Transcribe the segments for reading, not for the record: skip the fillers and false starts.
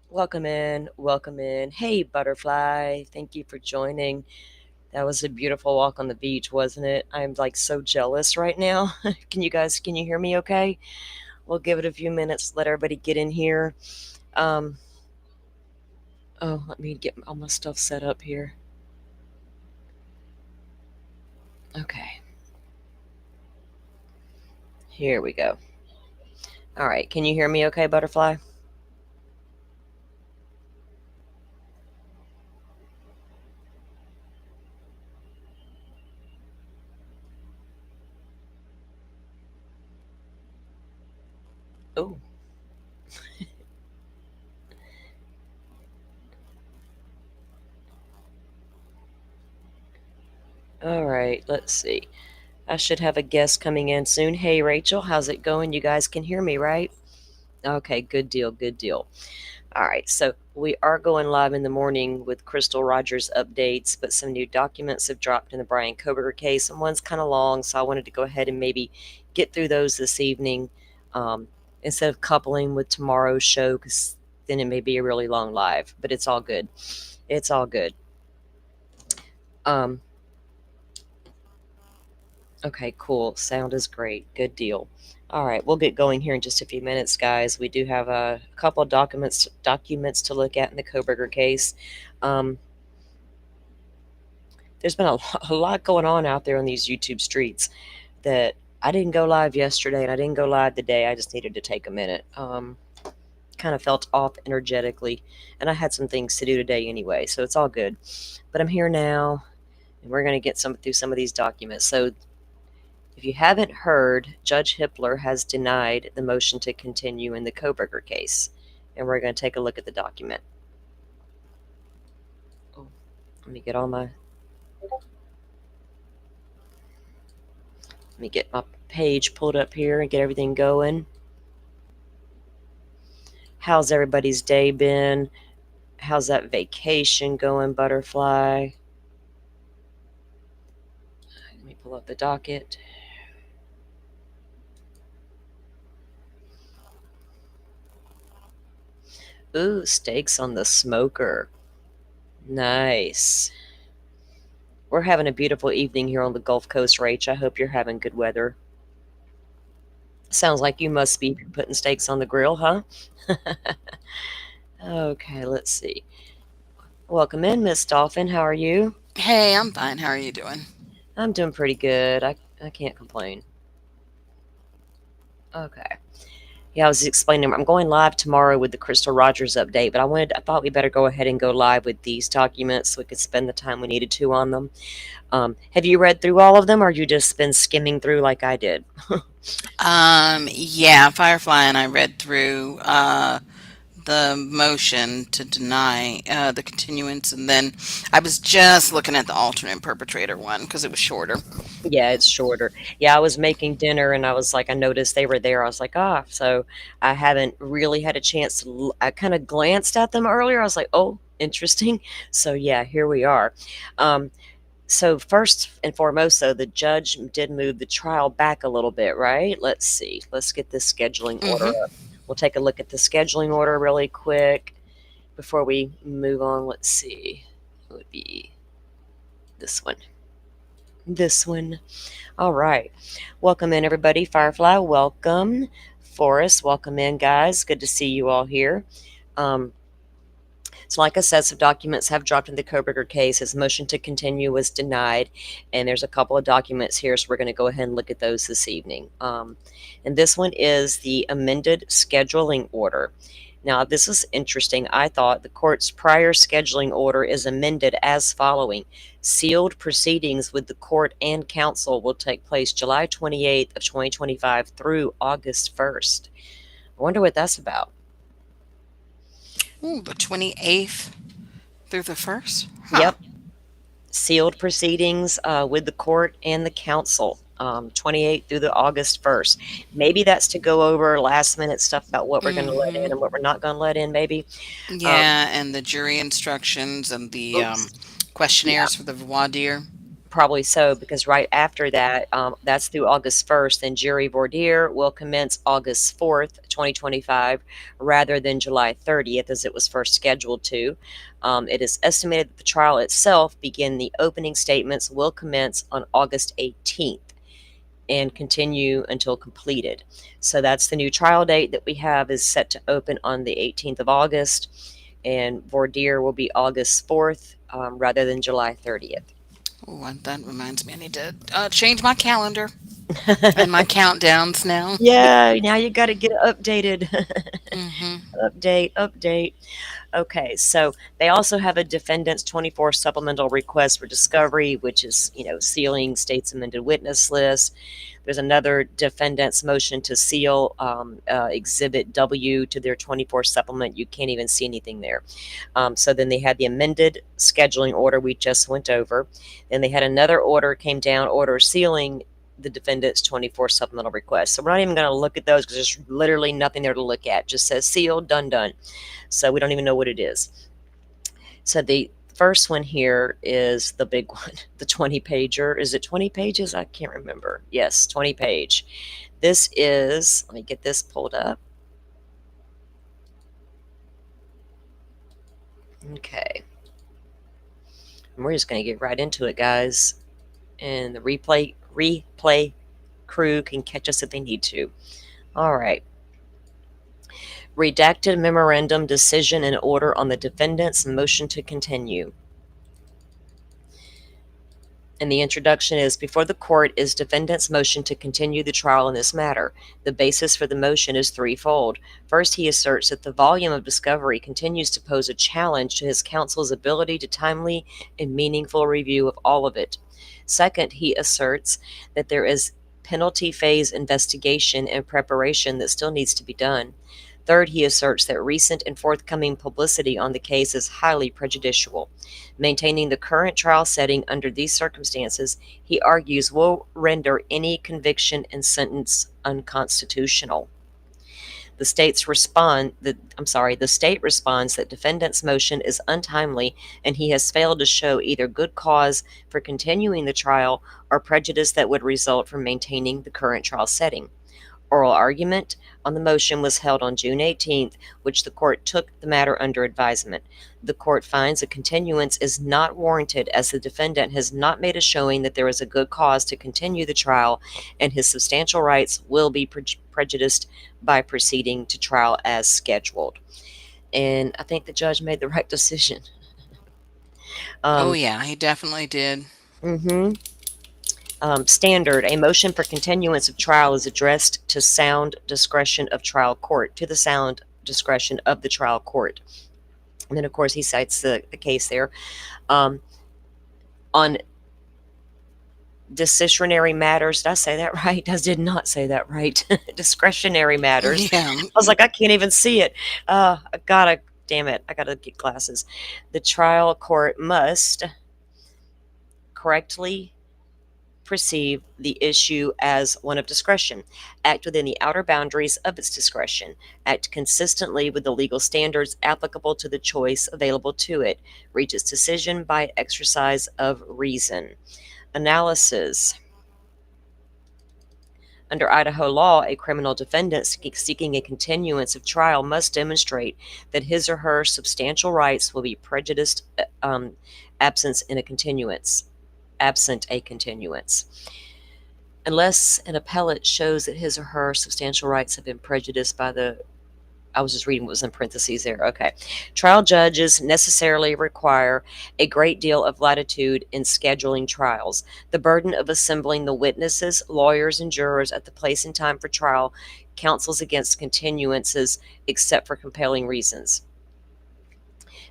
Welcome in, welcome in. Hey, butterfly, thank you for joining. That was a beautiful walk on the beach, wasn't it? I'm like so jealous right now. Can you hear me okay? We'll give it a few minutes, let everybody get in here. Um, oh, let me get all my stuff set up here. Okay, here we go. All right, can you hear me okay, butterfly? Oh, all right, let's see. I should have a guest coming in soon. Hey, Rachel, how's it going? You guys can hear me, right? Okay, good deal, good deal. All right, so we are going live in the morning with Crystal Rogers updates, but some new documents have dropped in the Brian Koberger case, and one's kind of long, so I wanted to go ahead and maybe get through those this evening instead of coupling with tomorrow's show, because then it may be a really long live, but it's all good. It's all good. Um, okay, cool. Sound is great. Good deal. All right, we'll get going here in just a few minutes, guys. We do have a couple of documents to look at in the Koberger case. Um, there's been a lot going on out there on these YouTube streets that I didn't go live yesterday and I didn't go live today. I just needed to take a minute. Kind of felt off energetically, and I had some things to do today anyway, so it's all good. But I'm here now, and we're going to get through some of these documents. So, if you haven't heard, Judge Hippler has denied the motion to continue in the Koberger case, and we're going to take a look at the document. Oh, let me get all my Let me get my page pulled up here and get everything going. How's everybody's day been? How's that vacation going, butterfly? Let me pull up the docket. Ooh, steaks on the smoker. Nice. We're having a beautiful evening here on the Gulf Coast, Rach. I hope you're having good weather. Sounds like you must be putting steaks on the grill, huh? Okay, let's see. Welcome in, Miss Dolphin. How are you? Hey, I'm fine. How are you doing? I'm doing pretty good. I can't complain. Okay. Yeah, I was explaining. I'm going live tomorrow with the Crystal Rogers update, but I thought we better go ahead and go live with these documents so we could spend the time we needed to on them. Have you read through all of them, or you just been skimming through like I did? Yeah, Firefly and I read through the motion to deny the continuance, and then I was just looking at the alternate perpetrator one because it was shorter. Yeah, it's shorter. Yeah, I was making dinner and I was like, I noticed they were there. I was like, ah, so I haven't really had a chance to. I kind of glanced at them earlier. I was like, oh, interesting. So yeah, here we are. Um, So first and foremost, though, the judge did move the trial back a little bit, right? Let's see. Let's get this scheduling order hmm up. We'll take a look at the scheduling order really quick before we move on. Let's see. It would be this one. This one. All right. Welcome in, everybody. Firefly, welcome. Forrest, welcome in, guys. Good to see you all here. Um, So, like I said, some documents have dropped in the Koberger case. His motion to continue was denied, and there's a couple of documents here, so we're going to go ahead and look at those this evening. And this one is the amended scheduling order. Now, this is interesting. I thought the court's prior scheduling order is amended as following. Sealed proceedings with the court and counsel will take place July 28th of 2025 through August 1st. I wonder what that's about. Ooh, the 28th through the 1st? Huh. Yep, sealed proceedings with the court and the council, 28th through the August 1st. Maybe that's to go over last minute stuff about what we're going to let in hmm and what we're not going to let in, maybe. Um, Yeah, and the jury instructions and the oops. Yeah. questionnaires for the voir dire. Probably so, because right after that, that's through August 1st, then jury voir dire will commence August 4th, 2025, rather than July 30th as it was first scheduled to. It is estimated that the trial itself, begin the opening statements, will commence on August 18th and continue until completed. So that's the new trial date that we have, is set to open on the 18th of August, and voir dire will be August 4th, rather than July 30th. Oh, that reminds me, I need to change my calendar and my countdowns now. Yeah, now you got to get updated. Hmm. Update. Okay, so they also have a defendant's 24 supplemental request for discovery, which is, sealing state's amended witness list. There's another defendant's motion to seal Exhibit W to their 24 supplement. You can't even see anything there. So then they had the amended scheduling order we just went over. Then they had another order came down, order sealing the defendant's 24 supplemental request. So we're not even going to look at those because there's literally nothing there to look at. Just says sealed, done. So we don't even know what it is. So the first one here is the big one, the 20 pager. Is it 20 pages? I can't remember. Yes, 20 page. This is, let me get this pulled up. Okay. And we're just going to get right into it, guys. And the replay crew can catch us if they need to. All right. Redacted memorandum decision and order on the defendant's motion to continue. And the introduction is, before the court is defendant's motion to continue the trial in this matter. The basis for the motion is threefold. First, he asserts that the volume of discovery continues to pose a challenge to his counsel's ability to timely and meaningful review of all of it. Second, he asserts that there is penalty phase investigation and preparation that still needs to be done. Third, he asserts that recent and forthcoming publicity on the case is highly prejudicial. Maintaining the current trial setting under these circumstances, he argues, will render any conviction and sentence unconstitutional. The state responds that defendant's motion is untimely and he has failed to show either good cause for continuing the trial or prejudice that would result from maintaining the current trial setting. Oral argument on the motion was held on June 18th, which the court took the matter under advisement. The court finds a continuance is not warranted as the defendant has not made a showing that there is a good cause to continue the trial, and his substantial rights will be prejudiced by proceeding to trial as scheduled. And I think the judge made the right decision. Oh, yeah, he definitely did. Mm-hmm. Standard, a motion for continuance of trial is addressed to sound discretion of trial court, to the sound discretion of the trial court. And then, of course, he cites the case there. On discretionary matters, did I say that right? I did not say that right. Discretionary matters. Yeah. I was like, I can't even see it. Damn it, I gotta get glasses. The trial court must correctly perceive the issue as one of discretion, act within the outer boundaries of its discretion, act consistently with the legal standards applicable to the choice available to it, reach its decision by exercise of reason. Analysis. Under Idaho law, a criminal defendant seeking a continuance of trial must demonstrate that his or her substantial rights will be prejudiced absent a continuance. Unless an appellate shows that his or her substantial rights have been prejudiced by the, I was just reading what was in parentheses there. Okay. Trial judges necessarily require a great deal of latitude in scheduling trials. The burden of assembling the witnesses, lawyers, and jurors at the place and time for trial counsels against continuances except for compelling reasons.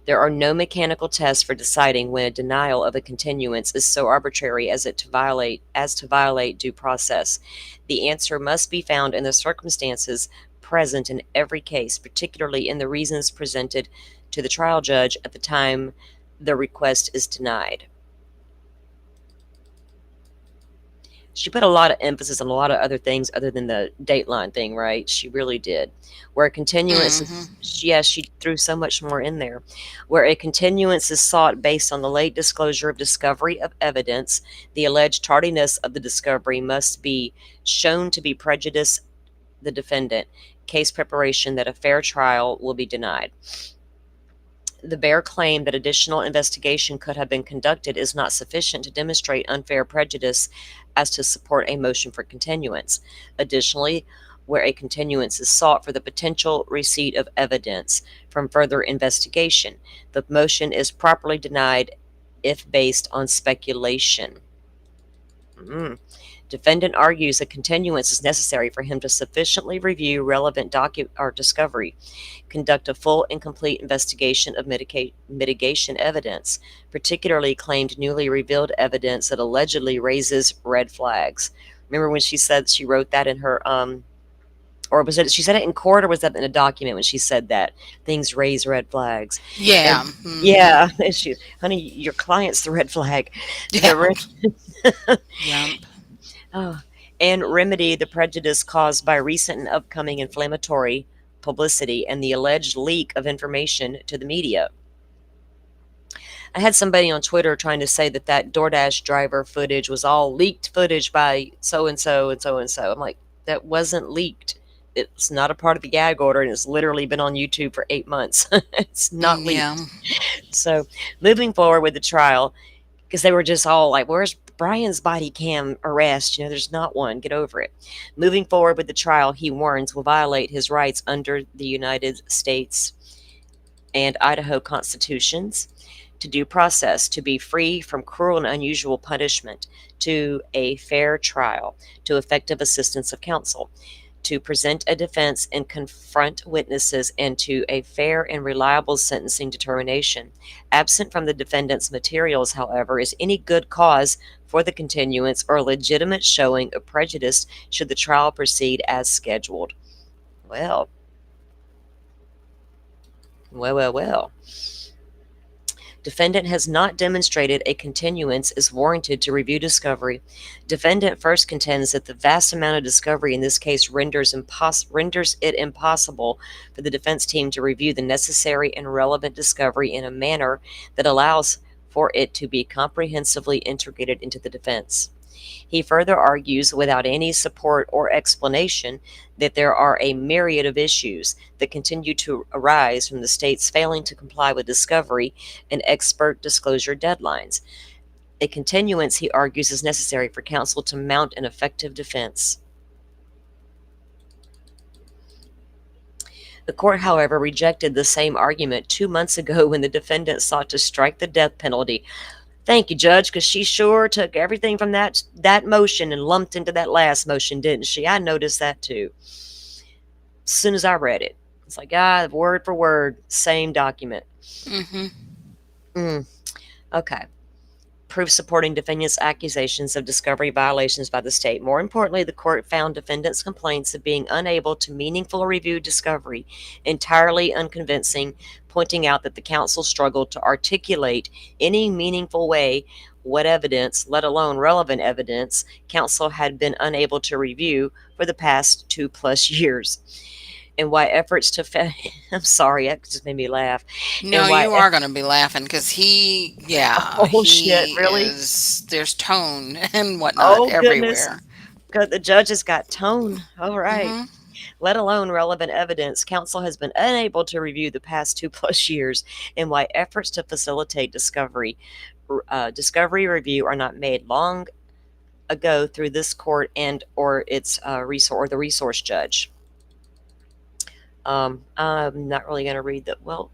There are no mechanical tests for deciding when a denial of a continuance is so arbitrary as to violate due process. The answer must be found in the circumstances present in every case, particularly in the reasons presented to the trial judge at the time the request is denied. She put a lot of emphasis on a lot of other things other than the Dateline thing, right? She really did. Where a continuance is, Mm-hmm. she threw so much more in there. Where a continuance is sought based on the late disclosure of discovery of evidence, the alleged tardiness of the discovery must be shown to be prejudice the defendant. Case preparation that a fair trial will be denied. The bare claim that additional investigation could have been conducted is not sufficient to demonstrate unfair prejudice as to support a motion for continuance. Additionally, where a continuance is sought for the potential receipt of evidence from further investigation, the motion is properly denied if based on speculation. Defendant argues a continuance is necessary for him to sufficiently review relevant or discovery, conduct a full and complete investigation of mitigation evidence, particularly claimed newly revealed evidence that allegedly raises red flags. Remember when she said she wrote that in her or was it she said it in court, or was that in a document when she said that things raise red flags? Yeah. And Mm-hmm. yeah, she, honey, your client's the red flag. The Yeah. red Yep. Oh, and remedy the prejudice caused by recent and upcoming inflammatory publicity and the alleged leak of information to the media. I had somebody on Twitter trying to say that that DoorDash driver footage was all leaked footage by so and so and so and so. I'm like, that wasn't leaked. It's not a part of the gag order, and it's literally been on YouTube for 8 months. It's not Yeah. leaked. So, moving forward with the trial, because they were just all like, "Where's Brian's body cam arrest? There's not one. Get over it." Moving forward with the trial, he warns, will violate his rights under the United States and Idaho constitutions to due process, to be free from cruel and unusual punishment, to a fair trial, to effective assistance of counsel, to present a defense and confront witnesses, and to a fair and reliable sentencing determination. Absent from the defendant's materials, however, is any good cause for the continuance or legitimate showing of prejudice should the trial proceed as scheduled. Well, well. Defendant has not demonstrated a continuance is warranted to review discovery. Defendant first contends that the vast amount of discovery in this case renders it impossible for the defense team to review the necessary and relevant discovery in a manner that allows for it to be comprehensively integrated into the defense. He further argues, without any support or explanation, that there are a myriad of issues that continue to arise from the state's failing to comply with discovery and expert disclosure deadlines. A continuance, he argues, is necessary for counsel to mount an effective defense. The court, however, rejected the same argument 2 months ago when the defendant sought to strike the death penalty. Thank you, Judge, because she sure took everything from that motion and lumped into that last motion, didn't she? I noticed that too. As soon as I read it, it's like, word for word, same document. Mm-hmm. Okay. Proof supporting defendant's accusations of discovery violations by the state. More importantly, the court found defendant's complaints of being unable to meaningfully review discovery entirely unconvincing, pointing out that the counsel struggled to articulate any meaningful way what evidence, let alone relevant evidence, counsel had been unable to review for the past 2+ years. And why efforts to I'm sorry, that just made me laugh. No, And why you are going to be laughing because oh shit, he really? there's tone and whatnot Oh goodness. everywhere. Good, the judge has got tone. All right. Mm-hmm. Let alone relevant evidence, counsel has been unable to review the past 2+ years, and why efforts to facilitate discovery review are not made long ago through this court and or its the resource judge. I'm not really going to read that. Well,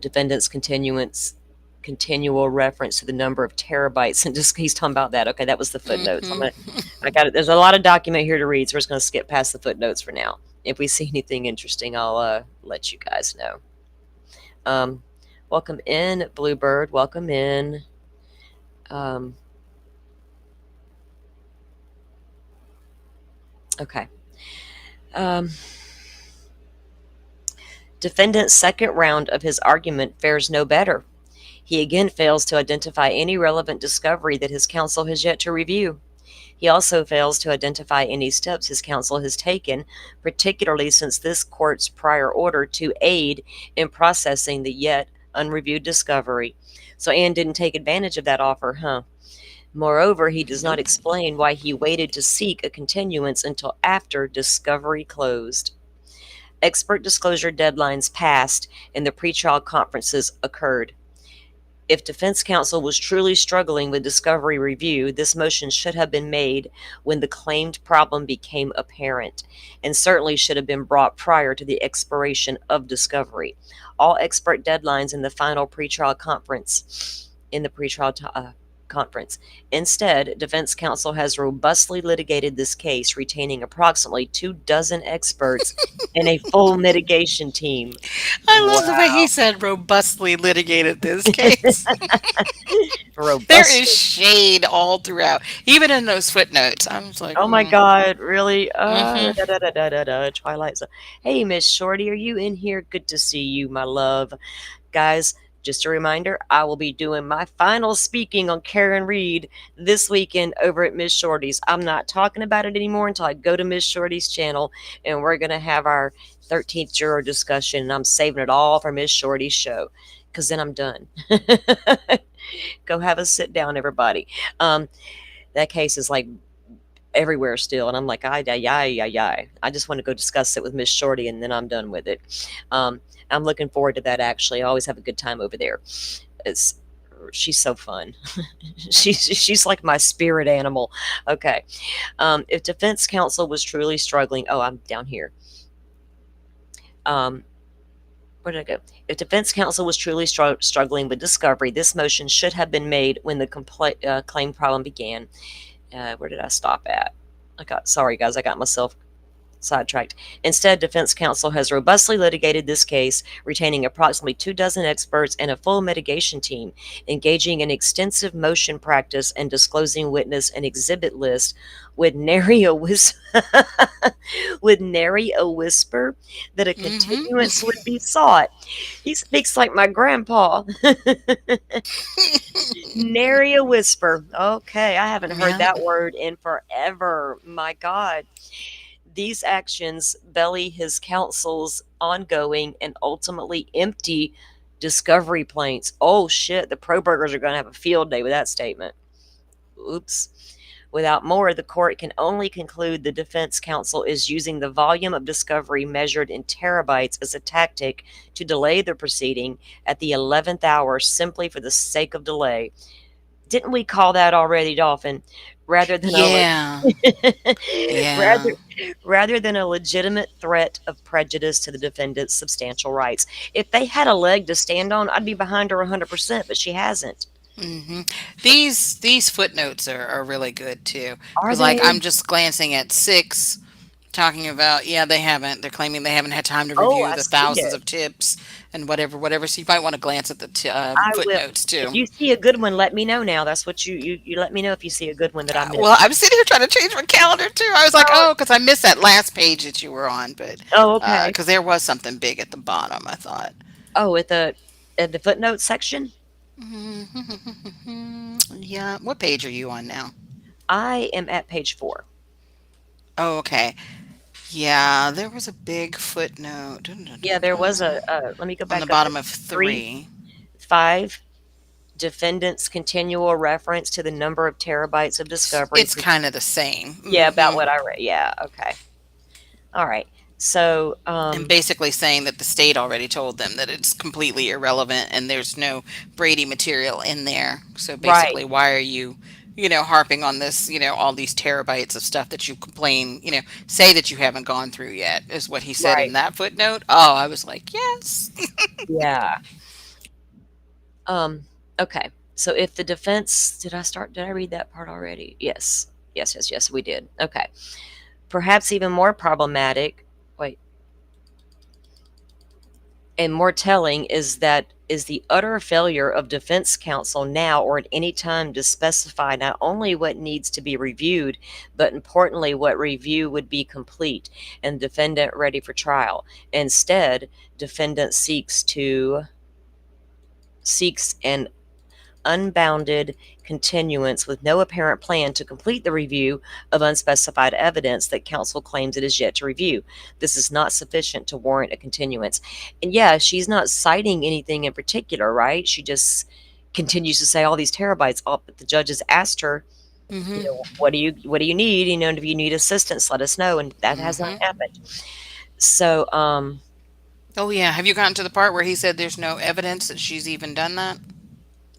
defendant's continual reference to the number of terabytes, and just he's talking about that. Okay, that was the footnotes. Mm-hmm. I got it. There's a lot of document here to read, so we're just going to skip past the footnotes for now. If we see anything interesting, I'll let you guys know. Welcome in, Bluebird. Welcome in. Okay. Defendant's second round of his argument fares no better. He again fails to identify any relevant discovery that his counsel has yet to review. He also fails to identify any steps his counsel has taken, particularly since this court's prior order to aid in processing the yet unreviewed discovery. So Anne didn't take advantage of that offer, huh? Moreover, he does not Nope. explain why he waited to seek a continuance until after discovery closed. Expert disclosure deadlines passed and the pretrial conferences occurred. If defense counsel was truly struggling with discovery review, this motion should have been made when the claimed problem became apparent, and certainly should have been brought prior to the expiration of discovery. All expert deadlines in the final pretrial conference, conference. Instead, defense counsel has robustly litigated this case, retaining approximately 24 experts and a full mitigation team. I love the way he Wow. said robustly litigated this case. There is Robustly. shade all throughout, even in those footnotes. I was like, Oh my God, really? mm-hmm. Da, da, da, da, da, da, Twilight Zone. Hey, Miss Shorty, are you in here? Good to see you, my love. Guys, just a reminder, I will be doing my final speaking on Karen Reed this weekend over at Miss Shorty's. I'm not talking about it anymore until I go to Miss Shorty's channel, and we're going to have our 13th juror discussion, and I'm saving it all for Miss Shorty's show, because then I'm done. Go have a sit down, everybody. That case is like everywhere still, and I'm like, I just want to go discuss it with Miss Shorty, and then I'm done with it. I'm looking forward to that. Actually, I always have a good time over there. It's She's so fun. She's like my spirit animal. Okay. If defense counsel was truly struggling, oh, I'm down here. Where did I go? If defense counsel was truly struggling with discovery, this motion should have been made when the claim problem began. Where did I stop at? Sorry guys, I got myself sidetracked. Instead, defense counsel has robustly litigated this case, retaining approximately 24 experts and a full mitigation team, engaging in extensive motion practice and disclosing witness and exhibit list with nary a whisper that a continuance would be sought. He speaks like my grandpa. Nary a whisper. Okay, I haven't heard Yeah. that word in forever. My God. These actions belly his counsel's ongoing and ultimately empty discovery plaints. Oh shit, the Probergers are going to have a field day with that statement. Oops. Without more, the court can only conclude the defense counsel is using the volume of discovery measured in terabytes as a tactic to delay the proceeding at the 11th hour simply for the sake of delay. Didn't we call that already, Dolphin? Rather than Yeah. Yeah. rather than a legitimate threat of prejudice to the defendant's substantial rights. If they had a leg to stand on, I'd be behind her 100%, but she hasn't. hmm These footnotes are really good too. Are Because like they? I'm just glancing at 6, talking about, yeah, they haven't. They're claiming they haven't had time to Oh, review I the see thousands it. of tips and whatever. So you might want to glance at the I will. footnotes If too. you see a good one, let me know now. That's what you let me know if you see a good one that I Well, missed. I'm sitting here trying to change my calendar too. I was like, Oh, oh, because I missed that last page that you were on, but oh, okay. because there was something big at the bottom, I thought. Oh, at the footnotes section, Yeah. What page are you on now? I am at page 4. Oh, okay. Yeah, there was a big footnote. Dun, dun, Yeah, dun, there was dun. let me go On the back up. bottom of 3, 3. 5, defendant's continual reference to the number of terabytes of discovery. It's kind of the same. Yeah, about what I read. Yeah, okay. All right. So, And basically saying that the state already told them that it's completely irrelevant and there's no Brady material in there. So right, basically, why are you, harping on this, all these terabytes of stuff that you complain, say that you haven't gone through yet, is what he said in right. that footnote. Oh, I was like, yes. Yeah. Okay. So if the defense, did I read that part already? Yes. Yes, we did. Okay. Perhaps even more problematic, wait, and more telling is the utter failure of defense counsel now or at any time to specify not only what needs to be reviewed, but importantly, what review would be complete and defendant ready for trial. Instead, defendant seeks to seeks an unbounded continuance with no apparent plan to complete the review of unspecified evidence that counsel claims it is yet to review. This is not sufficient to warrant a continuance. And yeah, she's not citing anything in particular, right? She just continues to say all these terabytes. But the judge has asked her, Mm-hmm. what do you need? And if you need assistance, let us know. And that has not Mm-hmm. happened. So, Oh yeah. Have you gotten to the part where he said there's no evidence that she's even done that?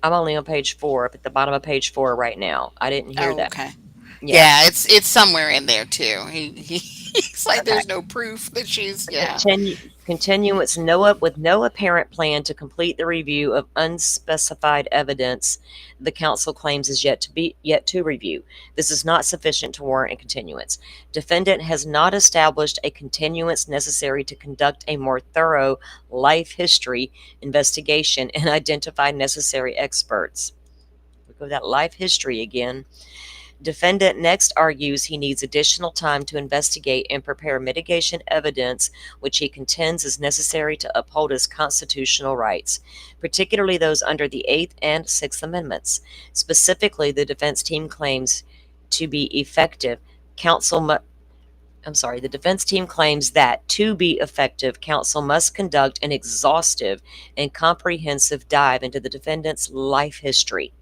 I'm only on page 4, up at the bottom of page 4 right now. I didn't hear Oh, that. okay. Yeah. Yeah, it's somewhere in there too. He's like, Okay. there's no proof that she's yeah. Continuance with no apparent plan to complete the review of unspecified evidence the counsel claims is yet to review. This is not sufficient to warrant a continuance. Defendant has not established a continuance necessary to conduct a more thorough life history investigation and identify necessary experts. We go that life history again. Defendant next argues he needs additional time to investigate and prepare mitigation evidence which he contends is necessary to uphold his constitutional rights, particularly those under the Eighth and Sixth Amendments. Specifically, the defense team claims to be effective, counsel mu- the defense team claims that to be effective, counsel must conduct an exhaustive and comprehensive dive into the defendant's life history.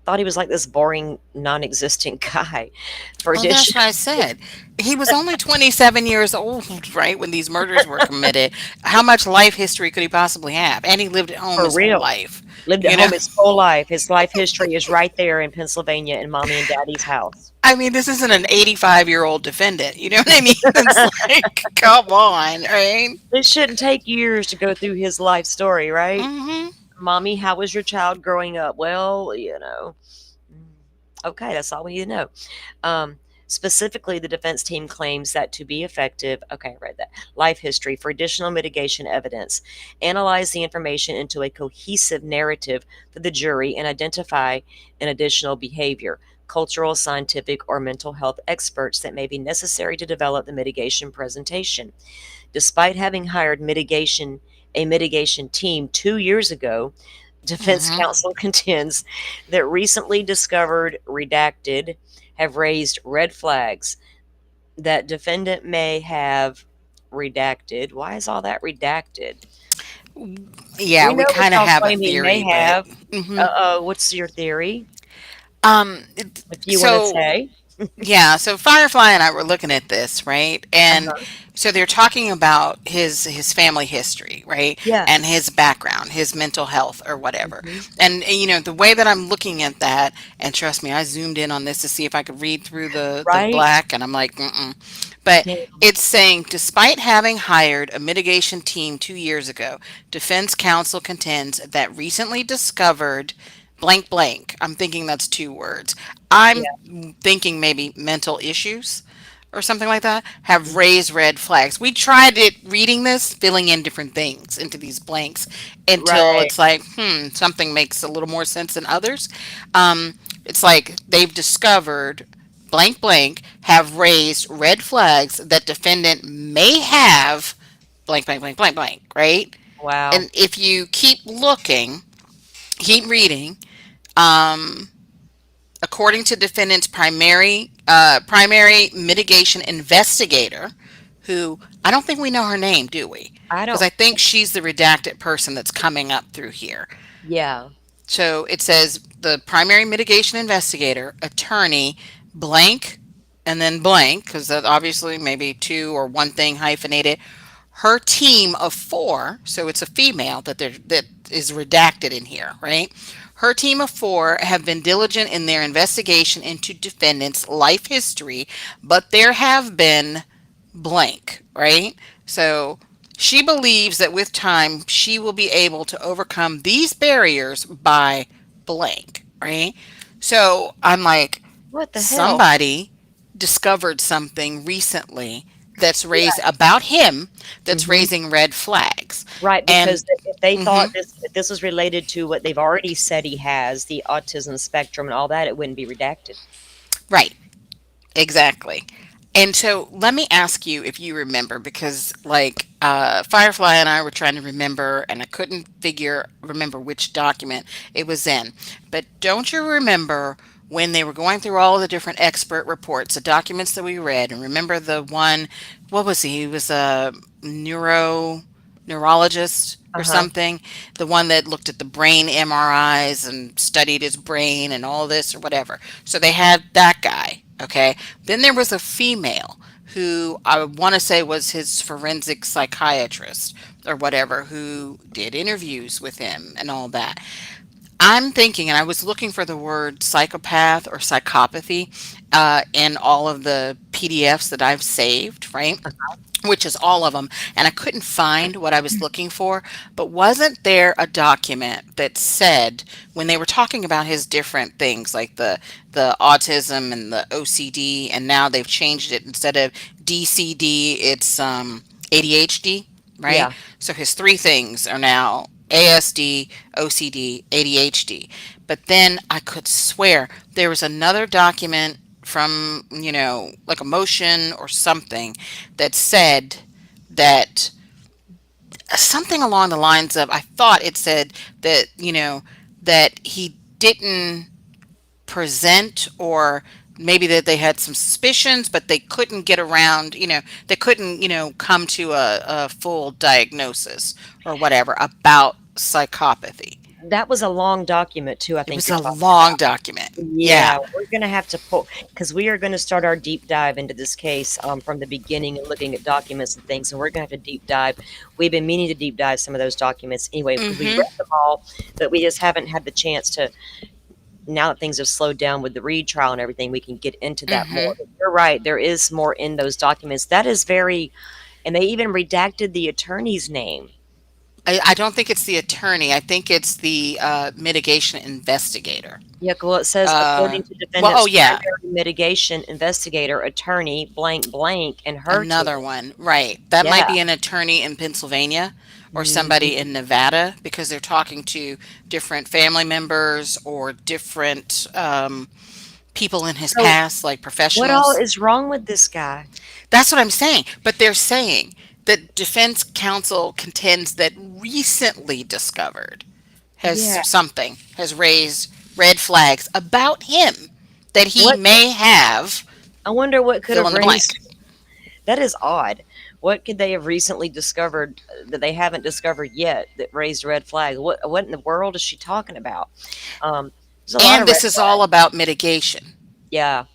Thought he was like this boring, non-existent guy. For Well, that's addition, what I said. He was only 27 years old, right, when these murders were committed. How much life history could he possibly have? And he lived at home for his whole real, life, lived at you know? home his whole life. His life history is right there in Pennsylvania in mommy and daddy's house. I mean, this isn't an 85-year-old defendant. You know what I mean? It's like, come on, right? It shouldn't take years to go through his life story, right? Hmm. Mommy, how was your child growing up? Well. Okay, that's all we need to know. Um, Specifically, the defense team claims that to be effective, okay, I read that, life history for additional mitigation evidence, analyze the information into a cohesive narrative for the jury, and identify an additional behavior, cultural, scientific, or mental health experts that may be necessary to develop the mitigation presentation. Despite having hired a mitigation team 2 years ago, defense Hmm. counsel contends that recently discovered redacted have raised red flags that defendant may have redacted. Why is all that redacted? Yeah, We we know what kind of y'all have a claim he may theory, but have. mhm. What's your theory? If you want to So say. yeah, so Firefly and I were looking at this, right? And Uh-huh. so they're talking about his family history, right? Yeah. And his background, his mental health or whatever. Hmm. And you know, the way that I'm looking at that, and trust me, I zoomed in on this to see if I could read through the Right? black and I'm like, mm-mm. But Yeah. it's saying despite having hired a mitigation team 2 years ago, defense counsel contends that recently discovered blank blank. I'm thinking that's 2 words. I'm Yeah. thinking maybe mental issues or something like that have raised red flags. We tried it reading this, filling in different things into these blanks until Right. it's like, something makes a little more sense than others. It's like they've discovered blank blank have raised red flags that defendant may have blank blank blank blank blank, right? Wow. And if you keep looking, keep reading, um, according to defendant's primary mitigation investigator, who I don't think we know her name, do we? I Because don't. I think she's the redacted person that's coming up through here. Yeah. So it says the primary mitigation investigator, attorney, blank, and then blank, because that obviously maybe two or one thing hyphenated. Her team of four, so it's a female that is redacted in here, right? Her team of four have been diligent in their investigation into defendant's life history, but there have been blank, right? So she believes that with time she will be able to overcome these barriers by blank, right? So I'm like, What the hell? somebody discovered something recently that's raised Yeah. about him that's Hmm. raising red flags. Right, And because if they thought mhm, this was related to what they've already said he has, the autism spectrum and all that, it wouldn't be redacted. right, exactly. And so let me ask you if you remember, because like Firefly and I were trying to remember, and I couldn't remember which document it was in. But don't you remember when they were going through all the different expert reports, the documents that we read, and remember the one, what was he? He was a neurologist or Uh-huh. something, the one that looked at the brain MRIs and studied his brain and all this or whatever. So they had that guy, okay? Then there was a female who I want to say was his forensic psychiatrist or whatever, who did interviews with him and all that. I'm thinking, and I was looking for the word psychopath or psychopathy in all of the PDFs that I've saved, right? Which is all of them, and I couldn't find what I was looking for. But wasn't there a document that said, when they were talking about his different things like the autism and the OCD, and now they've changed it, instead of DCD it's ADHD, right? Yeah. So his three things are now ASD, OCD, ADHD. But then I could swear there was another document from, like a motion or something, that said that something along the lines of, I thought it said that, that he didn't present, or maybe that they had some suspicions, but they couldn't get around, they couldn't, come to a full diagnosis or whatever about psychopathy. That was a long document too, I It think was you're a talking long about. document. Yeah, Yeah. we're gonna have to pull because we are gonna start our deep dive into this case from the beginning and looking at documents and things. And we're gonna have to deep dive. We've been meaning to deep dive some of those documents anyway because we Mm-hmm. read them all, but we just haven't had the chance to. Now that things have slowed down with the Reed trial and everything, we can get into that Mm-hmm. more. But you're right, there is more in those documents. That is very, and they even redacted the attorney's name. I don't think it's the attorney. I think it's the mitigation investigator. Yeah, well, it says Uh, according to well, oh defendant's yeah, primary mitigation investigator, attorney blank blank, and her team. another one. Right. That Yeah. might be an attorney in Pennsylvania or somebody Mhm. in Nevada, because they're talking to different family members or different people in his So, past, like what all professionals. is wrong with this guy? That's what I'm saying. But they're saying that defense counsel contends that recently discovered Yeah. has raised red flags about him, that he What may have I wonder what could fill have in the blank. raised that is odd. What could they have recently discovered that they haven't discovered yet that raised red flags? What in the world is she talking about? There's a lot And of red this is all flags. about mitigation. Yeah,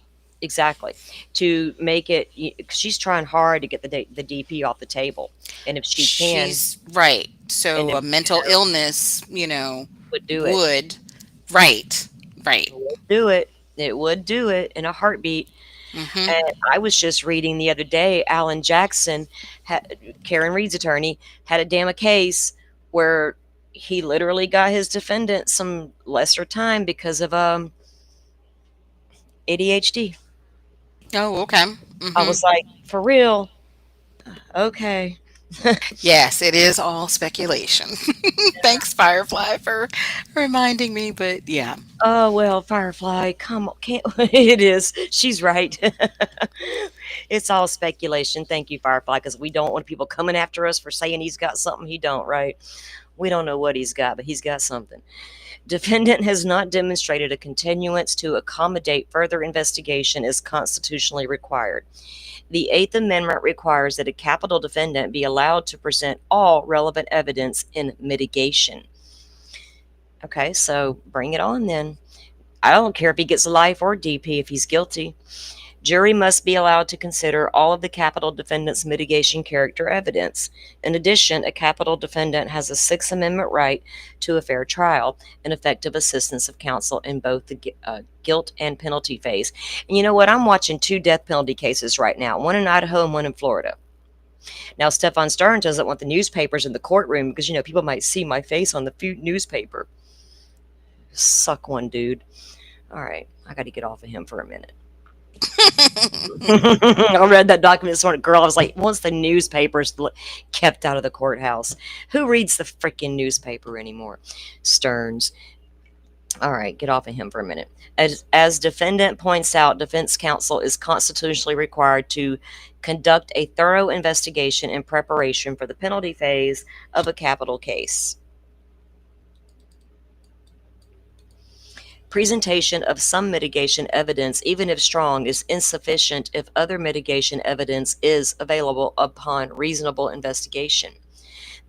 exactly. To make it, she's trying hard to get the DP off the table, and if she can, She's right. and So if a mental illness, would do it, would, right, right. would do it. It would do it in a heartbeat. Hmm. And I was just reading the other day, Alan Jackson, Karen Reed's attorney, had a damn case where he literally got his defendant some lesser time because of ADHD. Oh, okay. I Hmm. was like, for real? Okay. Yes, it is all speculation. Thanks, Firefly, for reminding me. But yeah. Oh well, Firefly, come on, can't it is. She's right. It's all speculation. Thank you, Firefly, because we don't want people coming after us for saying he's got something he don't, right? We don't know what he's got, but he's got something. Defendant has not demonstrated a continuance to accommodate further investigation as constitutionally required. The Eighth Amendment requires that a capital defendant be allowed to present all relevant evidence in mitigation. Okay, so bring it on then. I don't care if he gets life or DP if he's guilty. Jury must be allowed to consider all of the capital defendant's mitigation character evidence. In addition, a capital defendant has a Sixth Amendment right to a fair trial and effective assistance of counsel in both the guilt and penalty phase. And you know what? I'm watching two death penalty cases right now, one in Idaho and one in Florida. Now, Stefan Stern doesn't want the newspapers in the courtroom because, people might see my face on the newspaper. Suck one, dude. All right, I got to get off of him for a minute. I read that document this morning, girl. I was like, once the newspapers kept out of the courthouse, who reads the freaking newspaper anymore? Stearns. All right, get off of him for a minute. As defendant points out, defense counsel is constitutionally required to conduct a thorough investigation in preparation for the penalty phase of a capital case. Presentation of some mitigation evidence, even if strong, is insufficient if other mitigation evidence is available upon reasonable investigation.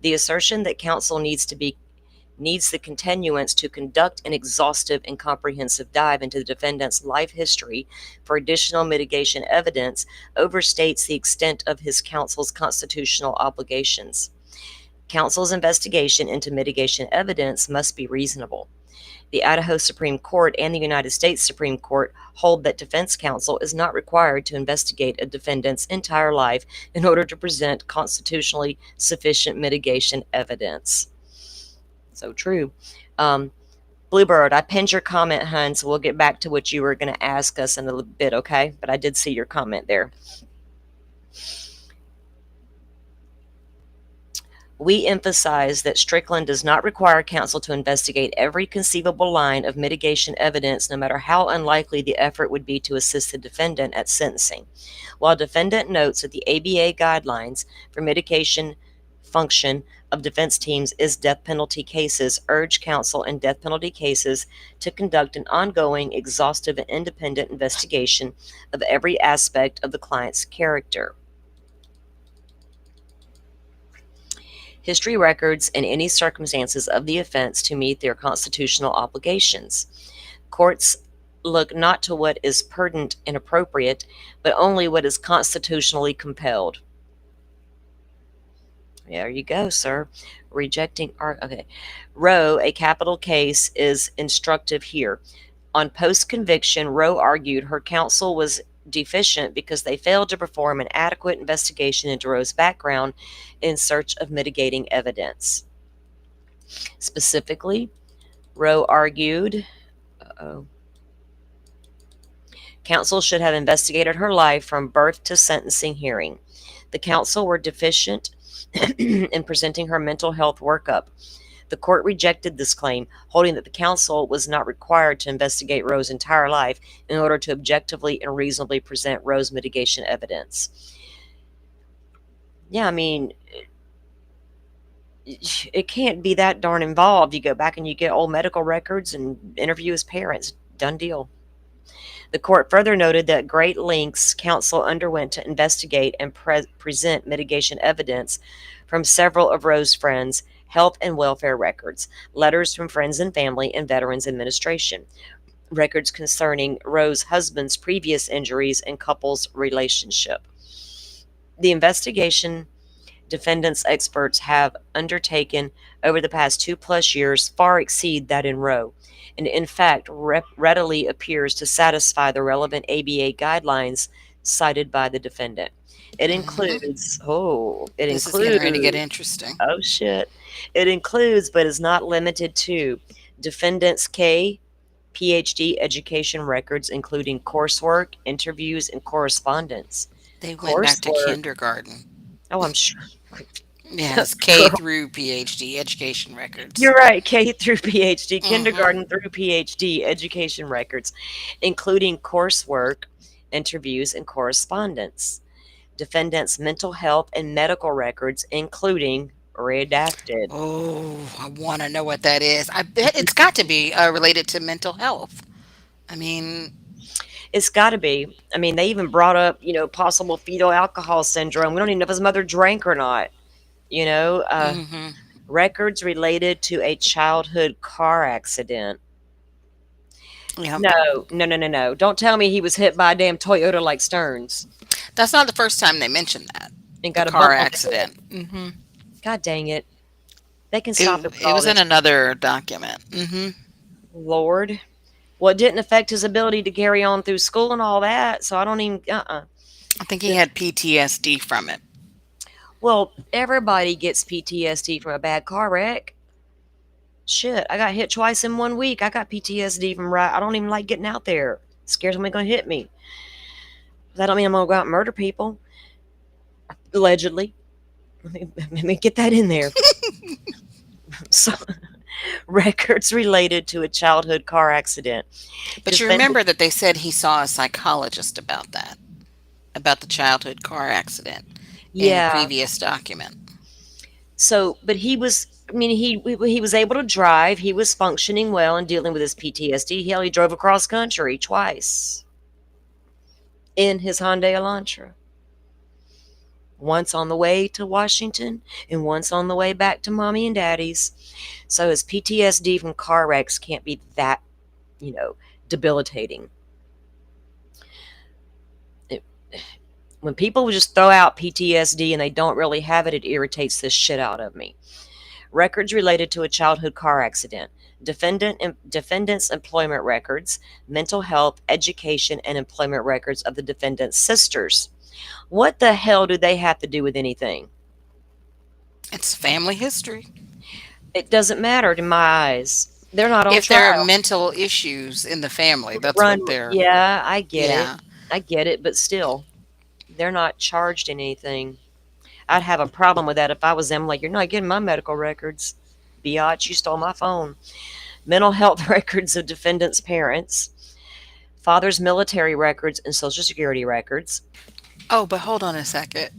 The assertion that counsel needs the continuance to conduct an exhaustive and comprehensive dive into the defendant's life history for additional mitigation evidence overstates the extent of his counsel's constitutional obligations. Counsel's investigation into mitigation evidence must be reasonable. The Idaho Supreme Court and the United States Supreme Court hold that defense counsel is not required to investigate a defendant's entire life in order to present constitutionally sufficient mitigation evidence. So true. Bluebird, I pinned your comment, hun, so we'll get back to what you were going to ask us in a little bit, okay? But I did see your comment there. We emphasize that Strickland does not require counsel to investigate every conceivable line of mitigation evidence, no matter how unlikely the effort would be to assist the defendant at sentencing. While defendant notes that the ABA guidelines for mitigation function of defense teams is death penalty cases, urge counsel in death penalty cases to conduct an ongoing, exhaustive, and independent investigation of every aspect of the client's character. History records and any circumstances of the offense to meet their constitutional obligations. Courts look not to what is prudent and appropriate, but only what is constitutionally compelled. There you go, sir. Rejecting okay. Roe, a capital case, is instructive here. On post-conviction, Roe argued her counsel was deficient because they failed to perform an adequate investigation into Roe's background in search of mitigating evidence. Specifically, Roe argued, counsel should have investigated her life from birth to sentencing hearing. The counsel were deficient in presenting her mental health workup. The court rejected this claim, holding that the counsel was not required to investigate Roe's entire life in order to objectively and reasonably present Roe's mitigation evidence. Yeah, I mean, it can't be that darn involved. You go back and you get old medical records and interview his parents. Done deal. The court further noted that great lengths counsel underwent to investigate and present mitigation evidence from several of Roe's friends' health and welfare records, letters from friends and family, and Veterans Administration, records concerning Roe's husband's previous injuries and couple's relationship. The investigation defendants experts have undertaken over the past 2+ years far exceed that in Roe, and in fact readily appears to satisfy the relevant ABA guidelines cited by the defendant. It includes, This is getting ready to get interesting. oh shit, it includes but is not limited to defendant's PhD education records, including coursework, interviews, and correspondence. They went back to kindergarten. Oh, I'm sure. Yes, K through PhD education records. You're right, K through PhD, kindergarten through PhD education records, including coursework, interviews, and correspondence. Defendant's mental health and medical records, including redacted. Oh, I want to know what that is. I bet it's got to be related to mental health. I mean, It's got to be. I mean, they even brought up, possible fetal alcohol syndrome. We don't even know if his mother drank or not. Records related to a childhood car accident. yeah, No. Don't tell me he was hit by a damn Toyota like Stearns that's not the first time they mentioned that. and got a Car bump on his accident. head. God dang it. They can stop it with It all was in this. another document. Lord. Well, it didn't affect his ability to carry on through school and all that, so I don't even, I think he had PTSD from it. Well, everybody gets PTSD from a bad car wreck. Shit, I got hit twice in 1 week. I got PTSD from I don't even like getting out there. Scared somebody's going to hit me. That don't mean I'm going to go out and murder people. Allegedly. Let me get that in there. So, Records related to a childhood car accident. But you Defendant, remember that they said he saw a psychologist about that, about the childhood car accident in a yeah. previous document. So, but he was. I mean, he was able to drive. He was functioning well and dealing with his PTSD. Hell, he drove across country twice in his Hyundai Elantra. Once on the way to Washington and once on the way back to mommy and daddy's. So his PTSD from car wrecks can't be that, you know, debilitating. It, when people just throw out PTSD and they don't really have it, it irritates the shit out of me. Records related to a childhood car accident. Defendant's employment records, mental health, education, and employment records of the defendant's sisters. What the hell do they have to do with anything? It's family history. It doesn't matter to my eyes. They're not on If there are trial. mental issues in the family, that's Run, what they're. yeah, I get it. Yeah. I get it, but still, they're not charged in anything. I'd have a problem with that if I was them. Like, you're not getting my medical records. Biatch, you stole my phone. Mental health records of defendant's parents, father's military records, and social security records. Oh, but hold on a second.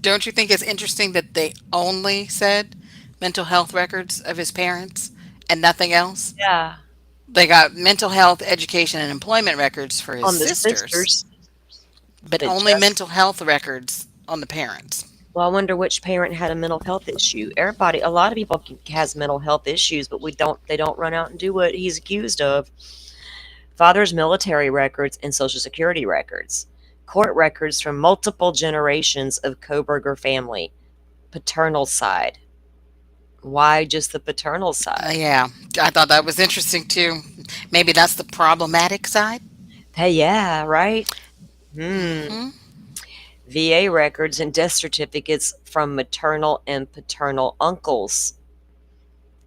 Don't you think it's interesting that they only said mental health records of his parents and nothing else? Yeah. They got mental health, education, and employment records for his On the sisters, sisters, but but only just mental health records on the parents. well, I wonder which parent had a mental health issue. Everybody, a lot of people has mental health issues, but we don't. They don't run out and do what he's accused of. Father's military records and social security records, court records from multiple generations of Koberger family, paternal side. Why just the paternal side? Yeah, I thought that was interesting too. Maybe that's the problematic side. Hey, yeah, right. Hmm. Hmm. VA records and death certificates from maternal and paternal uncles.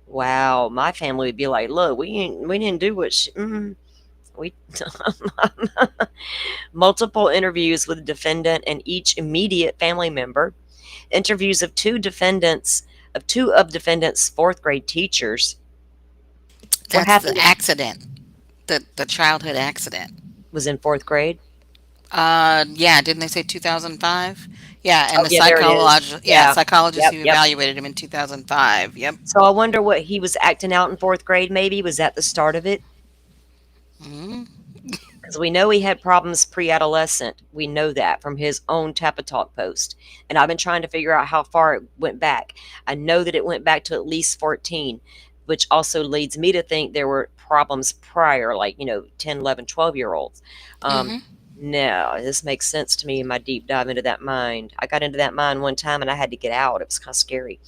Wow, my family would be like, "Look, we didn't do what we." Multiple interviews with the defendant and each immediate family member. Interviews of two of defendant's fourth grade teachers. What That's the happened accident, the childhood accident. was in fourth grade. Yeah, didn't they say 2005? Yeah, and Oh the yeah, there it is. Yeah. psychologist Yep. who Yep. evaluated him in 2005. Yep. So I wonder what he was acting out in fourth grade. Maybe was that the start of it? Hmm. Because we know he had problems pre-adolescent. We know that from his own Tappa Talk post. And I've been trying to figure out how far it went back. I know that it went back to at least 14, which also leads me to think there were problems prior, like, 10, 11, 12-year-olds. Um, Hmm. no, this makes sense to me in my deep dive into that mind. I got into that mind one time and I had to get out. It was kind of scary.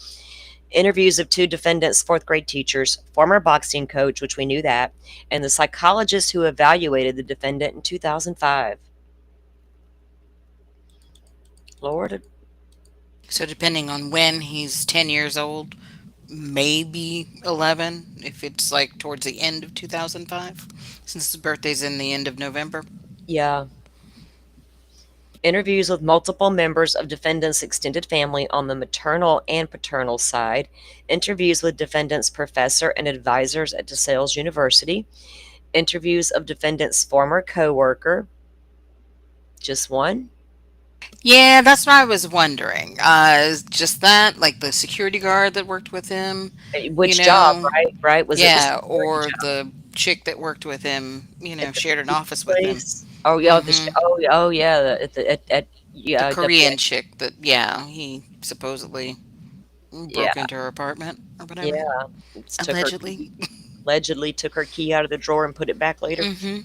Interviews of two defendants' fourth grade teachers, former boxing coach, which we knew that, and the psychologist who evaluated the defendant in 2005. Lord, So depending on when he's 10 years old, maybe 11, if it's like towards the end of 2005, since his birthday's in the end of November. yeah. Interviews with multiple members of defendant's extended family on the maternal and paternal side. Interviews with defendant's professor and advisors at DeSales University. Interviews of defendant's former coworker. Just one? Yeah, that's what I was wondering. Is just that, like the security guard that worked with him, you Which job, know? right? Right? Was it the Yeah, security or job the chick that worked with him, at the shared an pizza office with him. place? Oh yeah, Hmm. oh yeah, at The yeah, Korean chick that, yeah, he supposedly broke yeah, into her apartment or whatever. yeah. Took her Allegedly. key, allegedly took her key out of the drawer and put it back later. Hmm.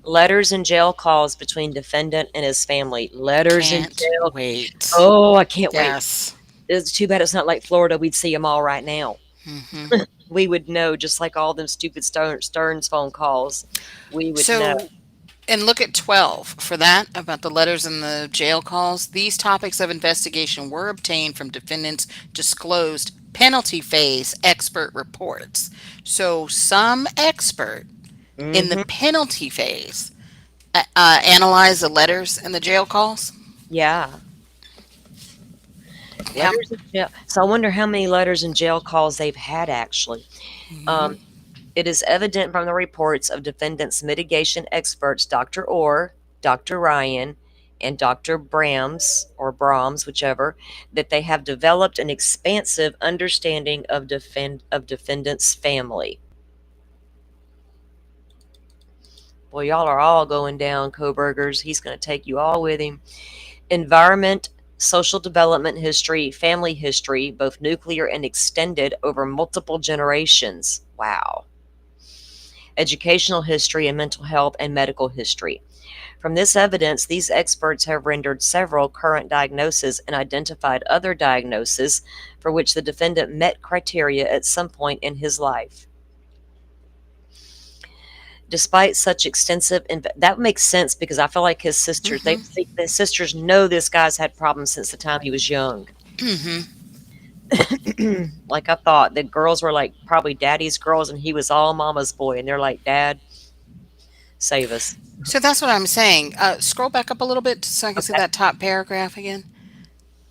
Letters and jail calls between defendant and his family. Letters in Can't jail. wait. Oh, I can't wait. Yes. It's too bad it's not like Florida. We'd see them all right now. Hmm. We would know, just like all them stupid Stearns phone calls. We would know. So, and look at 12 for that about the letters and the jail calls. These topics of investigation were obtained from defendants' disclosed penalty phase expert reports. So, some expert in the Hmm. penalty phase analyzed the letters and the jail calls. Yeah. Yep. Letters in jail. So I wonder how many letters and jail calls they've had actually. Um, Hmm. it is evident from the reports of defendants' mitigation experts, Dr. Orr, Dr. Ryan, and Dr. Brahms, whichever, that they have developed an expansive understanding of defendant's family. Well, y'all are all going down, Coburgers. He's going to take you all with him. Environment, social development history, family history, both nuclear and extended over multiple generations. Wow. Educational history and mental health and medical history. From this evidence, these experts have rendered several current diagnoses and identified other diagnoses for which the defendant met criteria at some point in his life. Despite such extensive, that makes sense because I feel like his sisters, Hmm. the sisters know this guy's had problems since the time he was young. Hmm. Like I thought, the girls were like probably daddy's girls, and he was all mama's boy, and they're like, "Dad, save us." So that's what I'm saying. Scroll back up a little bit so I can see Okay. that top paragraph again.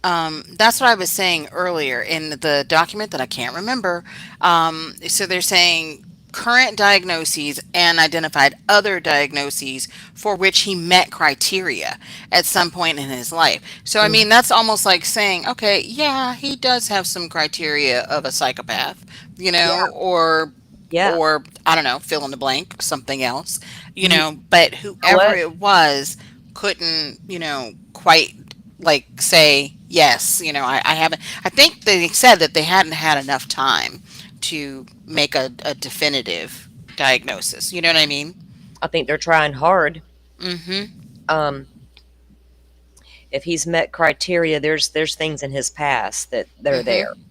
That's what I was saying earlier in the document that I can't remember. So they're saying current diagnoses and identified other diagnoses for which he met criteria at some point in his life. So, I Mhm. mean, that's almost like saying, okay, yeah, he does have some criteria of a psychopath, Yeah, yeah. or I don't know, fill in the blank, something else, You but know whoever what? it was couldn't, quite like say yes. I haven't. I think they said that they hadn't had enough time to make a definitive diagnosis. You know what I mean? I think they're trying hard. Mm-hmm. Um, if he's met criteria, there's things in his past that they're there. Mm-hmm.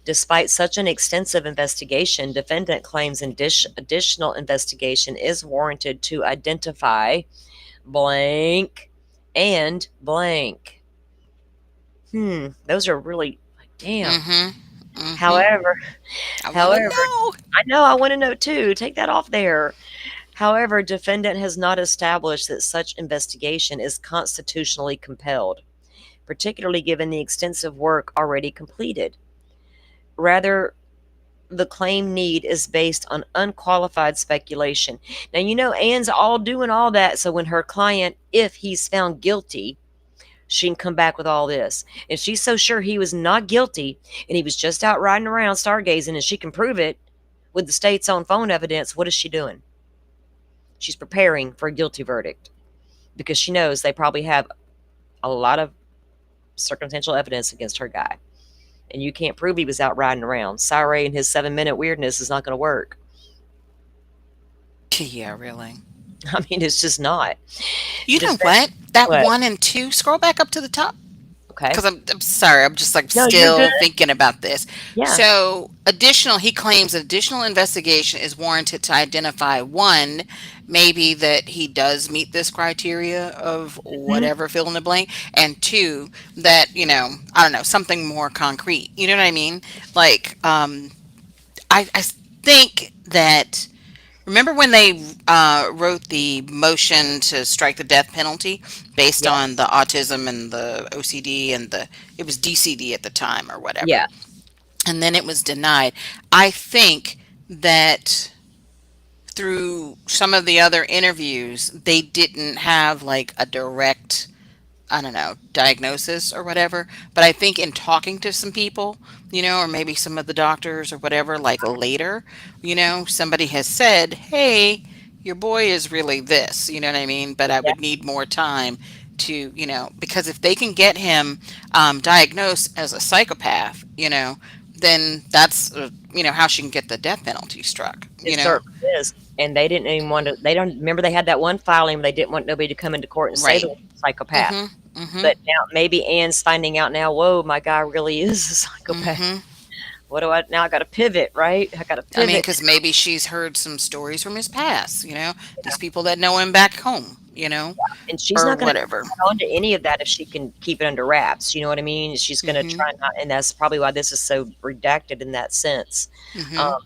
Despite such an extensive investigation, defendant claims additional investigation is warranted to identify blank and blank. Those are really like, damn. Mm-hmm. Mm-hmm. However, I want to however, know. I know I want to know too. Take that off there. However, defendant has not established that such investigation is constitutionally compelled, particularly given the extensive work already completed. Rather, the claim need is based on unqualified speculation. Now, Anne's all doing all that so when her client, if he's found guilty, she can come back with all this. If she's so sure he was not guilty and he was just out riding around stargazing and she can prove it with the state's own phone evidence, what is she doing? She's preparing for a guilty verdict because she knows they probably have a lot of circumstantial evidence against her guy. And you can't prove he was out riding around. Sorry, and his 7-minute weirdness is not going to work. Yeah, really. I mean, it's just not. You know Defense, what? That what? 1 and 2. Scroll back up to the top. Okay. Because I'm sorry, I'm just like No, you're good. still thinking about this. Yeah. So, he claims additional investigation is warranted to identify one, maybe that he does meet this criteria of Mhm. whatever fill in the blank, and two, that, I don't know, something more concrete. You know what I mean? Like, I think that. Remember when they wrote the motion to strike the death penalty based Yeah. on the autism and the OCD and it was DCD at the time or whatever, Yeah. and then it was denied. I think that through some of the other interviews, they didn't have like a direct, I don't know, diagnosis or whatever. But I think in talking to some people, or maybe some of the doctors or whatever, like later, somebody has said, hey, your boy is really this, you know what I mean? But I Yeah. would need more time to, because if they can get him diagnosed as a psychopath, then that's, how she can get the death penalty struck, It certainly is. And they didn't even want to. They don't remember they had that one filing where they didn't want nobody to come into court and say Right. they were a psychopath. Mm-hmm. Mm-hmm. But now maybe Anne's finding out now. Whoa, my guy really is a psychopath. Mm-hmm. What do I now? I got to pivot, right? I got to I mean, pivot. because maybe she's heard some stories from his past, these people that know him back home, And she's or not going to whatever. add on to any of that if she can keep it under wraps. You know what I mean? She's going to Hmm. try not, and that's probably why this is so redacted in that sense. Hmm. Um,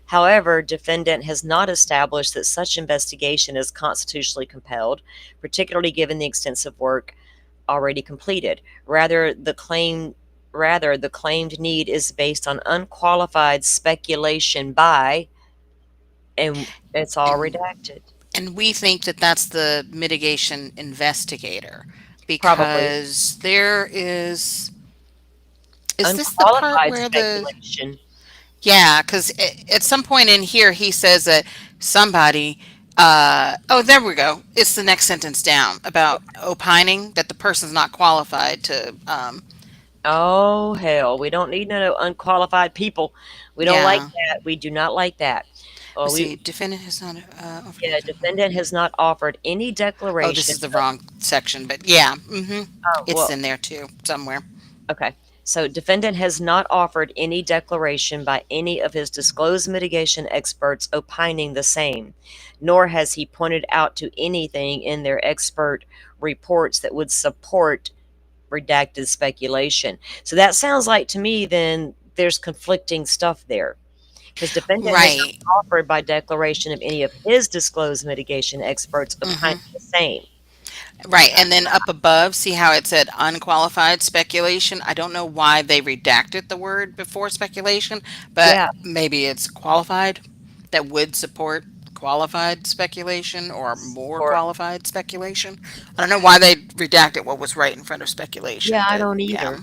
However, defendant has not established that such investigation is constitutionally compelled, particularly given the extensive work already completed. Rather, the claimed need is based on unqualified speculation by, and it's all And redacted. we think that that's the mitigation investigator Probably because there is this the part unqualified where the speculation. yeah, because at some point in here he says that somebody oh, there we go, it's the next sentence down about opining that the person's not qualified to Oh hell, we don't need no unqualified people. We don't like yeah. that. We do not like that. Let's We see, defendant has not offered Yeah, defendant has not offered any oh, this declaration. is the wrong section, but yeah, Oh, it's well, in there too somewhere. okay. So defendant has not offered any declaration by any of his disclosed mitigation experts opining the same, nor has he pointed out to anything in their expert reports that would support redacted speculation. So that sounds like to me then there's conflicting stuff there. Because defendant has Right. not offered by declaration of any of his disclosed mitigation experts opining hmm the same. Right. And then up above, see how it said unqualified speculation? I don't know why they redacted the word before speculation, but Yeah, maybe it's qualified that would support qualified speculation or more or qualified speculation. I don't know why they redacted what was right in front of speculation, yeah, I but don't yeah. either.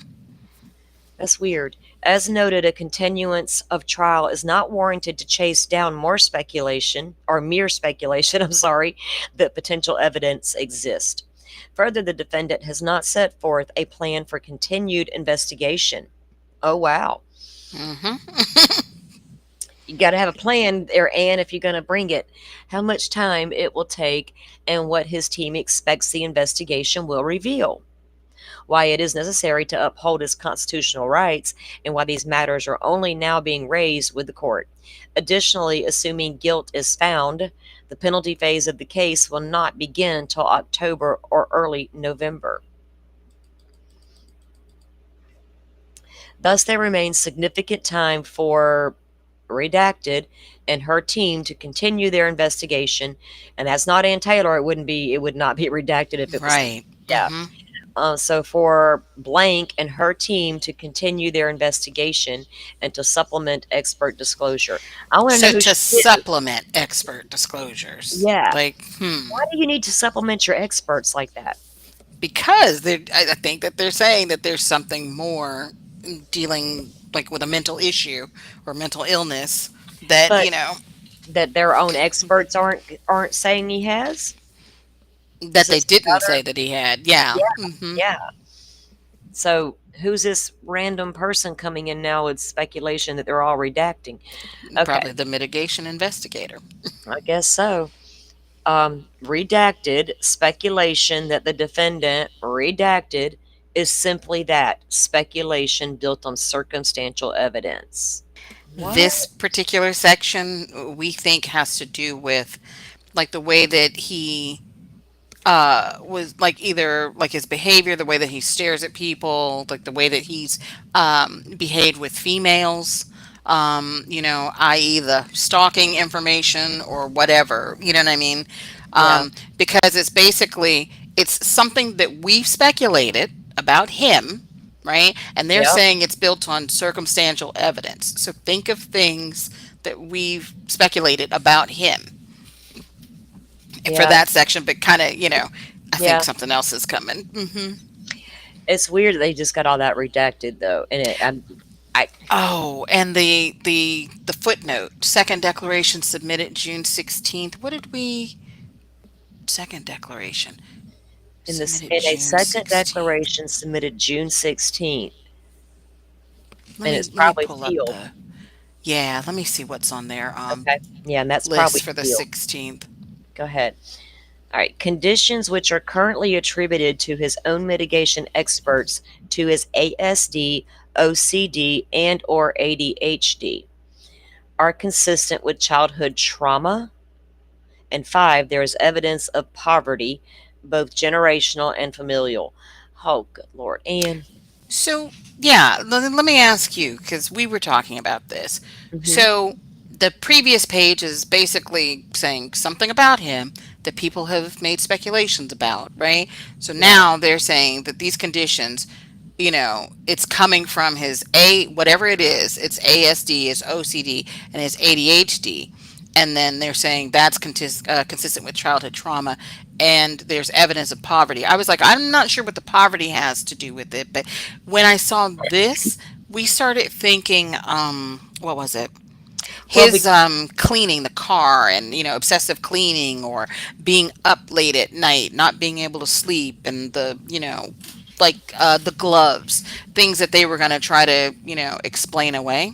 That's weird. As noted, a continuance of trial is not warranted to chase down more speculation or mere speculation, I'm sorry, that potential evidence exists. Further, the defendant has not set forth a plan for continued investigation. Oh, wow. hmm You got to have a plan there, Anne, if you're going to bring it. How much time it will take and what his team expects the investigation will reveal. Why it is necessary to uphold his constitutional rights, and why these matters are only now being raised with the court. Additionally, assuming guilt is found, the penalty phase of the case will not begin till October or early November. Thus, there remains significant time for redacted and her team to continue their investigation, and that's not Ann Taylor. It would not be redacted if it was. Right. Yeah. So for blank and her team to continue their investigation and to supplement expert disclosure. I want to know So who to she is. supplement expert disclosures, Yeah. like, Why do you need to supplement your experts like that? because I think that they're saying that there's something more dealing like with a mental issue or mental illness that But that their own experts aren't saying he has. Is that they this didn't another? say that he had. Yeah. Yeah. hmm Yeah. So who's this random person coming in now with speculation that they're all redacting? Okay, Probably the mitigation investigator. I guess so. Redacted speculation that the defendant redacted is simply that speculation built on circumstantial evidence. What? This particular section we think has to do with like the way that he was like either like his behavior, the way that he stares at people, like the way that he's behaved with females, i.e. the stalking information or whatever, you know what I mean? Yeah. Because it's basically it's something that we've speculated about him, right? And they're Yep. saying it's built on circumstantial evidence. So think of things that we've speculated about him for Yeah. that section, but kind of, I think Yeah. something else is coming. It's weird that they just got all that redacted though, and I Oh, and the footnote, second declaration submitted June 16th. What did we second declaration submitted in a June second 16th? declaration submitted June 16th, Let and me it's let me probably pull up sealed. the yeah, let me see what's on their Okay. Yeah, and that's list probably for the sealed. 16th. Go ahead. All right. Conditions which are currently attributed to his own mitigation experts to his ASD, OCD, and or ADHD are consistent with childhood trauma. And 5, there is evidence of poverty, both generational and familial. Oh, good Lord. And So, yeah, let me ask you because we were talking about this. mhm, So, the previous page is basically saying something about him. that people have made speculations about, right? So Yeah. now they're saying that these conditions, it's coming from his whatever it is, it's ASD, it's OCD, and it's ADHD. And then they're saying that's consistent with childhood trauma, and there's evidence of poverty. I was like, I'm not sure what the poverty has to do with it, but when I saw this, we started thinking, what was it? Well, His cleaning the car, and obsessive cleaning, or being up late at night, not being able to sleep, and the like the gloves, things that they were going to try to explain away.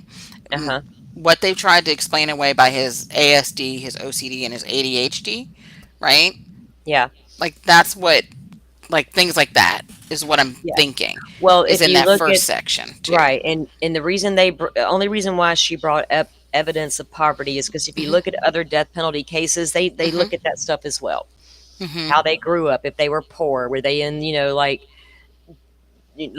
Mm, uh-huh. what they've tried to explain away by his ASD, his OCD, and his ADHD, right? Yeah. Like that's what, like things like that is what I'm Yeah. thinking Well, is if in you that look at first section too. right, and the reason only reason why she brought up evidence of poverty is because if you Mhm. look at other death penalty cases, they Mhm. look at that stuff as well. Mhm. How they grew up, if they were poor, were they in, like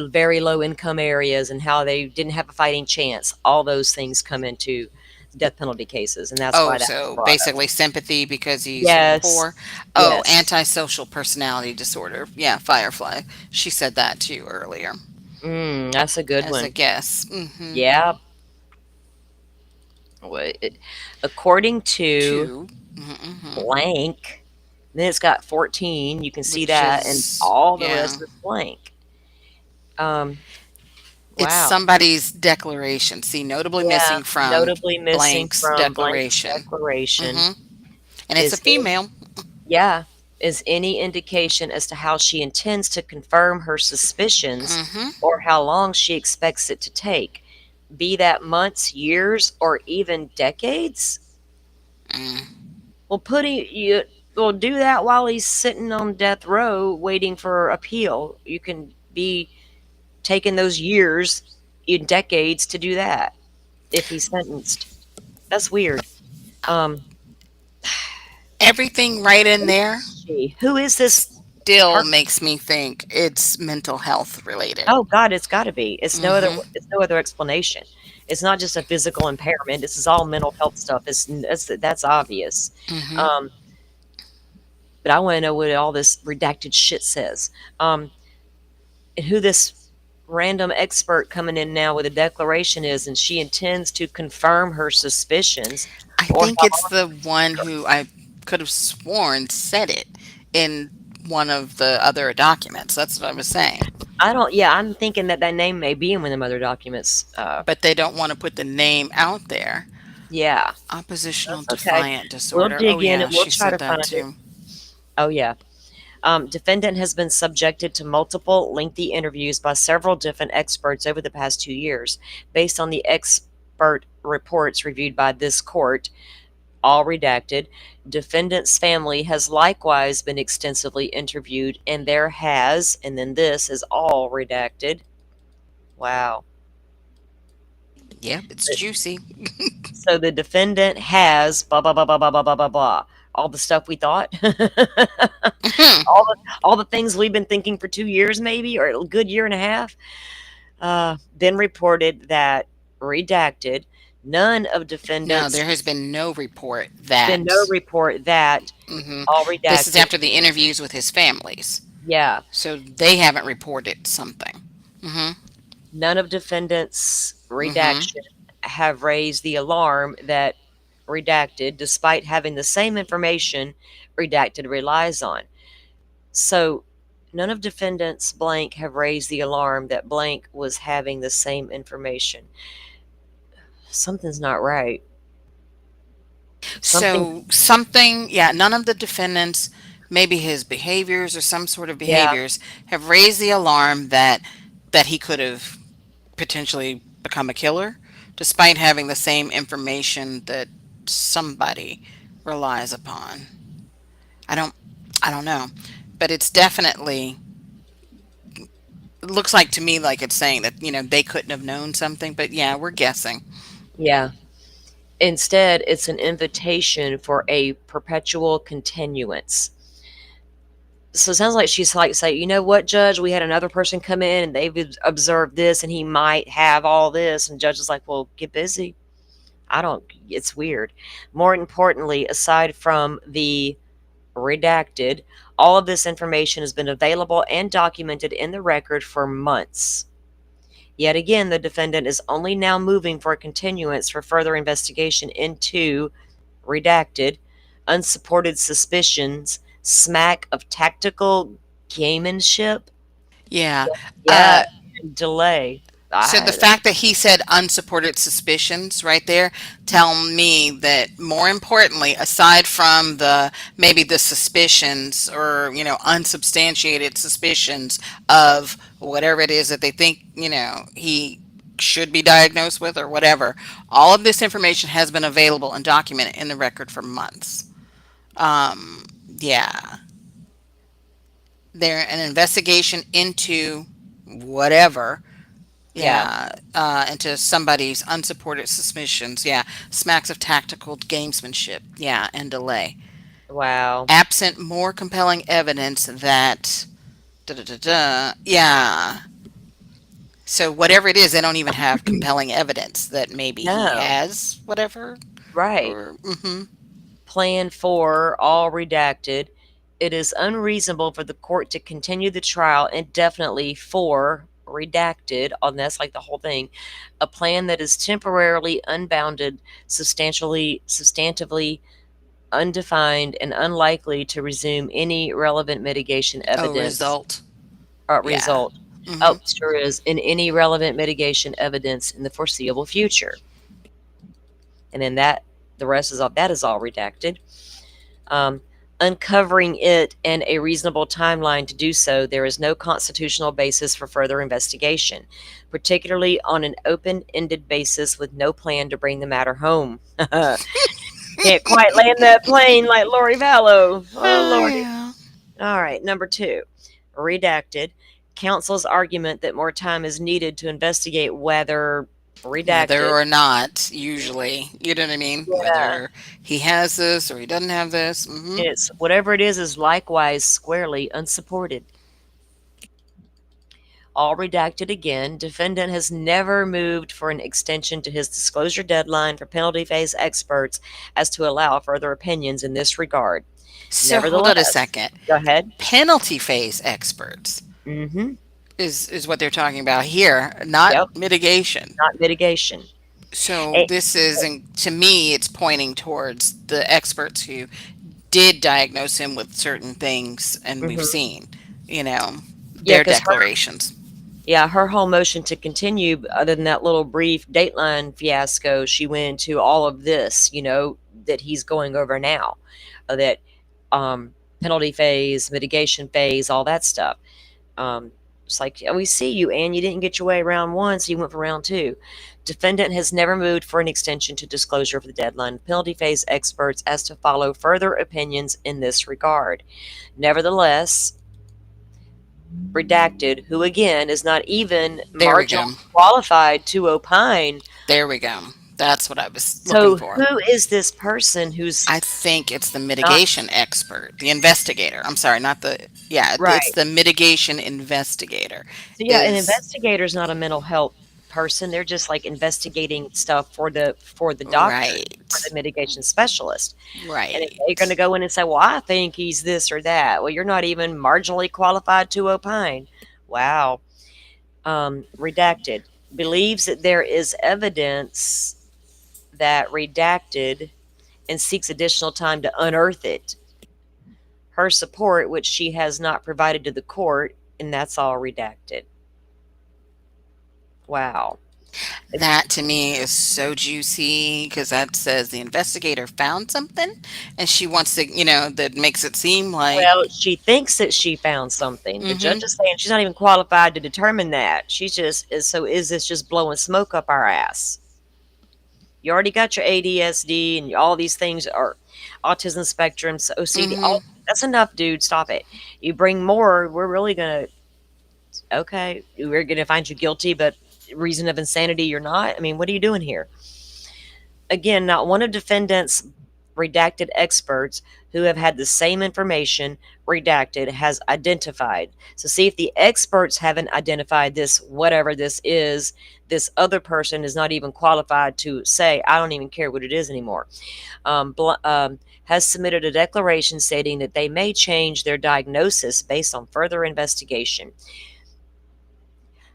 very low income areas, and how they didn't have a fighting chance. All those things come into death penalty cases, and that's Oh, why that was so brought up. basically sympathy because he's Yes. poor. Oh, Yes. antisocial personality disorder. Yeah, Firefly. She said that to you earlier That's a good as a one. guess. Hmm. Yeah. According to Two. Hmm. blank, then it's got 14. You can see Which that, and is, all the yeah. rest is blank. Um, It's wow. somebody's declaration. See, notably Yeah. missing from Notably missing blank's from blank's declaration. declaration Hmm. And it's a is any, female. yeah, is any indication as to how she intends to confirm her suspicions Hmm. or how long she expects it to take, be that months, years, or even decades. Mm. Well, putting you well, do that while he's sitting on death row waiting for appeal. You can be taking those years in decades to do that if he's sentenced. That's weird. Um, Everything right in who there is she? Who is this still person? makes me think it's mental health related. Oh God, it's got to be. Hmm. It's no other explanation. It's not just a physical impairment. This is all mental health stuff. That's obvious. Hmm. Um, but I want to know what all this redacted shit says. And who this random expert coming in now with a declaration is, and she intends to confirm her suspicions I or think how it's the one who I could have sworn said it in one of the other documents. That's what I was saying. I don't. Yeah, I'm thinking that that name may be in one of them other documents. But they don't want to put the name out there. Yeah, Oppositional that's okay. defiant We'll disorder. Oh, dig in yeah, and we'll she try said to that find it. too. Oh yeah. Defendant has been subjected to multiple lengthy interviews by several different experts over the past 2 years, based on the expert reports reviewed by this court, all redacted. Defendant's family has likewise been extensively interviewed, and there has, and then this is all redacted. Wow. Yep, it's juicy. So the defendant has blah blah blah blah blah blah blah blah blah. All the stuff we thought. All the things we've been thinking for 2 years, maybe, or a good year and a half. Then reported that redacted. None of No, defendants there has been no report been that. no report that Hmm. all This is redacted. after the interviews with his families. Yeah. So they haven't reported something. Hmm. None of defendants' Hmm. redaction have raised the alarm that redacted, despite having the same information redacted relies on. So none of defendants blank have raised the alarm that blank was having the same information. Something's not right. Something, So something, yeah, none of the defendants, maybe his behaviors or some sort of yeah, behaviors, have raised the alarm that he could have potentially become a killer, despite having the same information that somebody relies upon. I don't, I don't know, but it's definitely, it looks like to me like it's saying that they couldn't have known something, but yeah, we're guessing. yeah. Instead, it's an invitation for a perpetual continuance. So it sounds like she's like say, you know what, Judge, we had another person come in and they've observed this, and he might have all this, and Judge is like, well, get busy. I don't. It's weird. More importantly, aside from the redacted. All of this information has been available and documented in the record for months. Yet again, the defendant is only now moving for a continuance for further investigation into redacted, unsupported suspicions, smack of tactical gamemanship. Yeah. Yeah, and delay. So the fact that he said unsupported suspicions right there tell me that, more importantly, aside from the maybe the suspicions, or unsubstantiated suspicions of whatever it is that they think he should be diagnosed with or whatever, all of this information has been available and documented in the record for months. Yeah, there an investigation into whatever. yeah, Yeah, into somebody's unsupported suspicions. Yeah, smacks of tactical gamesmanship. Yeah, and delay. wow. Absent more compelling evidence that. Da, da, da, da, yeah. So whatever it is, they don't even have compelling evidence that maybe he No, has whatever. right. Or Plan 4, all redacted. It is unreasonable for the court to continue the trial indefinitely for redacted, and that's like the whole thing, a plan that is temporarily unbounded, substantively undefined, and unlikely to resume any relevant mitigation oh, evidence result. Yeah. result. hmm Oh, sure is, in any relevant mitigation evidence in the foreseeable future. And then the rest is all that is all redacted. Um, uncovering it and a reasonable timeline to do so, there is no constitutional basis for further investigation, particularly on an open-ended basis with no plan to bring the matter home. Can't quite land that plane like Lori Vallow. Oh, Lordy. yeah. All right, number 2, redacted. Counsel's argument that more time is needed to investigate whether Whether redacted. or not, usually, you know what I mean? Yeah, Whether he has this or he doesn't have this. it's whatever it is likewise squarely unsupported. All redacted again. Defendant has never moved for an extension to his disclosure deadline for penalty phase experts as to allow further opinions in this regard. So hold on a Nevertheless, second. go ahead. Penalty phase experts Mm-hmm. is what they're talking about here, not Yep. mitigation. Not mitigation. So A- this is, and to me, it's pointing towards the experts who did diagnose him with certain things, and we've mhm. seen, you know, Yeah, their because declarations. her whole motion to continue, other than that little brief Dateline fiasco, she went into all of this, that he's going over now, that penalty phase, mitigation phase, all that stuff. It's like, we see you, Anne. You didn't get your way round 1, so you went for round 2. Defendant has never moved for an extension to disclosure of the deadline. Penalty phase experts as to follow further opinions in this regard. Nevertheless, redacted, who again is not even There we marginally go. qualified to opine. There we go. That's what I was looking So, for. who is this person who's I think it's the not mitigation expert, the investigator. I'm sorry, not the, yeah, it's right? the mitigation investigator. So, yeah, an Is investigator is not a mental health person. They're just like investigating stuff for the doctor, for right. the mitigation specialist. And if they're going to Right. go in and say, "Well, I think he's this or that," well, you're not even marginally qualified to opine. Wow. Redacted believes that there is evidence that redacted and seeks additional time to unearth it. Her support, which she has not provided to the court, and that's all redacted. Wow. That to me is so juicy because that says the investigator found something and she wants to, that makes it seem like, Well, she thinks that she found something. The judge hmm is saying she's not even qualified to determine that. She's just is this just blowing smoke up our ass? You already got your ADSD and all these things are autism spectrum, OCD. hmm All that's enough, dude. Stop it. You bring more, we're really gonna okay. We're gonna find you guilty, but reason of insanity you're not. I mean, what are you doing here? Again, not one of defendants' redacted experts who have had the same information redacted has identified. So, see if the experts haven't identified this, whatever this is, this other person is not even qualified to say, I don't even care what it is anymore. Has submitted a declaration stating that they may change their diagnosis based on further investigation.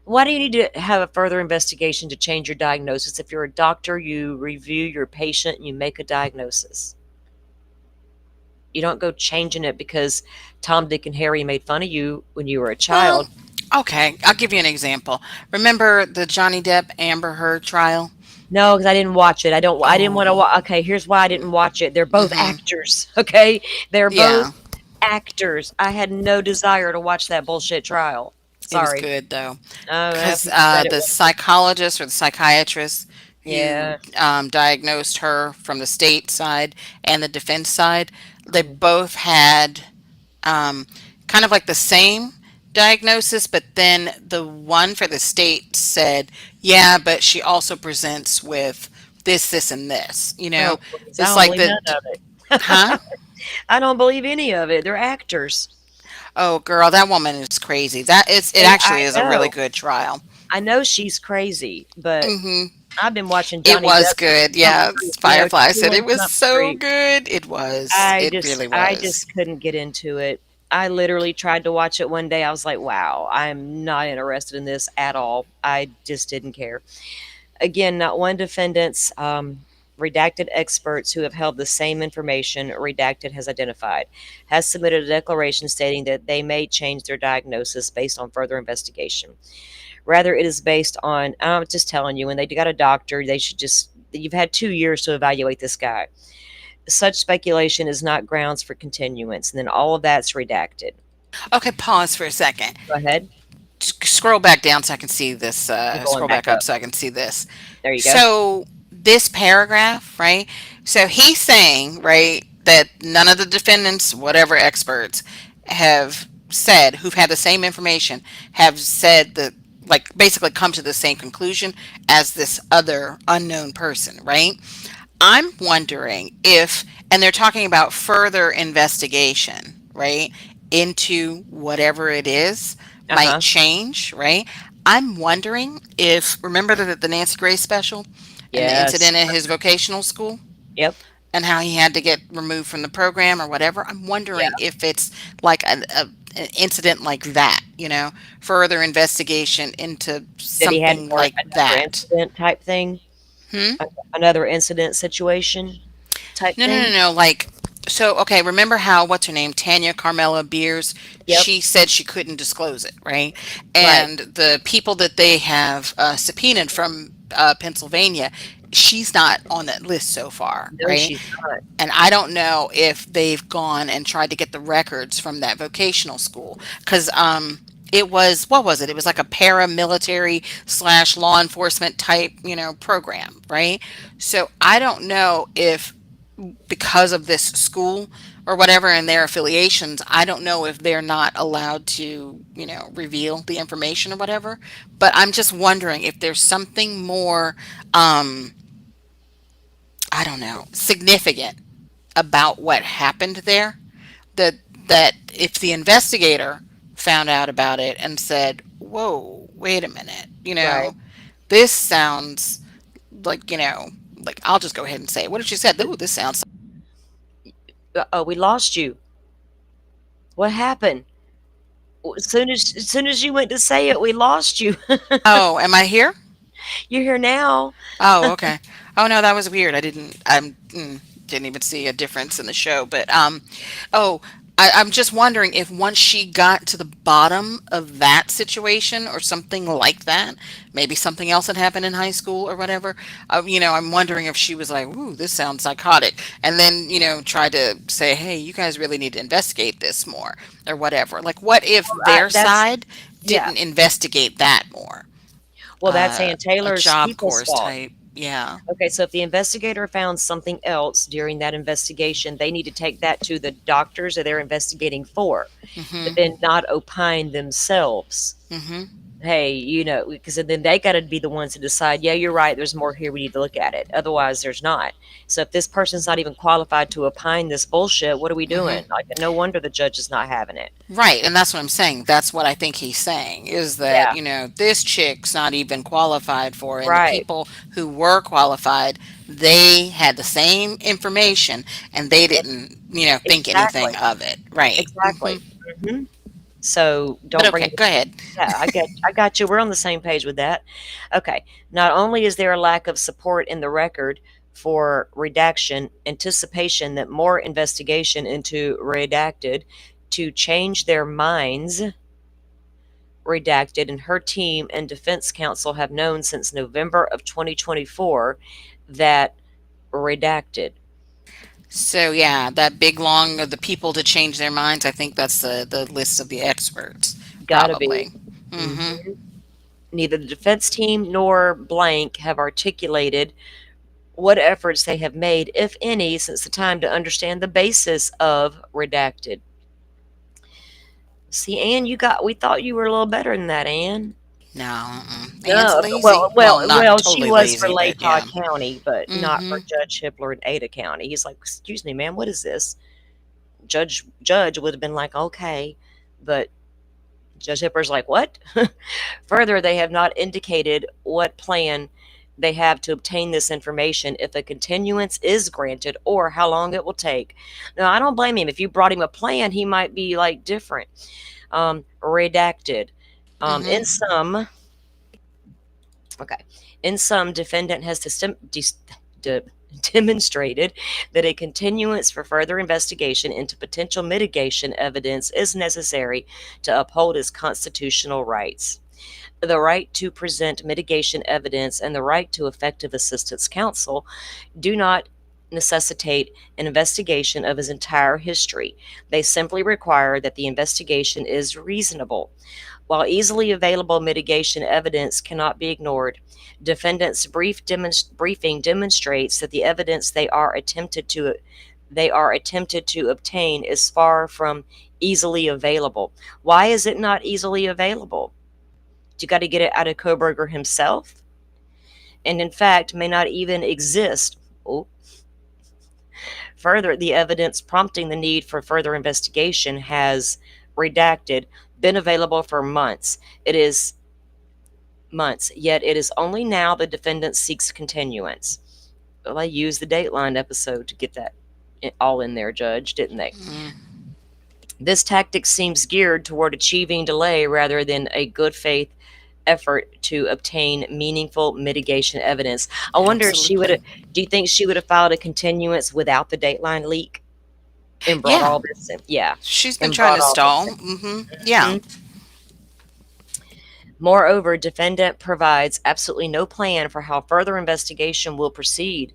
Why do you need to have a further investigation to change your diagnosis? If you're a doctor, you review your patient and you make a diagnosis. You don't go changing it because Tom, Dick, and Harry made fun of you when you were a child. Well, okay, I'll give you an example. Remember the Johnny Depp Amber Heard trial? No, because I didn't watch it. I don't. I didn't want to. Oh, Okay, here's why I didn't watch it. They're both mm-hmm. actors. Okay, they're both Yeah, actors. I had no desire to watch that bullshit trial. it was Sorry. good though. Because People said it the was. psychologist or the psychiatrist who Yeah. diagnosed her from the state side and the defense side, they Mm. both had um, kind of like the same diagnosis, but then the one for the state said, yeah, but she also presents with this, and this. Oh, please. I It's don't like believe the, none of it. huh? I don't believe any of it. They're actors. Oh, girl, that woman is crazy. It I actually is a really know. good trial. I know she's crazy, but Hmm. I've been watching It Johnny was Depp good. Trump Yeah, Street. Firefly said True it and was Trump so Street. good. It was. It really I was. just couldn't get into it. I literally tried to watch it one day. I was like, "Wow, I'm not interested in this at all." I just didn't care. Again, not one defendant's redacted experts who have held the same information redacted has identified has submitted a declaration stating that they may change their diagnosis based on further investigation. Rather, it is based on, I'm just telling you, when they got a doctor, they should just, you've had 2 years to evaluate this guy. Such speculation is not grounds for continuance. And then all of that's redacted. Okay, pause for a second. Go ahead. Scroll back down so I can see this. I'm going Scroll back back up up. so I can see this. There you go. So this paragraph, right? So he's saying, right, that none of the defendants, whatever experts, have said who've had the same information have said that like basically come to the same conclusion as this other unknown person, right? I'm wondering if, and they're talking about further investigation, right, into whatever it is Uh might huh. change, right? I'm wondering if, remember the Nancy Grace special and the Yes. incident at his vocational school Yep. and how he had to get removed from the program or whatever? I'm Yeah. wondering if it's like an incident like that, further investigation into Did he had something more like another that. incident type thing? Hmm? Another incident situation type No, no, no, thing? no. Like, so, okay, remember how, what's her name? Tanya Carmela Beers, Yep. she said she couldn't disclose it, right? Right. And the people that they have subpoenaed from Pennsylvania, she's not on that list so far, No, right? she's not. And I don't know if they've gone and tried to get the records from that vocational school. Because it was, what was it? It was like a paramilitary slash law enforcement type, program, right? So I don't know if because of this school or whatever and their affiliations, I don't know if they're not allowed to, reveal the information or whatever. But I'm just wondering if there's something more, um, I don't know, significant about what happened there. That that if the investigator found out about it and said, "Whoa, wait a minute," Right. this sounds like, like I'll just go ahead and say, what if she said, "Oh, this sounds." Oh, we lost you. What happened? As soon as you went to say it, we lost you. Oh, am I here? You're here now. Oh, okay. Oh no, that was weird. Didn't even see a difference in the show. But oh, I'm just wondering if once she got to the bottom of that situation or something like that, maybe something else had happened in high school or whatever. I'm wondering if she was like, "Ooh, this sounds psychotic," and then tried to say, "Hey, you guys really need to investigate this more," or whatever. Like, what if their That's side yeah. didn't investigate that more? Well, that's Ann A Taylor's Job people's Corps fault. type. Yeah. Okay, so if the investigator found something else during that investigation, they need to take that to the doctors that they're investigating for, but Mhm. then not opine themselves. Mhm. hey, because then they got to be the ones to decide, yeah, you're right, there's more here, we need to look at it. Otherwise, there's not. So if this person's not even qualified to opine this bullshit, what are we Hmm. doing? Like, no wonder the judge is not having it. Right, and that's what I'm saying. That's what I think he's saying is that, Yeah, you know, this chick's not even qualified for it, and the right. people who were qualified, they had the same information and they It, didn't, you know, think anything exactly. of it. Right. Exactly. hmm So But don't bring okay, it. go ahead. Yeah, I got you. We're on the same page with that. Okay. Not only is there a lack of support in the record for redaction, anticipation that more investigation into redacted to change their minds, redacted, and her team and defense counsel have known since November of 2024 that redacted. So yeah, that big long of the people to change their minds, I think that's the list of the experts, Gotta be. probably. hmm Hmm. Neither the defense team nor blank have articulated what efforts they have made, if any, since the time to understand the basis of redacted. See, Anne, we thought you were a little better than that, Anne. No, mm-mm. Anne's No, well, lazy. well, Well, not well, she totally was for lazy, but Latah yeah. County, but not Hmm. for Judge Hippler in Ada County. He's like, excuse me, man, what is this? Judge would have been like, okay, but Judge Hippler's like, what? Further, they have not indicated what plan they have to obtain this information, if a continuance is granted, or how long it will take. Now, I don't blame him. If you brought him a plan, he might be like different. Redacted. Hmm. In some, okay, in some, defendant has de- demonstrated that a continuance for further investigation into potential mitigation evidence is necessary to uphold his constitutional rights. The right to present mitigation evidence and the right to effective assistance counsel do not necessitate an investigation of his entire history. They simply require that the investigation is reasonable. While easily available mitigation evidence cannot be ignored, defendants' briefing demonstrates that the evidence they are attempted to obtain is far from easily available. Why is it not easily available? You got to get it out of Koberger himself, and in fact may not even exist. Oh, further, the evidence prompting the need for further investigation has redacted been available for months. It is months, yet it is only now the defendant seeks continuance. Well, I used the Dateline episode to get that all in there, Judge, didn't they? Mm, This tactic seems geared toward achieving delay rather than a good faith effort to obtain meaningful mitigation evidence. I wonder if she would have, absolutely. do you think she would have filed a continuance without the Dateline leak and brought Yeah, all this in? Yeah, she's been and trying brought to all this stall. in. Hmm. Yeah. Mhm. Moreover, defendant provides absolutely no plan for how further investigation will proceed,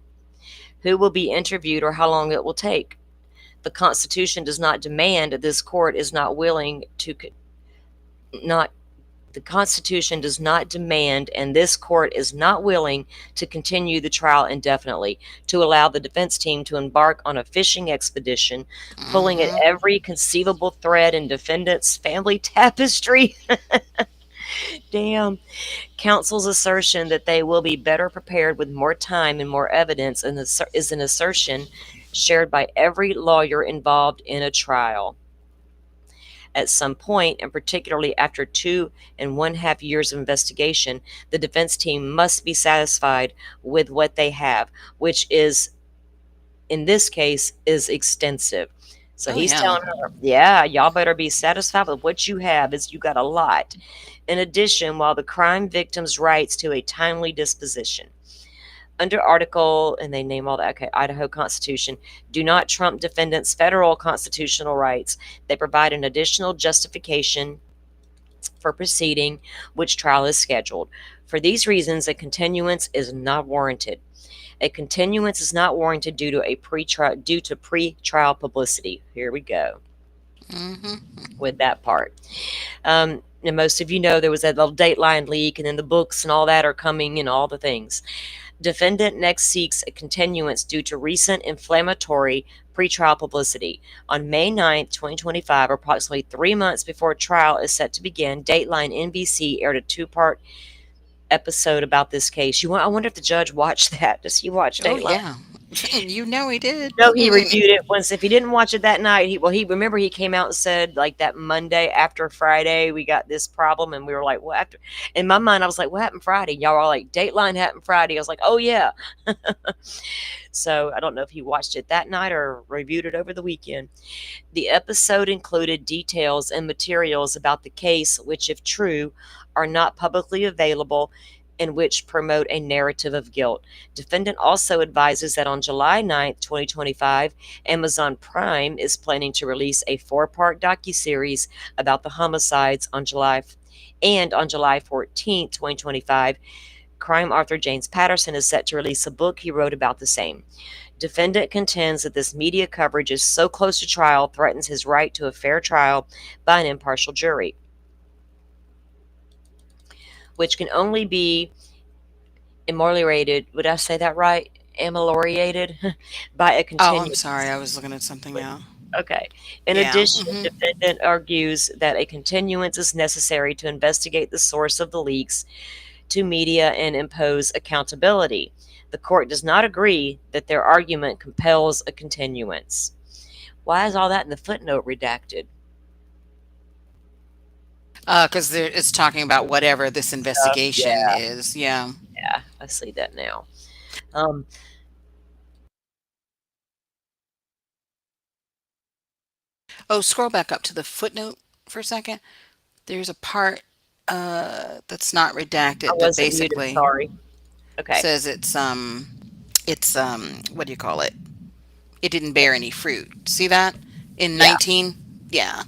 who will be interviewed, or how long it will take. The Constitution does not demand, this court is not willing to not the Constitution does not demand, and this court is not willing to continue the trial indefinitely, to allow the defense team to embark on a fishing expedition, pulling at Hmm. every conceivable thread in defendant's family tapestry. Damn. Counsel's assertion that they will be better prepared with more time and more evidence is an assertion shared by every lawyer involved in a trial. At some point, and particularly after 2.5 years of investigation, the defense team must be satisfied with what they have, which is, in this case, is extensive. So Oh he's yeah. telling her, yeah, y'all better be satisfied with what you have, is you got a lot. In addition, while the crime victim's rights to a timely disposition under Article, and they name all that, okay, Idaho Constitution, do not trump defendants' federal constitutional rights. They provide an additional justification for proceeding which trial is scheduled. For these reasons, a continuance is not warranted. A continuance is not warranted due to pre-trial publicity. Here we go Hmm. with that part. And most of you know there was that little Dateline leak, and then the books and all that are coming, and all the things. Defendant next seeks a continuance due to recent inflammatory pretrial publicity. On May 9th, 2025, approximately 3 months before trial is set to begin, Dateline NBC aired a two-part episode about this case. I wonder if the judge watched that. Does he watch Oh Dateline? yeah. You know he did. No, he reviewed it once. If he didn't watch it that night, he remember he came out and said like that Monday after Friday we got this problem, and we were like, what? After? In my mind, I was like, what happened Friday? Y'all were all like, Dateline happened Friday. I was like, oh yeah. So I don't know if he watched it that night or reviewed it over the weekend. The episode included details and materials about the case, which, if true, are not publicly available and which promote a narrative of guilt. Defendant also advises that on July 9th, 2025, Amazon Prime is planning to release a four-part docuseries about the homicides on July 14th, 2025, crime author James Patterson is set to release a book he wrote about the same. Defendant contends that this media coverage is so close to trial threatens his right to a fair trial by an impartial jury, which can only be ameliorated. Would I say that right? Ameliorated by a Oh, I'm continuance. sorry. I was looking at something now. Okay. In Yeah. addition, defendant argues that a continuance is necessary to investigate the source of the leaks to media and impose accountability. The court does not agree that their argument compels a continuance. Why is all that in the footnote redacted? Because it's talking about whatever this investigation Yeah, is. Yeah. yeah, I see that now. Um, Oh, scroll back up to the footnote for a second. There's a part that's not I redacted, but wasn't muted. basically Sorry. Okay. says it's what do you call it? It didn't bear any fruit. See that in Yeah. 19? Yeah.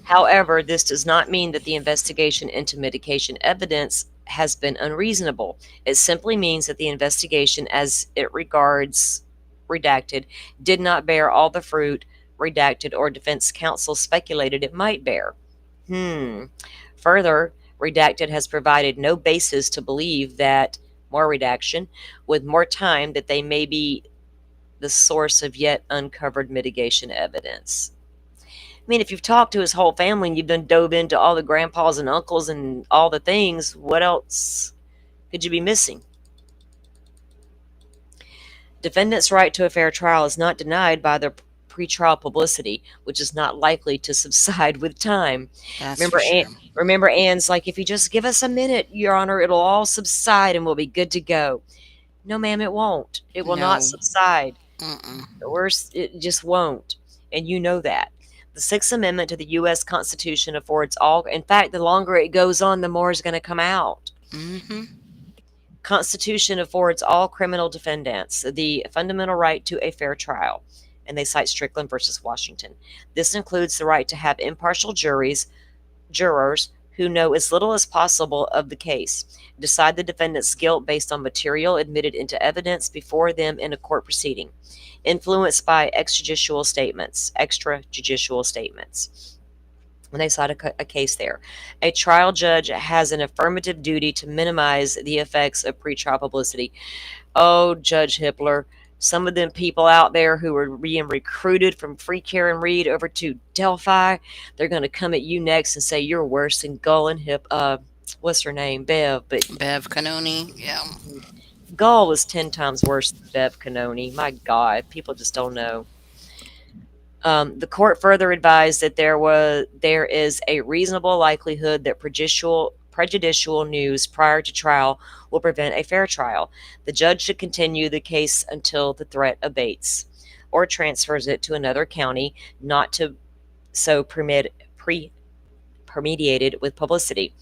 However, this does not mean that the investigation into mitigation evidence has been unreasonable. It simply means that the investigation, as it regards redacted, did not bear all the fruit redacted or defense counsel speculated it might bear. Further, redacted has provided no basis to believe that more redaction, with more time, that they may be the source of yet uncovered mitigation evidence. I mean, if you've talked to his whole family and you've done dove into all the grandpas and uncles and all the things, what else could you be missing? Defendant's right to a fair trial is not denied by the pretrial publicity, which is not likely to subside with time. That's for Remember, sure. remember, Anne's like, if you just give us a minute, Your Honor, it'll all subside and we'll be good to go. No, ma'am, it won't. It will not No. subside. Mm-mm. It just won't, and you know that. The Sixth Amendment to the U.S. Constitution affords all. In fact, the longer it goes on, the more is going to come out. Mm-hmm. Constitution affords all criminal defendants the fundamental right to a fair trial, and they cite Strickland versus Washington. This includes the right to have impartial jurors who know as little as possible of the case, decide the defendant's guilt based on material admitted into evidence before them in a court proceeding, influenced by extrajudicial statements. When they cite a case there, a trial judge has an affirmative duty to minimize the effects of pretrial publicity. Oh, Judge Hippler, some of them people out there who are being recruited from Free Care and Read over to Delphi, they're going to come at you next and say you're worse than Gull and what's her name, Bev, but Bev Canoni. Yeah. Gull was 10 times worse than Bev Canoni. My God, people just don't know. The court further advised that there is a reasonable likelihood that prejudicial news prior to trial will prevent a fair trial. The judge should continue the case until the threat abates or transfers it to another county, not to so permeated with publicity.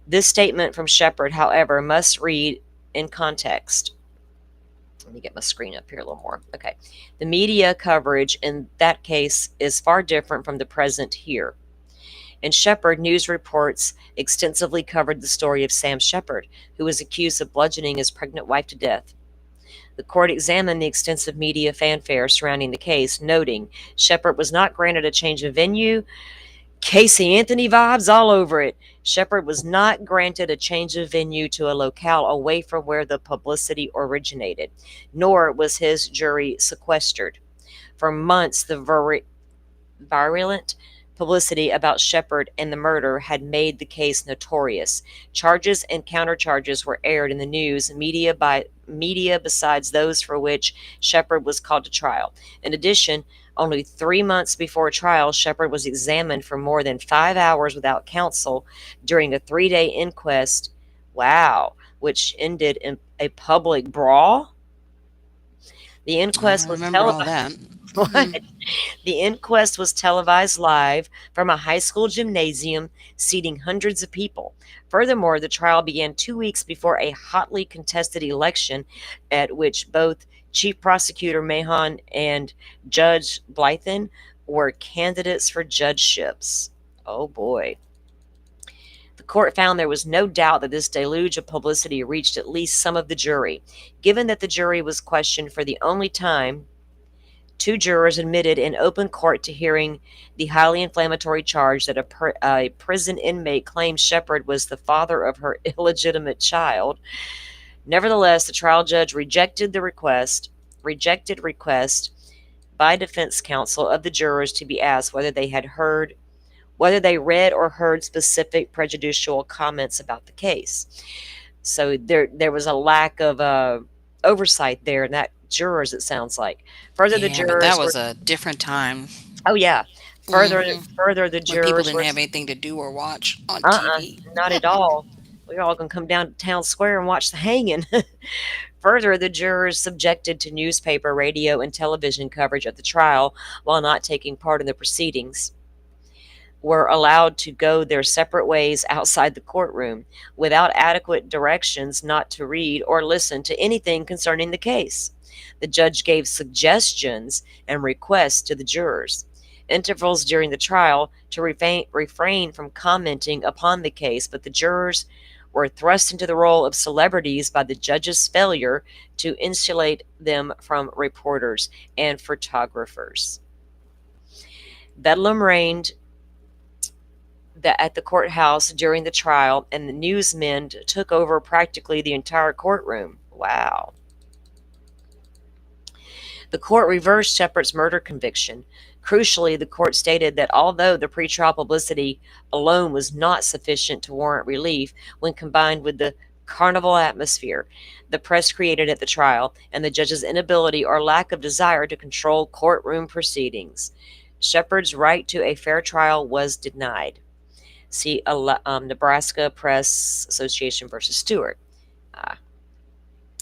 This statement from Shepard, however, must read in context. Let me get my screen up here a little more. Okay. The media coverage in that case is far different from the present here. In Shepard, news reports extensively covered the story of Sam Shepard, who was accused of bludgeoning his pregnant wife to death. The court examined the extensive media fanfare surrounding the case, noting Shepard was not granted a change of venue. Casey Anthony vibes all over it. Shepard was not granted a change of venue to a locale away from where the publicity originated, nor was his jury sequestered. For months, the virulent publicity about Shepard and the murder had made the case notorious. Charges and countercharges were aired in the news media besides those for which Shepard was called to trial. In addition, only 3 months before trial, Shepard was examined for more than 5 hours without counsel during a 3-day inquest. Wow, which ended in a public brawl. The I inquest don't was remember all televised. that. What? The inquest was televised live from a high school gymnasium, seating hundreds of people. Furthermore, the trial began 2 weeks before a hotly contested election at which both Chief Prosecutor Mahon and Judge Blythen were candidates for judgeships. Oh boy. The court found there was no doubt that this deluge of publicity reached at least some of the jury. Given that the jury was questioned for the only time, 2 jurors admitted in open court to hearing the highly inflammatory charge that a prison inmate claimed Shepard was the father of her illegitimate child. Nevertheless, the trial judge rejected request by defense counsel of the jurors to be asked whether they read or heard specific prejudicial comments about the case. So there was a lack of oversight there in that jurors, it sounds like. Further, the Yeah, but that jurors were, was a different time. oh yeah, further, Hmm. further the When people jurors didn't were, have anything to do or watch on uh-uh, TV. not at all. We're all going to come down to town square and watch the hanging. Further, the jurors subjected to newspaper, radio, and television coverage of the trial while not taking part in the proceedings were allowed to go their separate ways outside the courtroom without adequate directions not to read or listen to anything concerning the case. The judge gave suggestions and requests to the jurors. Intervals during the trial to refrain from commenting upon the case, but the jurors were thrust into the role of celebrities by the judge's failure to insulate them from reporters and photographers. Bedlam reigned at the courthouse during the trial, and the newsmen took over practically the entire courtroom. Wow. The court reversed Shepard's murder conviction. Crucially, the court stated that although the pretrial publicity alone was not sufficient to warrant relief when combined with the carnival atmosphere the press created at the trial and the judge's inability or lack of desire to control courtroom proceedings, Shepard's right to a fair trial was denied. See Nebraska Press Association versus Stewart.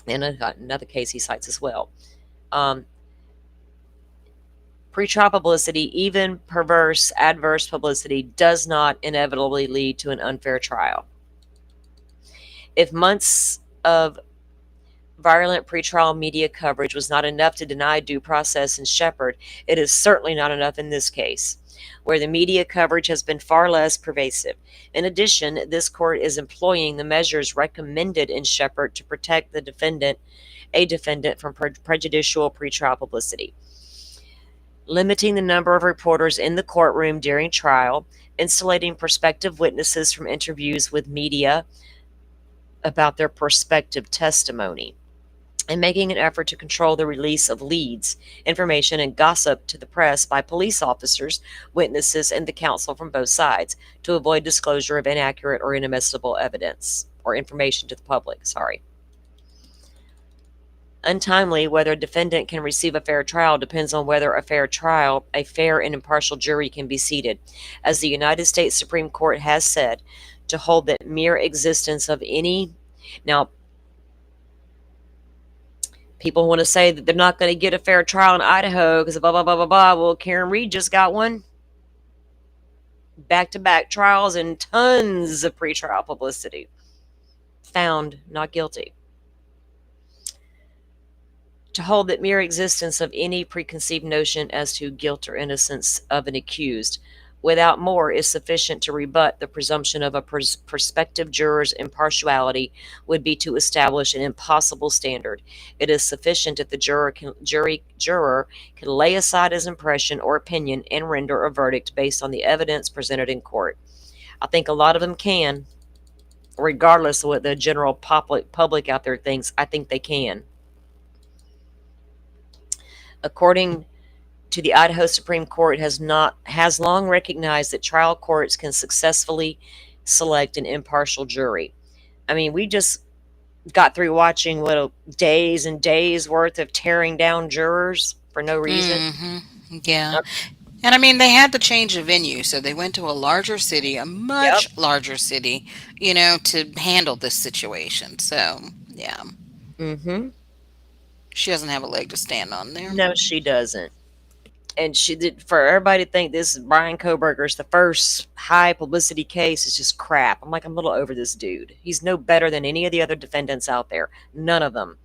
And another case he cites as well. Pretrial publicity, even perverse, adverse publicity, does not inevitably lead to an unfair trial. If months of virulent pretrial media coverage was not enough to deny due process in Shepard, it is certainly not enough in this case, where the media coverage has been far less pervasive. In addition, this court is employing the measures recommended in Shepard to protect a defendant from prejudicial pretrial publicity. Limiting the number of reporters in the courtroom during trial, insulating prospective witnesses from interviews with media about their prospective testimony, and making an effort to control the release of leads, information, and gossip to the press by police officers, witnesses, and the counsel from both sides to avoid disclosure of inaccurate or inadmissible evidence or information to the public. Untimely, whether a defendant can receive a fair trial depends on whether a fair and impartial jury can be seated. As the United States Supreme Court has said, to hold that mere existence of any... Now, people want to say that they're not going to get a fair trial in Idaho because blah, blah, blah, blah, blah. Well, Karen Reed just got one. Back-to-back trials and tons of pretrial publicity. Found not guilty. To hold that mere existence of any preconceived notion as to guilt or innocence of an accused without more is sufficient to rebut the presumption of a prospective juror's impartiality would be to establish an impossible standard. It is sufficient if the juror can lay aside his impression or opinion and render a verdict based on the evidence presented in court. I think a lot of them can, regardless of what the general public out there thinks. I think they can. According to the Idaho Supreme Court, has long recognized that trial courts can successfully select an impartial jury. I mean, we just got through watching days and days worth of tearing down jurors for no reason. Hmm. Yeah. Uh, And I mean, they had to change the venue, so they went to a larger city, a Yep. much larger city, to handle this situation. So, yeah, Mm-hmm. she doesn't have a leg to stand on there. No, she doesn't. And she did for everybody to think this Brian Koberger's the first high publicity case is just crap. I'm like, I'm a little over this dude. He's no better than any of the other defendants out there. None of them,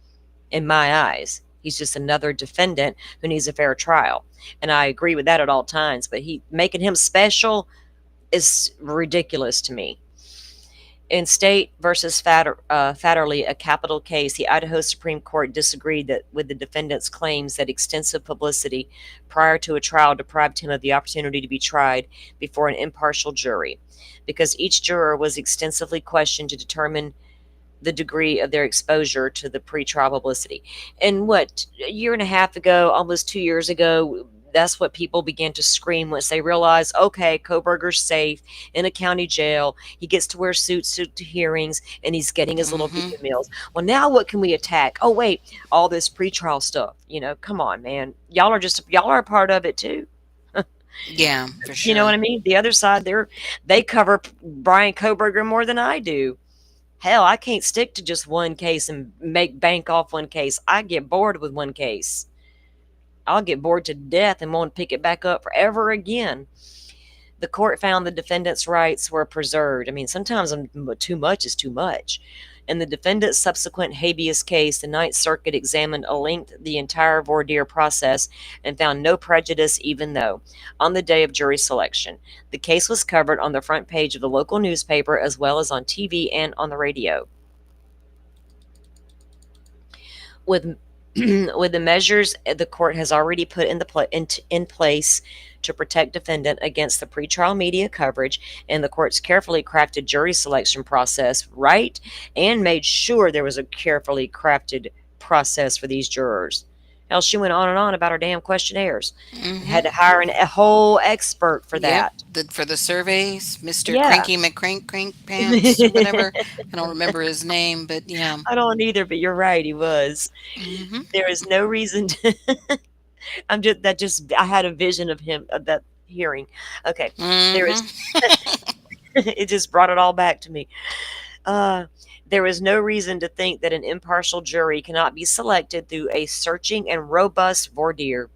in my eyes. He's just another defendant who needs a fair trial. And I agree with that at all times. But he making him special is ridiculous to me. In State versus Fatterly, a capital case, the Idaho Supreme Court disagreed with the defendant's claims that extensive publicity prior to a trial deprived him of the opportunity to be tried before an impartial jury, because each juror was extensively questioned to determine the degree of their exposure to the pretrial publicity. And what, a year and a half ago, almost 2 years ago, that's what people began to scream once they realized, okay, Koberger's safe in a county jail. He gets to wear suits to hearings, and he's getting his little Hmm. pizza meals. Well, now what can we attack? Oh, wait, all this pretrial stuff. Come on, man. Y'all are a part of it too. Yeah, for You know what sure. I mean? The other side, they cover Brian Koberger more than I do. Hell, I can't stick to just one case and make bank off one case. I get bored with one case. I'll get bored to death and won't pick it back up forever again. The court found the defendant's rights were preserved. I mean, sometimes too much is too much. In the defendant's subsequent habeas case, the Ninth Circuit examined at length the entire voir dire process and found no prejudice, even though, on the day of jury selection, the case was covered on the front page of the local newspaper as well as on TV and on the radio. With with the measures the court has already put in place to protect defendant against the pretrial media coverage, and the court's carefully crafted jury selection process, right, and made sure there was a carefully crafted process for these jurors. Hell, she went on and on about her damn questionnaires. Hmm. Had to hire a whole expert for Yep. that. For the surveys, Mr. Yeah. Cranky McCrank Pants, whatever. I don't remember his name, but yeah. I don't either, but you're right, he was. Hmm. There is no reason to I had a vision of him of that hearing. Okay. There is Hmm. it just brought it all back to me. Uh, there is no reason to think that an impartial jury cannot be selected through a searching and robust voir dire.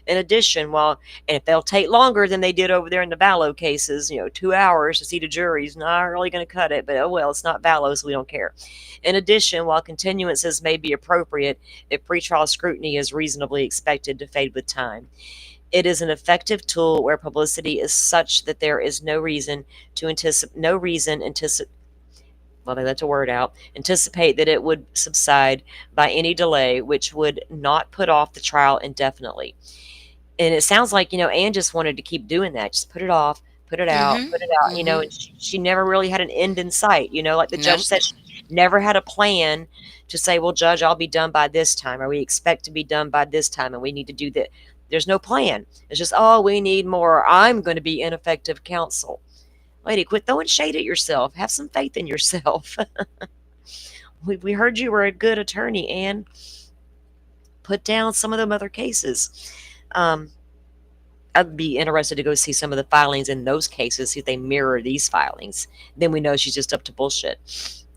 In addition, and if they'll take longer than they did over there in the Vallow cases, 2 hours to see the jury's not really going to cut it, but oh well, it's not Vallow, so we don't care. In addition, while continuances may be appropriate if pretrial scrutiny is reasonably expected to fade with time, it is an effective tool where publicity is such that there is no reason to anticipate well, they let the word out, anticipate that it would subside by any delay, which would not put off the trial indefinitely. And it sounds like, Anne just wanted to keep doing that. Just put it off, Hmm. put it out, Hmm. and she never really had an end in sight. Like the judge Nope. said, she never had a plan to say, well, Judge, I'll be done by this time, or we expect to be done by this time, and we need to do that. There's no plan. It's just, oh, we need more. I'm going to be ineffective counsel. Lady, quit throwing shade at yourself. Have some faith in yourself. We heard you were a good attorney, Anne. Put down some of them other cases. Um, I'd be interested to go see some of the filings in those cases, see if they mirror these filings. Then we know she's just up to bullshit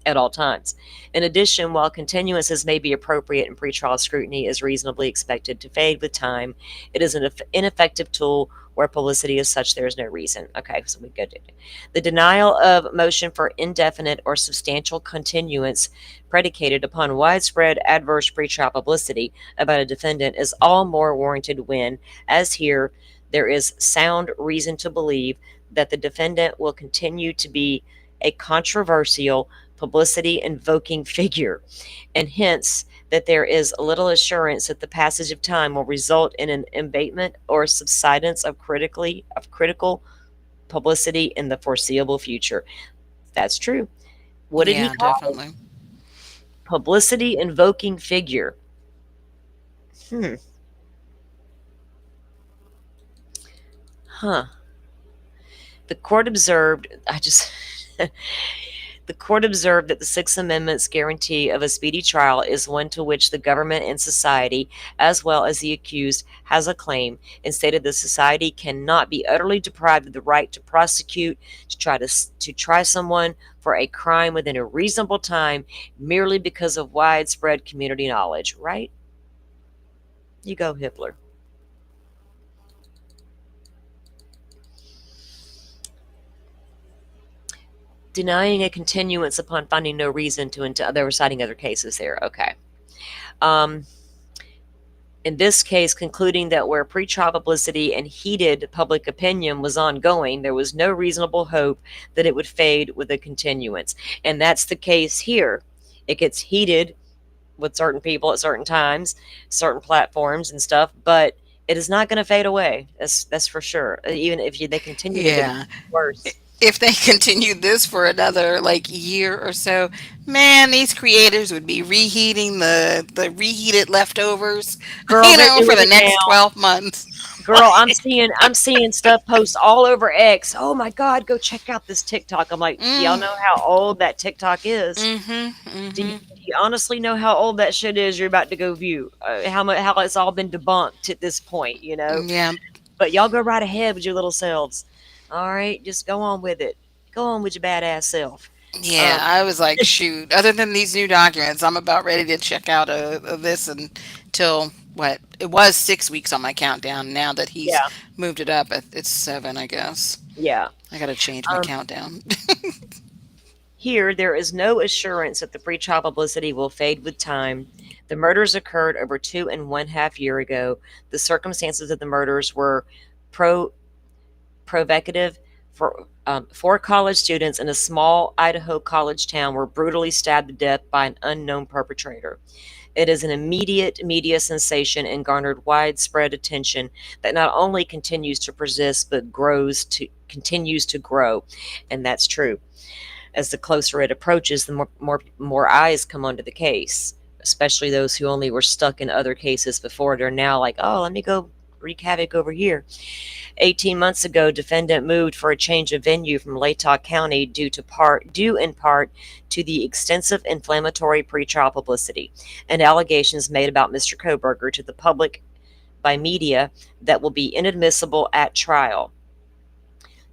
at all times. In addition, while continuances may be appropriate and pretrial scrutiny is reasonably expected to fade with time, it is an ineffective tool where publicity is such there is no reason. Okay, so we go to the denial of motion for indefinite or substantial continuance predicated upon widespread adverse pretrial publicity about a defendant is all more warranted when, as here, there is sound reason to believe that the defendant will continue to be a controversial, publicity invoking figure, and hence that there is little assurance that the passage of time will result in an abatement or subsidence of critical publicity in the foreseeable future. That's true. What did he Yeah, call it? definitely. Publicity invoking figure. Hmm. Huh. The court observed, I just, the court observed that the Sixth Amendment's guarantee of a speedy trial is one to which the government and society, as well as the accused, has a claim, and stated the society cannot be utterly deprived of the right to prosecute, to try someone for a crime within a reasonable time, merely because of widespread community knowledge. Right? You go, Hitler. Denying a continuance upon finding no reason to, they were citing other cases there. Okay. Um, in this case, concluding that where pretrial publicity and heated public opinion was ongoing, there was no reasonable hope that it would fade with a continuance. And that's the case here. It gets heated with certain people at certain times, certain platforms and stuff, but it is not going to fade away. That's for sure. Even if they continue to demand Yeah. worse. If they continued this for another like year or so, man, these creators would be reheating the reheated leftovers, Girl, they're for doing the it next now. 12 months. Girl, I'm seeing stuff post all over X. Oh my God, go check out this TikTok. I'm like, do y'all Mm, know how old that TikTok is? mhm, mhm. Do you honestly know how old that shit is? You're about to go view how much how it's all been debunked at this point, you know. Yeah. But y'all go right ahead with your little selves. All right, just go on with it. Go on with your badass self. Yeah, Um, I was like, shoot. Other than these new documents, I'm about ready to check out this until what? It was 6 weeks on my countdown. Now that he's yeah, moved it up, it's seven, I guess. yeah. I gotta change my Um, countdown. Here, there is no assurance that the pretrial publicity will fade with time. The murders occurred over 2.5 years ago. The circumstances of the murders were pro provocative. Four college students in a small Idaho college town were brutally stabbed to death by an unknown perpetrator. It is an immediate media sensation and garnered widespread attention that not only continues to persist but continues to grow, and that's true. As the closer it approaches, the more eyes come onto the case, especially those who only were stuck in other cases before. They're now like, oh, let me go wreak havoc over here. 18 months ago, defendant moved for a change of venue from Latah County due in part to the extensive inflammatory pretrial publicity and allegations made about Mr. Koberger to the public by media that will be inadmissible at trial.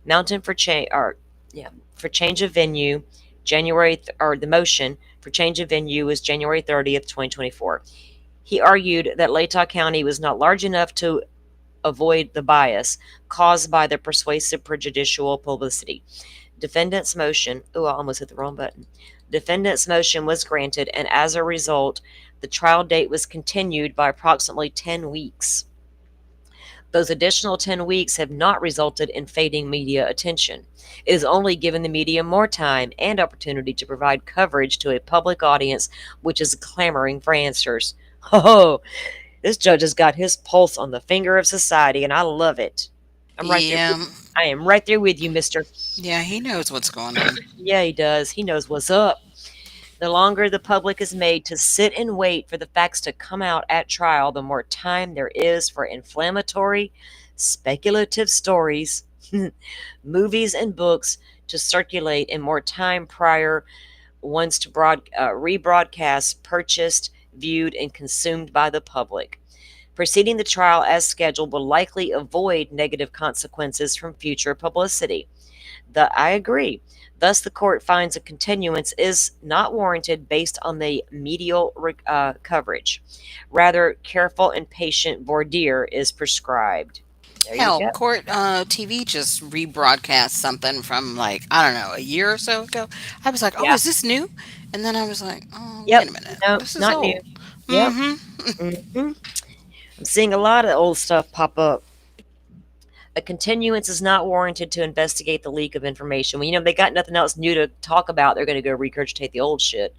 Mountain for change, or yeah, for change of venue, the motion for change of venue was January 30th, 2024. He argued that Latah County was not large enough to avoid the bias caused by the persuasive prejudicial publicity. Defendant's motion, oh, I almost hit the wrong button. Defendant's motion was granted, and as a result, the trial date was continued by approximately 10 weeks. Those additional 10 weeks have not resulted in fading media attention. It has only given the media more time and opportunity to provide coverage to a public audience which is clamoring for answers. Oh, this judge has got his pulse on the finger of society, and I love it. I'm right there. Yeah, I am right there with you, mister. yeah, he knows what's going on. Yeah, he does. He knows what's up. The longer the public is made to sit and wait for the facts to come out at trial, the more time there is for inflammatory, speculative stories, movies, and books to circulate, and more time prior ones to rebroadcast, purchased, viewed, and consumed by the public. Proceeding the trial as scheduled will likely avoid negative consequences from future publicity. I agree. Thus, the court finds a continuance is not warranted based on the medial coverage. Rather, careful and patient voir dire is prescribed. There you Hell, go. court TV just rebroadcast something from like I don't know a year or so ago. I was like, oh, Yeah. is this new? And then I was like, oh, Yep. wait a minute, No, this is not new. old. Yep. Mm-hmm. Hmm. I'm seeing a lot of old stuff pop up. A continuance is not warranted to investigate the leak of information. When they got nothing else new to talk about, they're going to go regurgitate the old shit.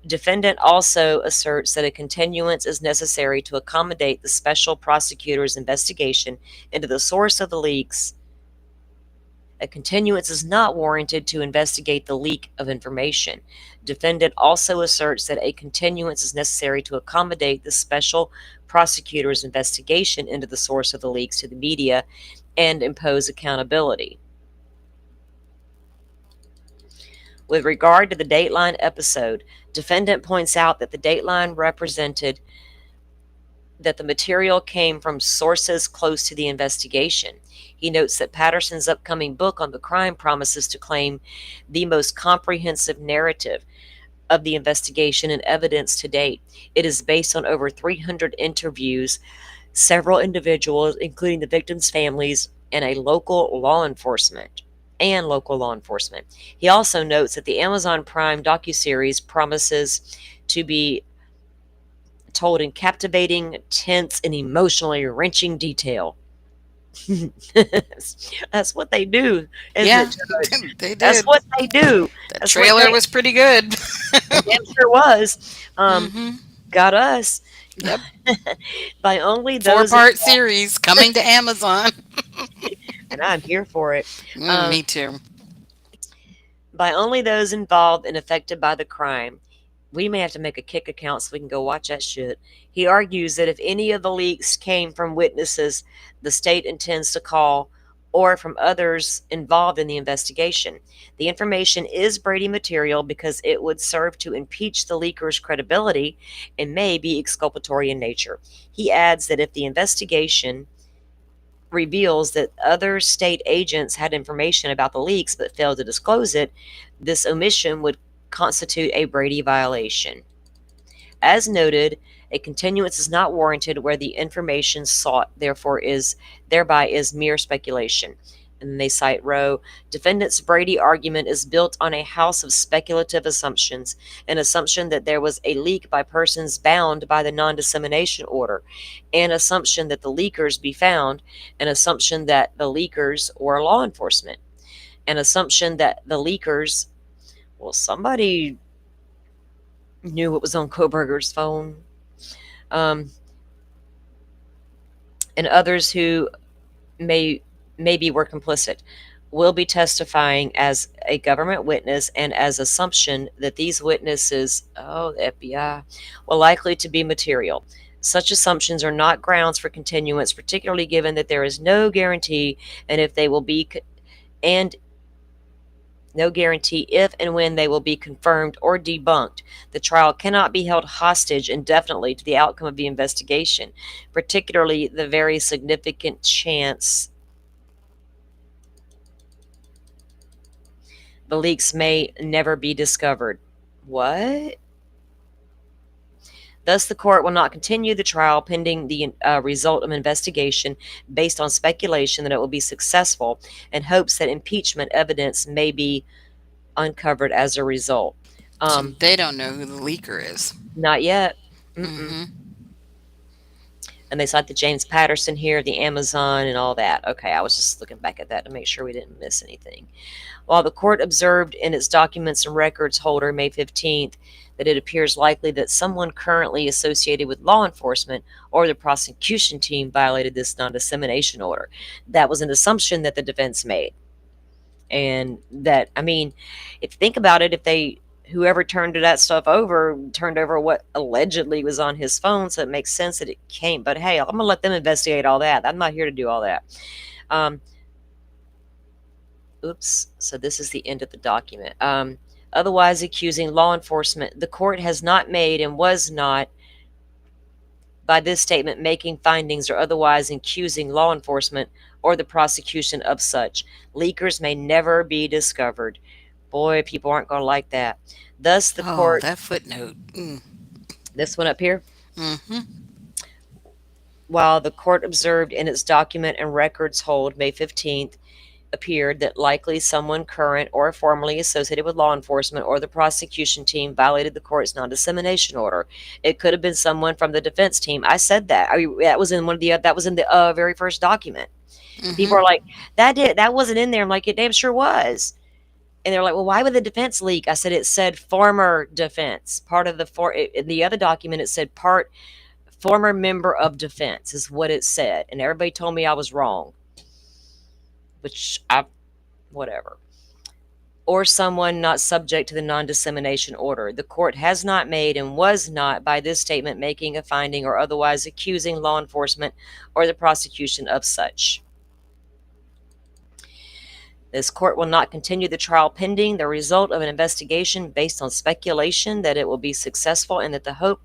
Defendant also asserts that a continuance is necessary to accommodate the special prosecutor's investigation into the source of the leaks. A continuance is not warranted to investigate the leak of information. Defendant also asserts that a continuance is necessary to accommodate the special prosecutor's investigation into the source of the leaks to the media and impose accountability. With regard to the Dateline episode, defendant points out that the Dateline represented that the material came from sources close to the investigation. He notes that Patterson's upcoming book on the crime promises to claim the most comprehensive narrative of the investigation and evidence to date. It is based on over 300 interviews, several individuals, including the victims' families, and local law enforcement. He also notes that the Amazon Prime docuseries promises to be told in captivating, tense, and emotionally wrenching detail. That's what they do, isn't Yeah, it, Judge? they That's did. what they do. That That's what trailer they was pretty good. damn sure was. Hmm. Got us. Yep. By only those, 4-part series coming to Amazon. and I'm here for it. Me too. By only those involved and affected by the crime. We may have to make a Kick account so we can go watch that shit. He argues that if any of the leaks came from witnesses the state intends to call or from others involved in the investigation, the information is Brady material because it would serve to impeach the leaker's credibility and may be exculpatory in nature. He adds that if the investigation reveals that other state agents had information about the leaks but failed to disclose it, this omission would constitute a Brady violation. As noted, a continuance is not warranted where the information sought thereby is mere speculation. And they cite Roe. Defendant's Brady argument is built on a house of speculative assumptions, an assumption that there was a leak by persons bound by the non-dissemination order, an assumption that the leakers be found, an assumption that the leakers were law enforcement, an assumption that the leakers, well, somebody knew what was on Koberger's phone, and others who maybe were complicit, will be testifying as a government witness and as assumption that these witnesses, the FBI, will likely to be material. Such assumptions are not grounds for continuance, particularly given that there is no guarantee no guarantee if and when they will be confirmed or debunked. The trial cannot be held hostage indefinitely to the outcome of the investigation, particularly the very significant chance the leaks may never be discovered. What? Thus, the court will not continue the trial pending the result of investigation based on speculation that it will be successful and hopes that impeachment evidence may be uncovered as a result. So they don't know who the leaker is. Not yet. Hmm. And they cite the James Patterson here, the Amazon, and all that. Okay, I was just looking back at that to make sure we didn't miss anything. While the court observed in its documents and records holder May 15th that it appears likely that someone currently associated with law enforcement or the prosecution team violated this non-dissemination order. That was an assumption that the defense made. And that, I mean, if you think about it, whoever turned over what allegedly was on his phone, so it makes sense that it came. But hey, I'm gonna let them investigate all that. I'm not here to do all that. So this is the end of the document. Otherwise accusing law enforcement, the court has not made and was not, by this statement, making findings or otherwise accusing law enforcement or the prosecution of such. Leakers may never be discovered. Boy, people aren't going to like that. Thus, the court... that footnote. This one up here? Mm-hmm. While the court observed in its document and records hold May 15th, appeared that likely someone current or formerly associated with law enforcement or the prosecution team violated the court's non-dissemination order. It could have been someone from the defense team. I said that. That was in the very first document. Mm-hmm. People are like, that wasn't in there. I'm like, it damn sure was. And they're like, well, why would the defense leak? I said, it said former defense. In the other document, it said former member of defense is what it said. And everybody told me I was wrong. Which whatever, or someone not subject to the non-dissemination order. The court has not made and was not, by this statement, making a finding or otherwise accusing law enforcement or the prosecution of such. This court will not continue the trial pending the result of an investigation based on speculation that it will be successful and that the hope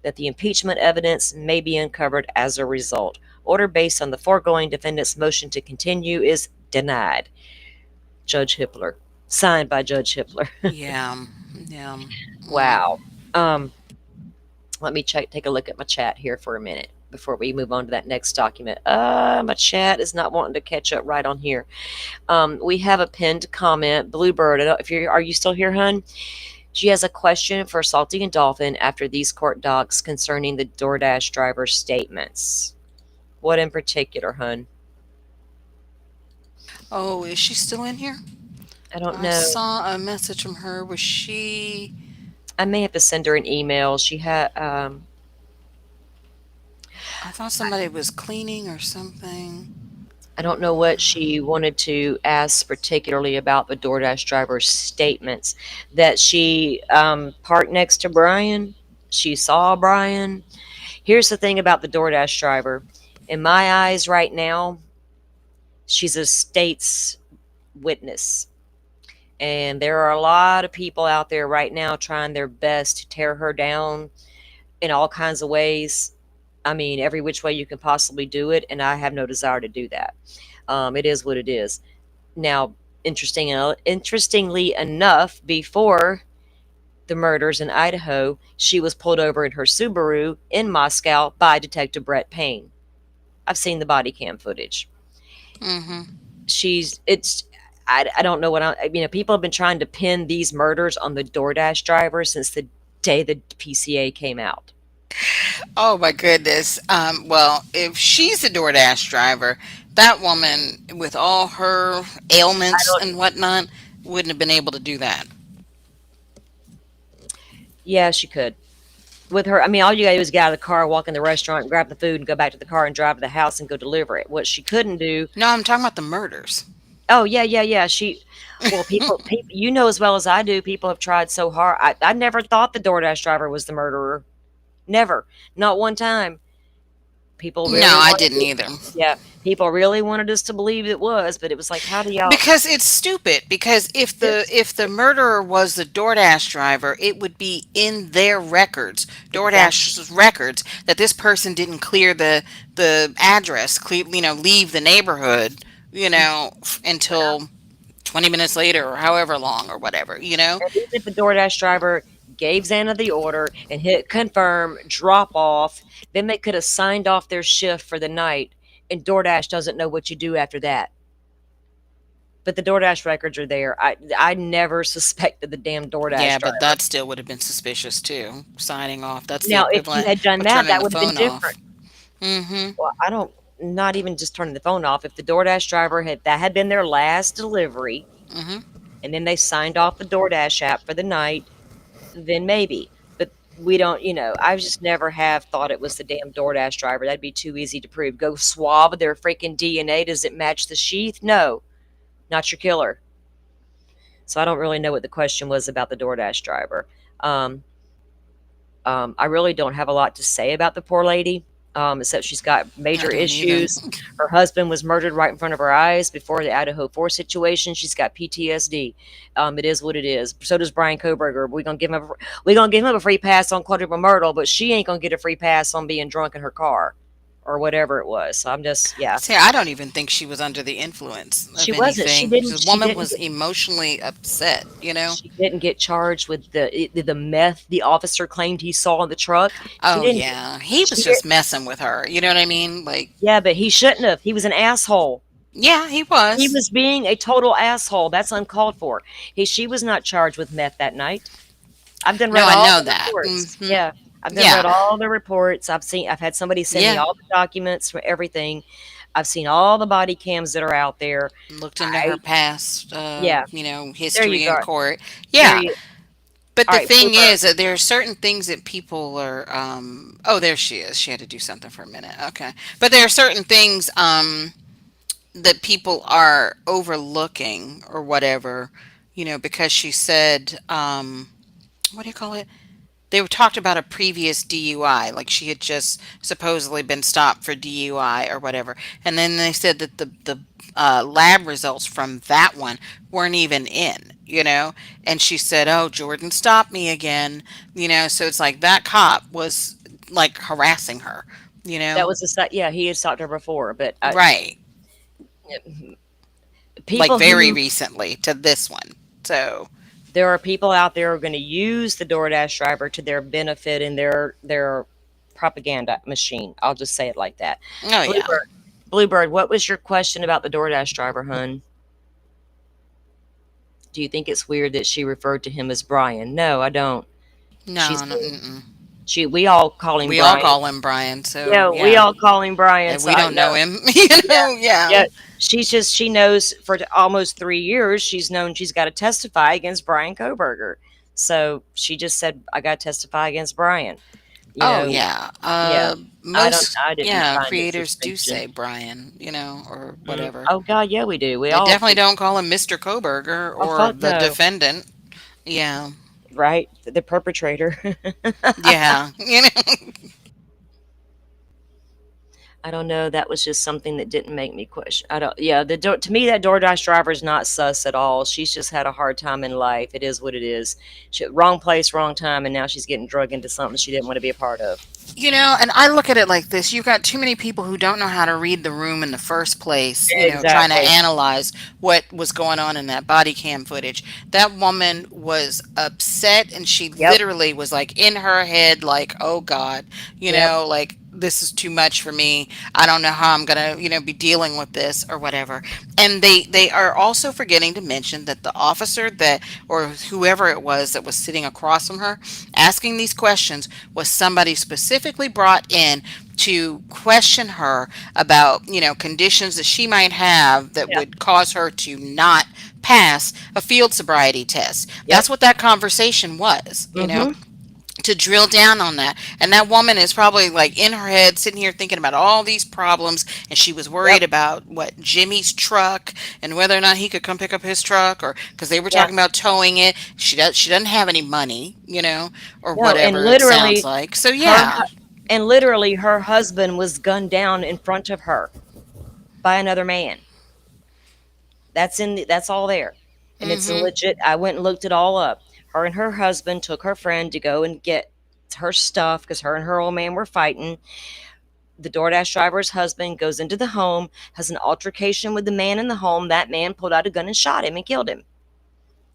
that the impeachment evidence may be uncovered as a result. Order based on the foregoing defendant's motion to continue is denied. Judge Hippler. Signed by Judge Hippler. Yeah. Yeah. Wow. Let me take a look at my chat here for a minute before we move on to that next document. My chat is not wanting to catch up right on here. We have a pinned comment. Bluebird, are you still here, hun? She has a question for Salty and Dolphin after these court docs concerning the DoorDash driver's statements. What in particular, hun? Oh, is she still in here? I don't I know. saw a message from her. Was she? I may have to send her an email. She had. I thought somebody was cleaning or something. I don't know what she wanted to ask particularly about the DoorDash driver's statements. That she parked next to Brian. She saw Brian. Here's the thing about the DoorDash driver. In my eyes right now, she's a state's witness. And there are a lot of people out there right now trying their best to tear her down in all kinds of ways. I mean, every which way you can possibly do it, and I have no desire to do that. It is what it is. Now, interestingly enough, before the murders in Idaho, she was pulled over in her Subaru in Moscow by Detective Brett Payne. I've seen the body cam footage. Mm-hmm. I don't know people have been trying to pin these murders on the DoorDash driver since the day the PCA came out. Oh my goodness. Well, if she's a DoorDash driver, that woman with all her ailments and whatnot wouldn't have been able to do that. Yeah, she could. With her, all you gotta do is get out of the car, walk in the restaurant, grab the food, and go back to the car and drive to the house and go deliver it. What she couldn't do. No, I'm talking about the murders. Oh, yeah. People, you know as well as I do, people have tried so hard. I never thought the DoorDash driver was the murderer. Never. Not one time. People really No, I didn't either. Yeah, people really wanted us to believe it was, but it was like, how do y'all? Because it's stupid. Because if the murderer was the DoorDash driver, it would be in their records, DoorDash's records, that this person didn't clear the address, leave the neighborhood, until 20 minutes later or however long or whatever. And if the DoorDash driver gave Xana the order and hit confirm, drop off, then they could have signed off their shift for the night, and DoorDash doesn't know what you do after that. But the DoorDash records are there. I never suspected the damn DoorDash driver. But that still would have been suspicious too, signing off. That's now, the if you equivalent had done of that, turning that the would have been phone off. different. Mm-hmm. Well, not even just turning the phone off. If the DoorDash driver had been their last delivery, Mm-hmm. and then they signed off the DoorDash app for the night, then maybe. But we don't, I just never have thought it was the damn DoorDash driver. That'd be too easy to prove. Go swab their freaking DNA. Does it match the sheath? No, not your killer. So I don't really know what the question was about the DoorDash driver. I really don't have a lot to say about the poor lady, except she's got major issues. Her husband was murdered right in front of her eyes before the Idaho 4 situation. She's got PTSD. It is what it is. So does Brian Koberger. We're gonna give him a free pass on quadruple murder, but she ain't gonna get a free pass on being drunk in her car or whatever it was. So I'm just, yeah. See, I don't even think she was under the influence of She wasn't. She anything. didn't. The woman was emotionally upset, She didn't get charged with the meth the officer claimed he saw in the truck. Oh yeah, he was just messing with her. You know what I mean? Yeah, but he shouldn't have. He was an asshole. Yeah, he was. He was being a total asshole. That's uncalled for. She was not charged with meth that night. I've done read all I know the that. reports. Mm-hmm. Yeah, I've read all the reports. I've had somebody send me all the documents for everything. I've seen all the body cams that are out there. Looked into her past, history in court. Yeah. But the thing is that there are certain things that people are. Oh, there she is. She had to do something for a minute. Okay, but there are certain things that people are overlooking or whatever, because she said, what do you call it? They were talked about a previous DUI, like she had just supposedly been stopped for DUI or whatever. And then they said that the lab results from that one weren't even in. And she said, "Oh, Jordan stopped me again." So it's like that cop was like harassing her, you That know? was yeah, he had talked to her before, but Right. Like people very who recently to this one. So, there are people out there who are going to use the DoorDash driver to their benefit in their propaganda machine. I'll just say it like that. oh yeah. Bluebird, Bluebird, what was your question about the DoorDash driver, hun? Do you think it's weird that she referred to him as Brian? No, I don't. No, She's no, mm-mm. we all call him We all Brian. call him Brian, so Yeah, we yeah. all call him Brian. And So we I don't know know. him, Yeah, yeah. yeah. She knows for almost 3 years. She's known she's got to testify against Brian Koberger. So she just said, "I got to testify against Brian." You Oh know, yeah. yeah. Most I didn't yeah, find it creators do suspicious. say Brian, or Mm. whatever. Oh God, yeah, we do. We They all definitely do. don't call him Mr. Koberger Oh or fuck the no, defendant. Yeah. right? The perpetrator. Yeah. I don't know. That was just something that didn't make me question. I don't. Yeah, to me that DoorDash driver is not sus at all. She's just had a hard time in life. It is what it is. Wrong place, wrong time, and now she's getting drug into something she didn't want to be a part of. And I look at it like this. You've got too many people who don't know how to read the room in the first place, trying to Exactly. analyze what was going on in that body cam footage. That woman was upset and she Yep. literally was like in her head, like, oh God, Yep. like this is too much for me. I don't know how I'm gonna, be dealing with this or whatever. And they are also forgetting to mention that the officer that or whoever it was that was sitting across from her asking these questions was somebody specifically brought in to question her about, conditions that she might have that Yep. would cause her to not pass a field sobriety test. That's Yep. what that conversation was, Mm-hmm. to drill down on that. And that woman is probably like in her head sitting here thinking about all these problems, and she was worried Yep. about what Jimmy's truck and whether or not he could come pick up his truck, or because they were Yeah. talking about towing it. She doesn't have any money, or No, and whatever it sounds like. So her yeah. literally her husband was gunned down in front of her by another man. That's all there. And it's a Mhm. legit. I went and looked it all up. Her and her husband took her friend to go and get her stuff because her and her old man were fighting. The DoorDash driver's husband goes into the home, has an altercation with the man in the home. That man pulled out a gun and shot him and killed him.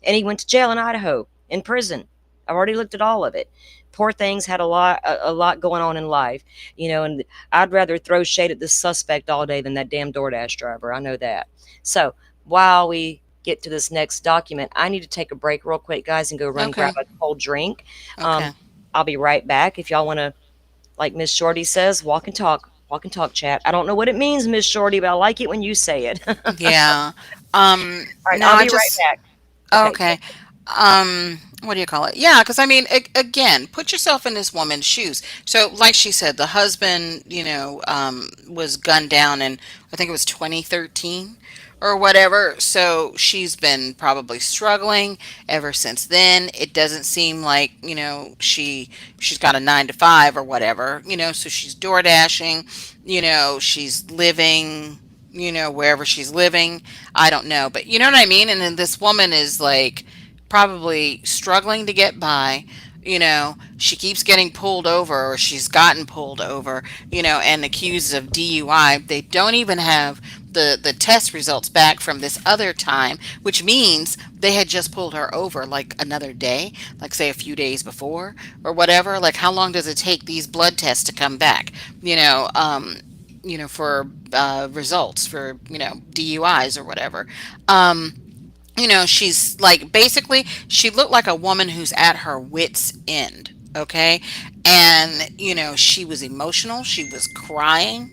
And he went to jail in Idaho, in prison. I've already looked at all of it. Poor things had a lot going on in life, and I'd rather throw shade at this suspect all day than that damn DoorDash driver. I know that. So while we get to this next document, I need to take a break real quick, guys, and go run grab Okay. a cold drink. Um, Okay. I'll be right back. If y'all want to, like Miss Shorty says, walk and talk, chat. I don't know what it means, Miss Shorty, but I like it when you say it. All Yeah. right, No, I'll I be right just back. Okay. okay. What do you call it? Yeah, because I mean, again, put yourself in this woman's shoes. So, like she said, the husband, was gunned down in, I think it was 2013 or whatever. So she's been probably struggling ever since then. It doesn't seem like, she's got a 9 to 5 or whatever, so she's door dashing, she's living, wherever she's living. I don't know, but you know what I mean? And then this woman is like probably struggling to get by. She keeps getting pulled over, or she's gotten pulled over, and accused of DUI. They don't even have the test results back from this other time, which means they had just pulled her over like another day, like say a few days before or whatever. Like, how long does it take these blood tests to come back? For results for DUIs or whatever. Um, she's like basically she looked like a woman who's at her wits end. Okay. And she was emotional, she was crying,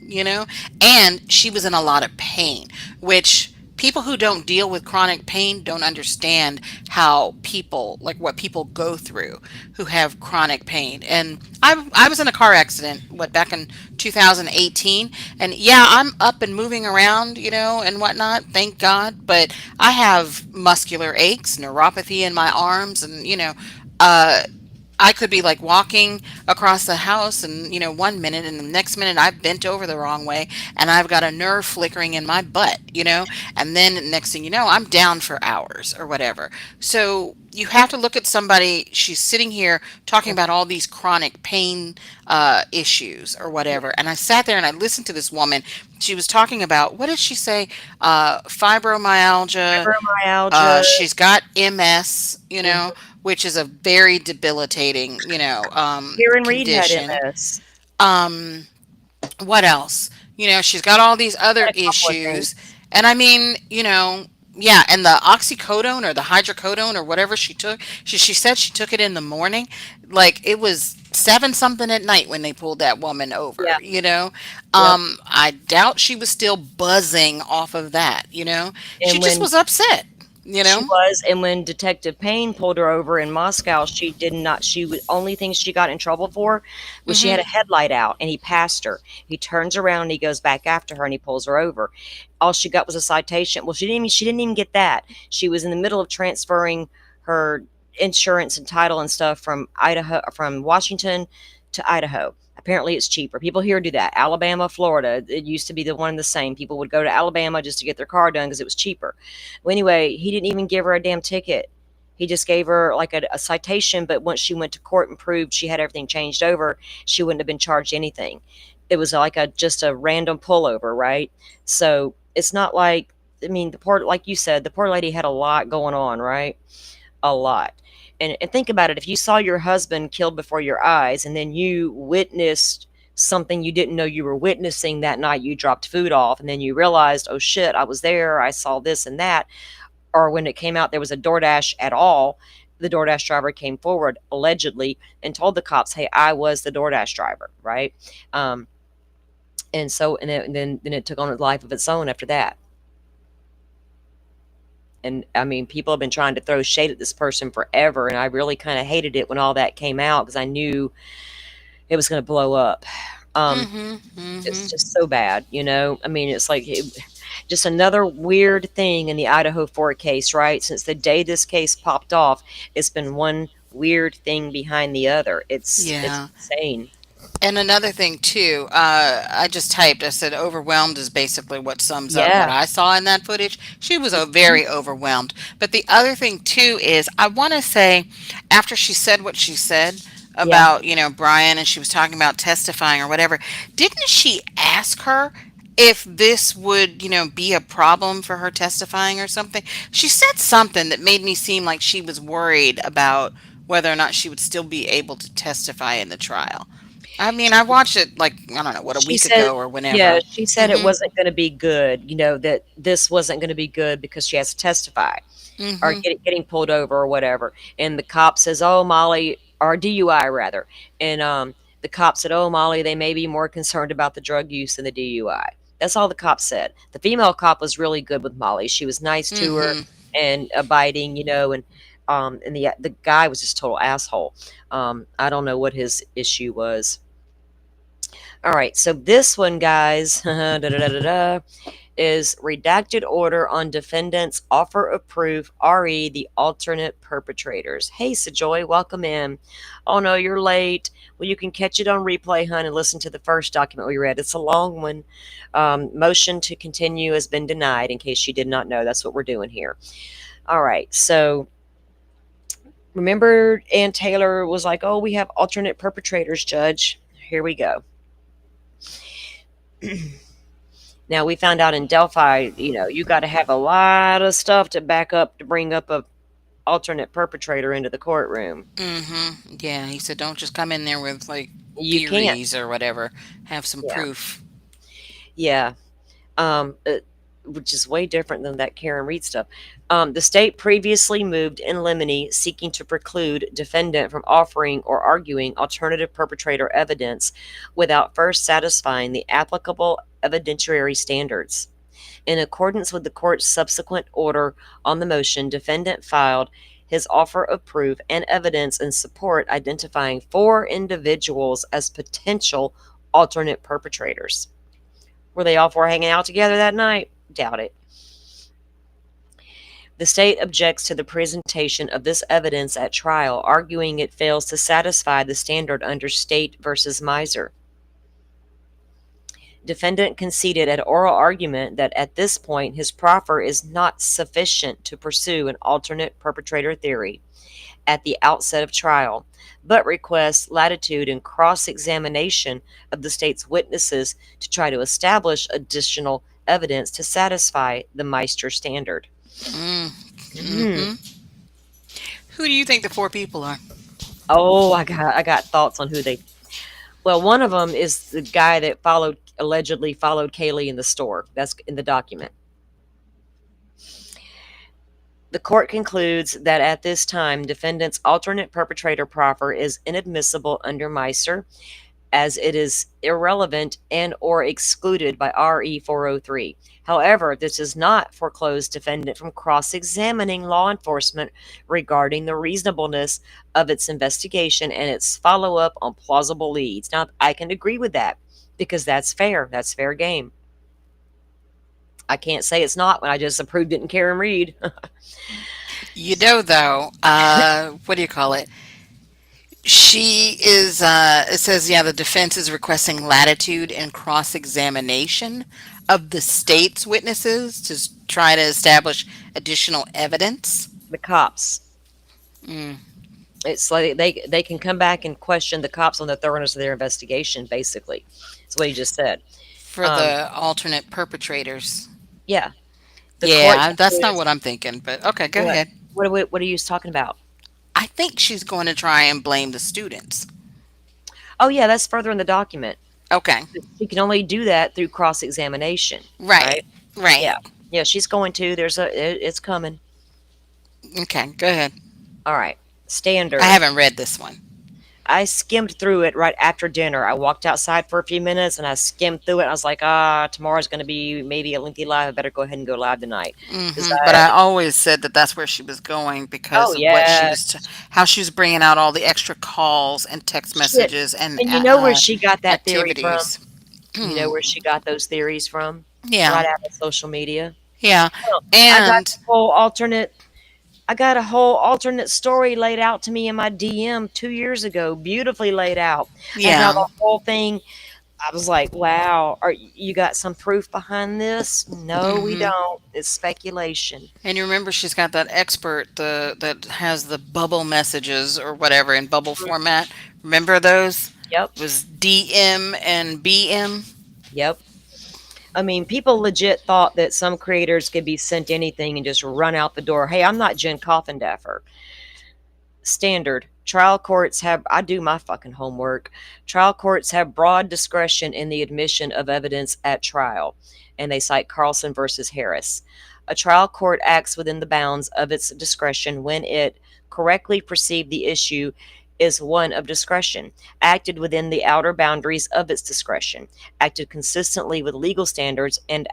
and she was in a lot of pain, which people who don't deal with chronic pain don't understand how people, like what people go through who have chronic pain. And I was in a car accident, what, back in 2018. And yeah, I'm up and moving around, and whatnot, thank God. But I have muscular aches, neuropathy in my arms, and, uh, I could be like walking across the house and, 1 minute, and the next minute I've bent over the wrong way and I've got a nerve flickering in my butt. And then next thing you know, I'm down for hours or whatever. So you have to look at somebody, she's sitting here talking about all these chronic pain issues or whatever. And I sat there and I listened to this woman. She was talking about, what did she say? Fibromyalgia. Fibromyalgia. She's got MS, Mhm. which is a very debilitating, Karen Reed had condition. MS. Um, what else? She's got all these Had other a couple of issues. things. And I mean, yeah, and the oxycodone or the hydrocodone or whatever she took, she said she took it in the morning. Like it was seven something at night when they pulled that woman over, Yeah. you know? Yep. I doubt she was still buzzing off of that. She And just when was upset, you she know? was, and when Detective Payne pulled her over in Moscow, she did not. She was only thing she got in trouble for was she had Hmm. a headlight out, and he passed her. He turns around, and he goes back after her, and he pulls her over. All she got was a citation. Well, she didn't even get that. She was in the middle of transferring her insurance and title and stuff from Washington to Idaho. Apparently, it's cheaper. People here do that. Alabama, Florida. It used to be the one and the same. People would go to Alabama just to get their car done because it was cheaper. Well, anyway, he didn't even give her a damn ticket. He just gave her like a citation, but once she went to court and proved she had everything changed over, she wouldn't have been charged anything. It was like a just a random pullover, right? So it's not like, I mean, the poor, like you said, the poor lady had a lot going on, right? A lot. And think about it, if you saw your husband killed before your eyes and then you witnessed something you didn't know you were witnessing that night, you dropped food off and then you realized, oh shit, I was there, I saw this and that, or when it came out there was a DoorDash at all, the DoorDash driver came forward allegedly and told the cops, "Hey, I was the DoorDash driver," right? Um, and so, and then it took on a life of its own after that. And I mean, people have been trying to throw shade at this person forever, and I really kind of hated it when all that came out because I knew it was going to blow up. Um, Hmm. it's Hmm. just so bad. I mean, it's like just another weird thing in the Idaho 4 case, right? Since the day this case popped off, it's been one weird thing behind the other. It's Yeah. insane. And another thing too, I just typed. I said overwhelmed is basically what sums up what Yeah. I saw in that footage. She was Mhm. very overwhelmed. But the other thing too is, I want to say, after she said what she said Yeah. about Brian, and she was talking about testifying or whatever, didn't she ask her if this would be a problem for her testifying or something? She said something that made me seem like she was worried about whether or not she would still be able to testify in the trial. I mean, I watched it like, I don't know, what, a She week said, ago or yeah, whenever. she said it Mhm. wasn't going to be good. That this wasn't going to be good because she has to testify. Or Mhm. getting pulled over or whatever. And the cop says, "Oh, Molly," or DUI rather. And the cop said, "Oh, Molly, they may be more concerned about the drug use than the DUI." That's all the cop said. The female cop was really good with Molly. She was nice to her Mhm. and abiding, and the guy was just a total asshole. I don't know what his issue was. All right, so this one, guys, da, da, da, da, da, is redacted order on defendants offer of proof, re the alternate perpetrators. Hey, Sajoy, welcome in. Oh no, you're late. Well, you can catch it on replay, hun, and listen to the first document we read. It's a long one. Motion to continue has been denied, in case you did not know. That's what we're doing here. All right, so remember Ann Taylor was like, oh, we have alternate perpetrators, Judge. Here we go. Now we found out in Delphi, you got to have a lot of stuff to back up to bring up a alternate perpetrator into the courtroom. Mhm. Yeah, he said don't just come in there with like You can't. theories or whatever. Have some Yeah, proof. yeah. Um, uh, which is way different than that Karen Reed stuff. The state previously moved in limine seeking to preclude defendant from offering or arguing alternative perpetrator evidence without first satisfying the applicable evidentiary standards. In accordance with the court's subsequent order on the motion, defendant filed his offer of proof and evidence in support, identifying 4 individuals as potential alternate perpetrators. Were they all 4 hanging out together that night? Doubt it. The state objects to the presentation of this evidence at trial, arguing it fails to satisfy the standard under State versus Miser. Defendant conceded at oral argument that at this point his proffer is not sufficient to pursue an alternate perpetrator theory at the outset of trial, but requests latitude in cross-examination of the state's witnesses to try to establish additional evidence to satisfy the Meister standard. Mm-hmm. Who do you think the 4 people are? Oh, I got thoughts on who they. Well, one of them is the guy that allegedly followed Kaylee in the store. That's in the document. The court concludes that at this time, defendant's alternate perpetrator proffer is inadmissible under Meiser, as it is irrelevant and or excluded by RE 403. However, this does not foreclose defendant from cross-examining law enforcement regarding the reasonableness of its investigation and its follow-up on plausible leads. Now, I can agree with that because that's fair. That's fair game. I can't say it's not when I just approved it in Karen Reed. You know, though, what do you call it? She is, it says, the defense is requesting latitude in cross-examination of the state's witnesses to try to establish additional evidence. The cops. Mm. It's like they can come back and question the cops on the thoroughness of their investigation, basically. That's what you just said. For the alternate perpetrators. Yeah. That's not what I'm thinking, but okay, go ahead. What are you talking about? I think she's going to try and blame the students. Oh, yeah, that's further in the document. Okay. She can only do that through cross-examination. Right. Yeah, she's going to. It's coming. Okay, go ahead. All right. Standard. I haven't read this one. I skimmed through it right after dinner. I walked outside for a few minutes and I skimmed through it. I was like, tomorrow's going to be maybe a lengthy live. I better go ahead and go live tonight. But I always said that that's where she was going because of what she was, how she was bringing out all the extra calls and text messages and you know where she got that theory activities. from? You know where she got those theories from? Yeah. Right out of social media. Yeah. And I got a whole alternate story laid out to me in my DM 2 years ago, beautifully laid out. Yeah. And how the whole thing, I was like, wow, you got some proof behind this? No, we don't. It's speculation. And you remember she's got that expert that has the bubble messages or whatever in bubble format. Remember those? Yep. It was DM and BM. Yep. I mean, people legit thought that some creators could be sent anything and just run out the door. Hey, I'm not Jen Coffindaffer. Standard. Trial courts I do my fucking homework. Trial courts have broad discretion in the admission of evidence at trial. And they cite Carlson versus Harris. A trial court acts within the bounds of its discretion when it correctly perceived the issue is one of discretion, acted within the outer boundaries of its discretion, acted consistently with legal standards and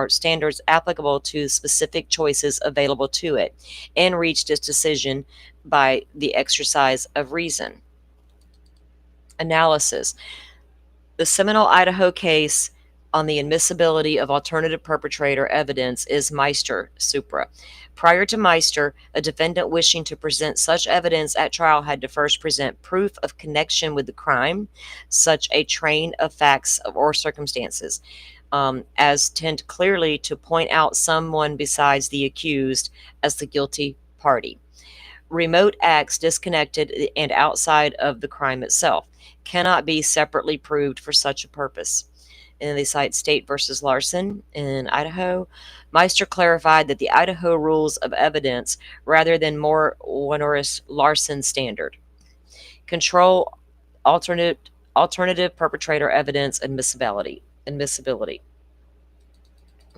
standards applicable to specific choices available to it, and reached its decision by the exercise of reason. Analysis. The seminal Idaho case on the admissibility of alternative perpetrator evidence is Meister supra. Prior to Meister, a defendant wishing to present such evidence at trial had to first present proof of connection with the crime, such a train of facts or circumstances, as tend clearly to point out someone besides the accused as the guilty party. Remote acts disconnected and outside of the crime itself cannot be separately proved for such a purpose. And they cite State versus Larson in Idaho. Meister clarified that the Idaho rules of evidence rather than more onerous Larson standard control alternative perpetrator evidence admissibility.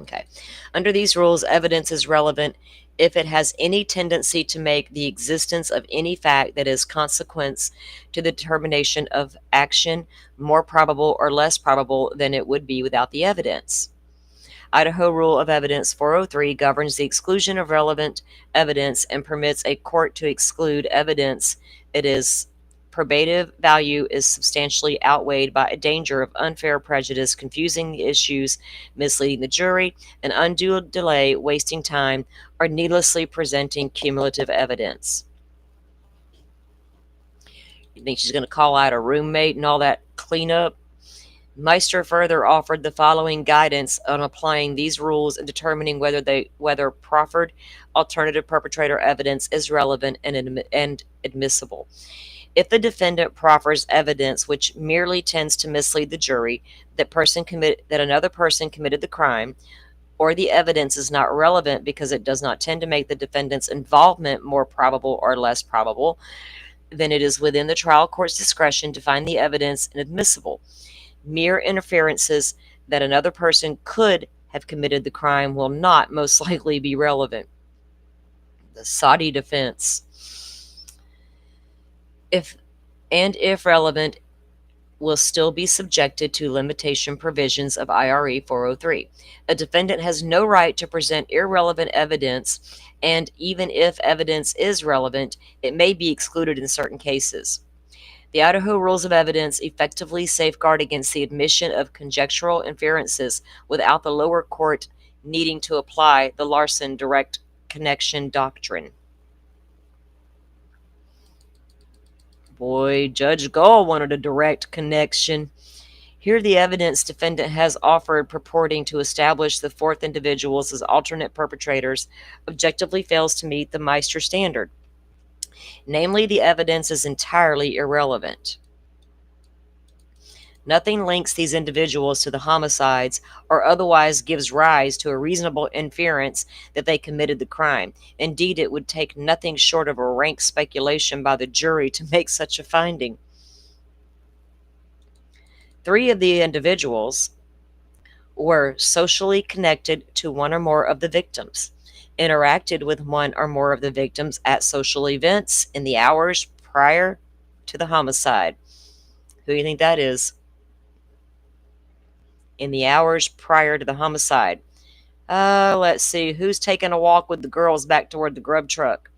Okay. Under these rules, evidence is relevant if it has any tendency to make the existence of any fact that is consequence to the determination of action more probable or less probable than it would be without the evidence. Idaho Rule of Evidence 403 governs the exclusion of relevant evidence and permits a court to exclude evidence it is probative value is substantially outweighed by a danger of unfair prejudice, confusing the issues, misleading the jury, an undue delay, wasting time, or needlessly presenting cumulative evidence. You think she's going to call out a roommate and all that cleanup? Meister further offered the following guidance on applying these rules and determining whether proffered alternative perpetrator evidence is relevant and admissible. If the defendant proffers evidence which merely tends to mislead the jury that another person committed the crime, or the evidence is not relevant because it does not tend to make the defendant's involvement more probable or less probable, then it is within the trial court's discretion to find the evidence inadmissible. Mere inferences that another person could have committed the crime will not most likely be relevant. The Saudi defense. If relevant, will still be subjected to limitation provisions of IRE 403. A defendant has no right to present irrelevant evidence, and even if evidence is relevant, it may be excluded in certain cases. The Idaho Rules of Evidence effectively safeguard against the admission of conjectural inferences without the lower court needing to apply the Larson direct connection doctrine. Boy, Judge Gall wanted a direct connection. Here the evidence defendant has offered purporting to establish the fourth individuals as alternate perpetrators objectively fails to meet the Meister standard. Namely, the evidence is entirely irrelevant. Nothing links these individuals to the homicides or otherwise gives rise to a reasonable inference that they committed the crime. Indeed, it would take nothing short of a rank speculation by the jury to make such a finding. 3 of the individuals were socially connected to one or more of the victims, interacted with one or more of the victims at social events in the hours prior to the homicide. Who do you think that is? In the hours prior to the homicide. Let's see. Who's taking a walk with the girls back toward the grub truck?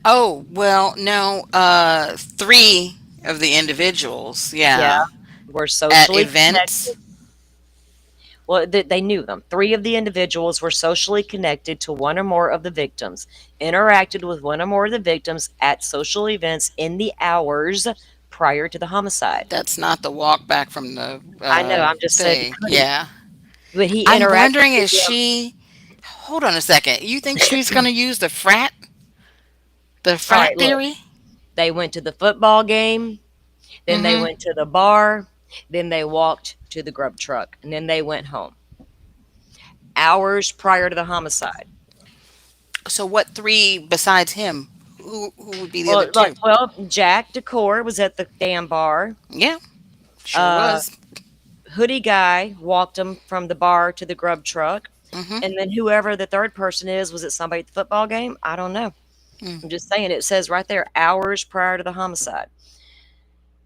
Oh, well, no. 3 of the individuals, yeah. Were At socially events. connected. Well, they knew them. 3 of the individuals were socially connected to one or more of the victims, interacted with one or more of the victims at social events in the hours prior to the homicide. That's not the walk back from the I know, I'm just saying, thing. Yeah. but he I'm interacted wondering, with is them. she. Hold on a second. You think she's going to use the frat All right, look. theory? They went to the football game, then they went to the bar, then they walked to the grub truck, and then they went home. Hours prior to the homicide. So what 3 besides him? Who would be the other 2? Well, Jack Decor was at the damn bar. Yeah, sure Uh, was. Hoodie guy walked him from the bar to the grub truck. Mhm. And then whoever the third person is, was it somebody at the football game? I don't know. I'm just saying, it says right there, hours prior to the homicide.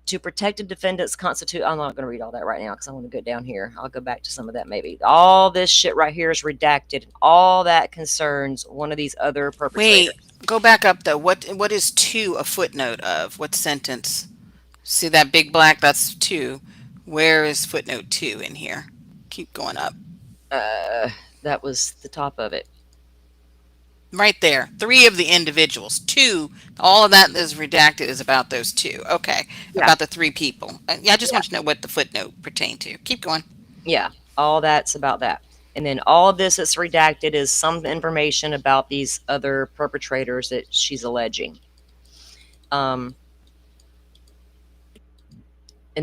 To protect a defendant's I'm not going to read all that right now because I want to go down here. I'll go back to some of that maybe. All this shit right here is redacted. And all that concerns one of these other perpetrators. Wait, go back up though. What is 2 a footnote of? What sentence? See that big black? That's 2. Where is footnote 2 in here? Keep going up. That was the top of it. Right there. 3 of the individuals. 2. All of that is redacted is about those 2. Okay. Yeah. About the 3 people. Yeah, I just Yeah. want to know what the footnote pertained to. Keep going. Yeah, all that's about that. And then all of this that's redacted is some information about these other perpetrators that she's alleging. And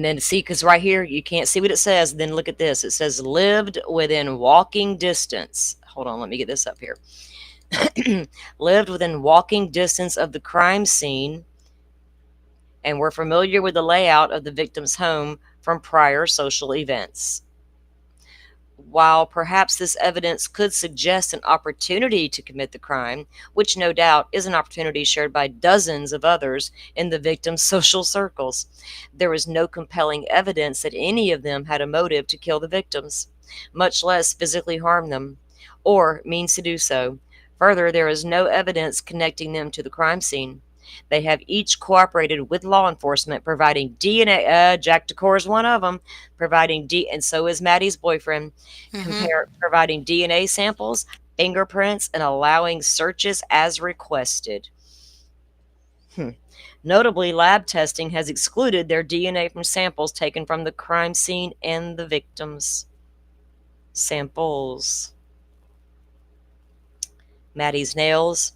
then see, because right here, you can't see what it says. Then look at this. It says lived within walking distance. Hold on, let me get this up here. Lived within walking distance of the crime scene and were familiar with the layout of the victim's home from prior social events. While perhaps this evidence could suggest an opportunity to commit the crime, which no doubt is an opportunity shared by dozens of others in the victim's social circles, there was no compelling evidence that any of them had a motive to kill the victims, much less physically harm them, or means to do so. Further, there is no evidence connecting them to the crime scene. They have each cooperated with law enforcement, providing DNA. Jack Decor is one of them, and so is Maddie's boyfriend, Mm-hmm. providing DNA samples, fingerprints, and allowing searches as requested. Hmm. Notably, lab testing has excluded their DNA from samples taken from the crime scene and the victims. Samples. Maddie's nails,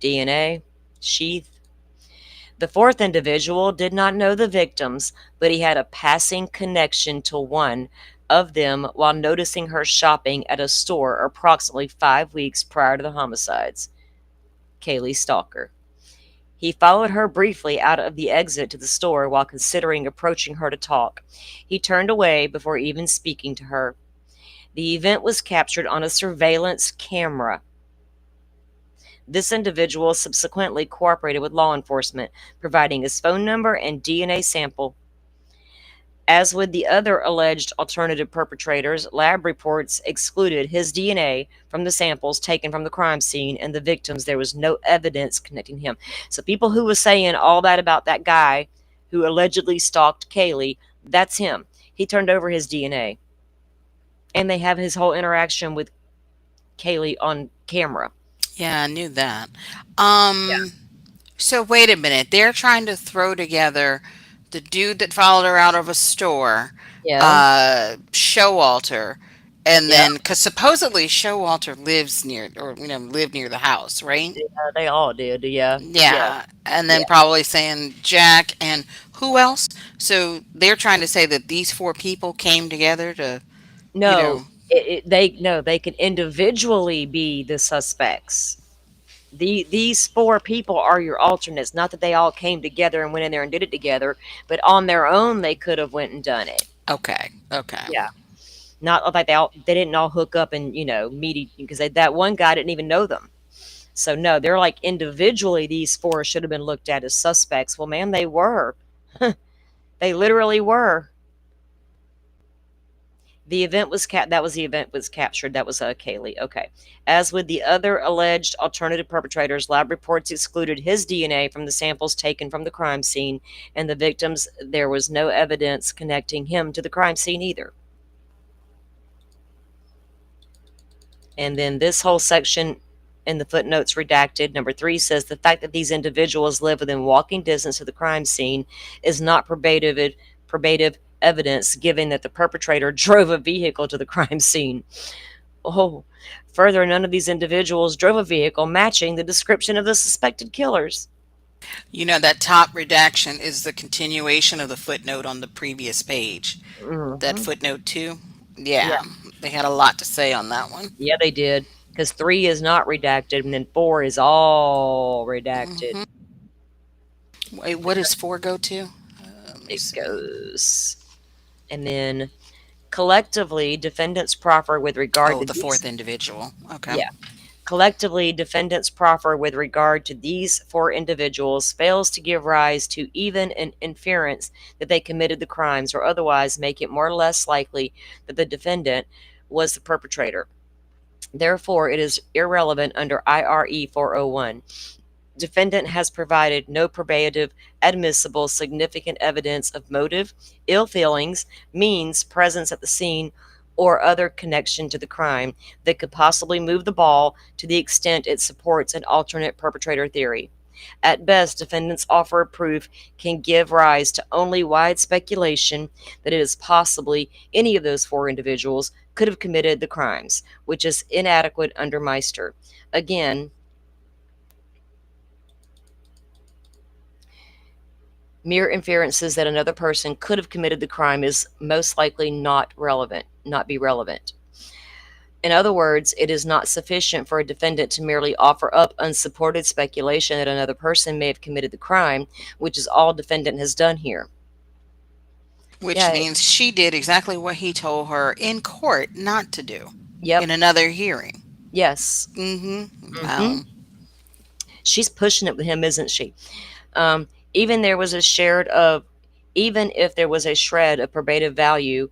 DNA, sheath. The fourth individual did not know the victims, but he had a passing connection to one of them while noticing her shopping at a store approximately 5 weeks prior to the homicides. Kaylee Stalker. He followed her briefly out of the exit to the store while considering approaching her to talk. He turned away before even speaking to her. The event was captured on a surveillance camera. This individual subsequently cooperated with law enforcement, providing his phone number and DNA sample. As with the other alleged alternative perpetrators, lab reports excluded his DNA from the samples taken from the crime scene and the victims. There was no evidence connecting him. So people who was saying all that about that guy who allegedly stalked Kaylee, that's him. He turned over his DNA. And they have his whole interaction with Kaylee on camera. Yeah, I knew that. Yeah. So wait a minute. They're trying to throw together the dude that followed her out of a store, Yeah. Showalter, and Yeah. then because supposedly Showalter lives near, or lived near the house, right? Yeah, they all did. Yeah. Yeah. Yeah, and Yeah. then probably saying Jack and who else? So they're trying to say that these four people came together to, you No, know, they could individually be the suspects. These four people are your alternates. Not that they all came together and went in there and did it together, but on their own they could have went and done it. okay, okay. Yeah, not like they didn't all hook up and meet because that one guy didn't even know them. So no, they're like individually. These four should have been looked at as suspects. Well, man, they were. They literally were. That was the event was captured. That was Kaylee. Okay. As with the other alleged alternative perpetrators, lab reports excluded his DNA from the samples taken from the crime scene and the victims. There was no evidence connecting him to the crime scene either. And then this whole section in the footnotes redacted. Number 3 says the fact that these individuals live within walking distance of the crime scene is not probative evidence, given that the perpetrator drove a vehicle to the crime scene. Oh, further, none of these individuals drove a vehicle matching the description of the suspected killers. That top redaction is the continuation of the footnote on the previous page. That Hmm. footnote two. Yeah, Yeah, they had a lot to say on that one. yeah, they did. Because 3 is not redacted, and then 4 is all redacted. Hmm. Wait, what does four go to? Let me It see. goes. And then collectively, defendants proffer with regard Oh, to the fourth these. individual. Okay. Yeah. Collectively, defendants proffer with regard to these four individuals fails to give rise to even an inference that they committed the crimes or otherwise make it more or less likely that the defendant was the perpetrator. Therefore, it is irrelevant under IRE 401. Defendant has provided no probative, admissible, significant evidence of motive, ill feelings, means, presence at the scene, or other connection to the crime that could possibly move the ball to the extent it supports an alternate perpetrator theory. At best, defendants' offer of proof can give rise to only wide speculation that it is possibly any of those four individuals could have committed the crimes, which is inadequate under Meister. Again, mere inferences that another person could have committed the crime is most likely not be relevant. In other words, it is not sufficient for a defendant to merely offer up unsupported speculation that another person may have committed the crime, which is all defendant has done here. Which Yeah. means she did exactly what he told her in court not to do Yep. in another hearing. Yes. Wow. Hmm. She's pushing it with him, isn't she? Even there was a shared of, even if there was a shred of probative value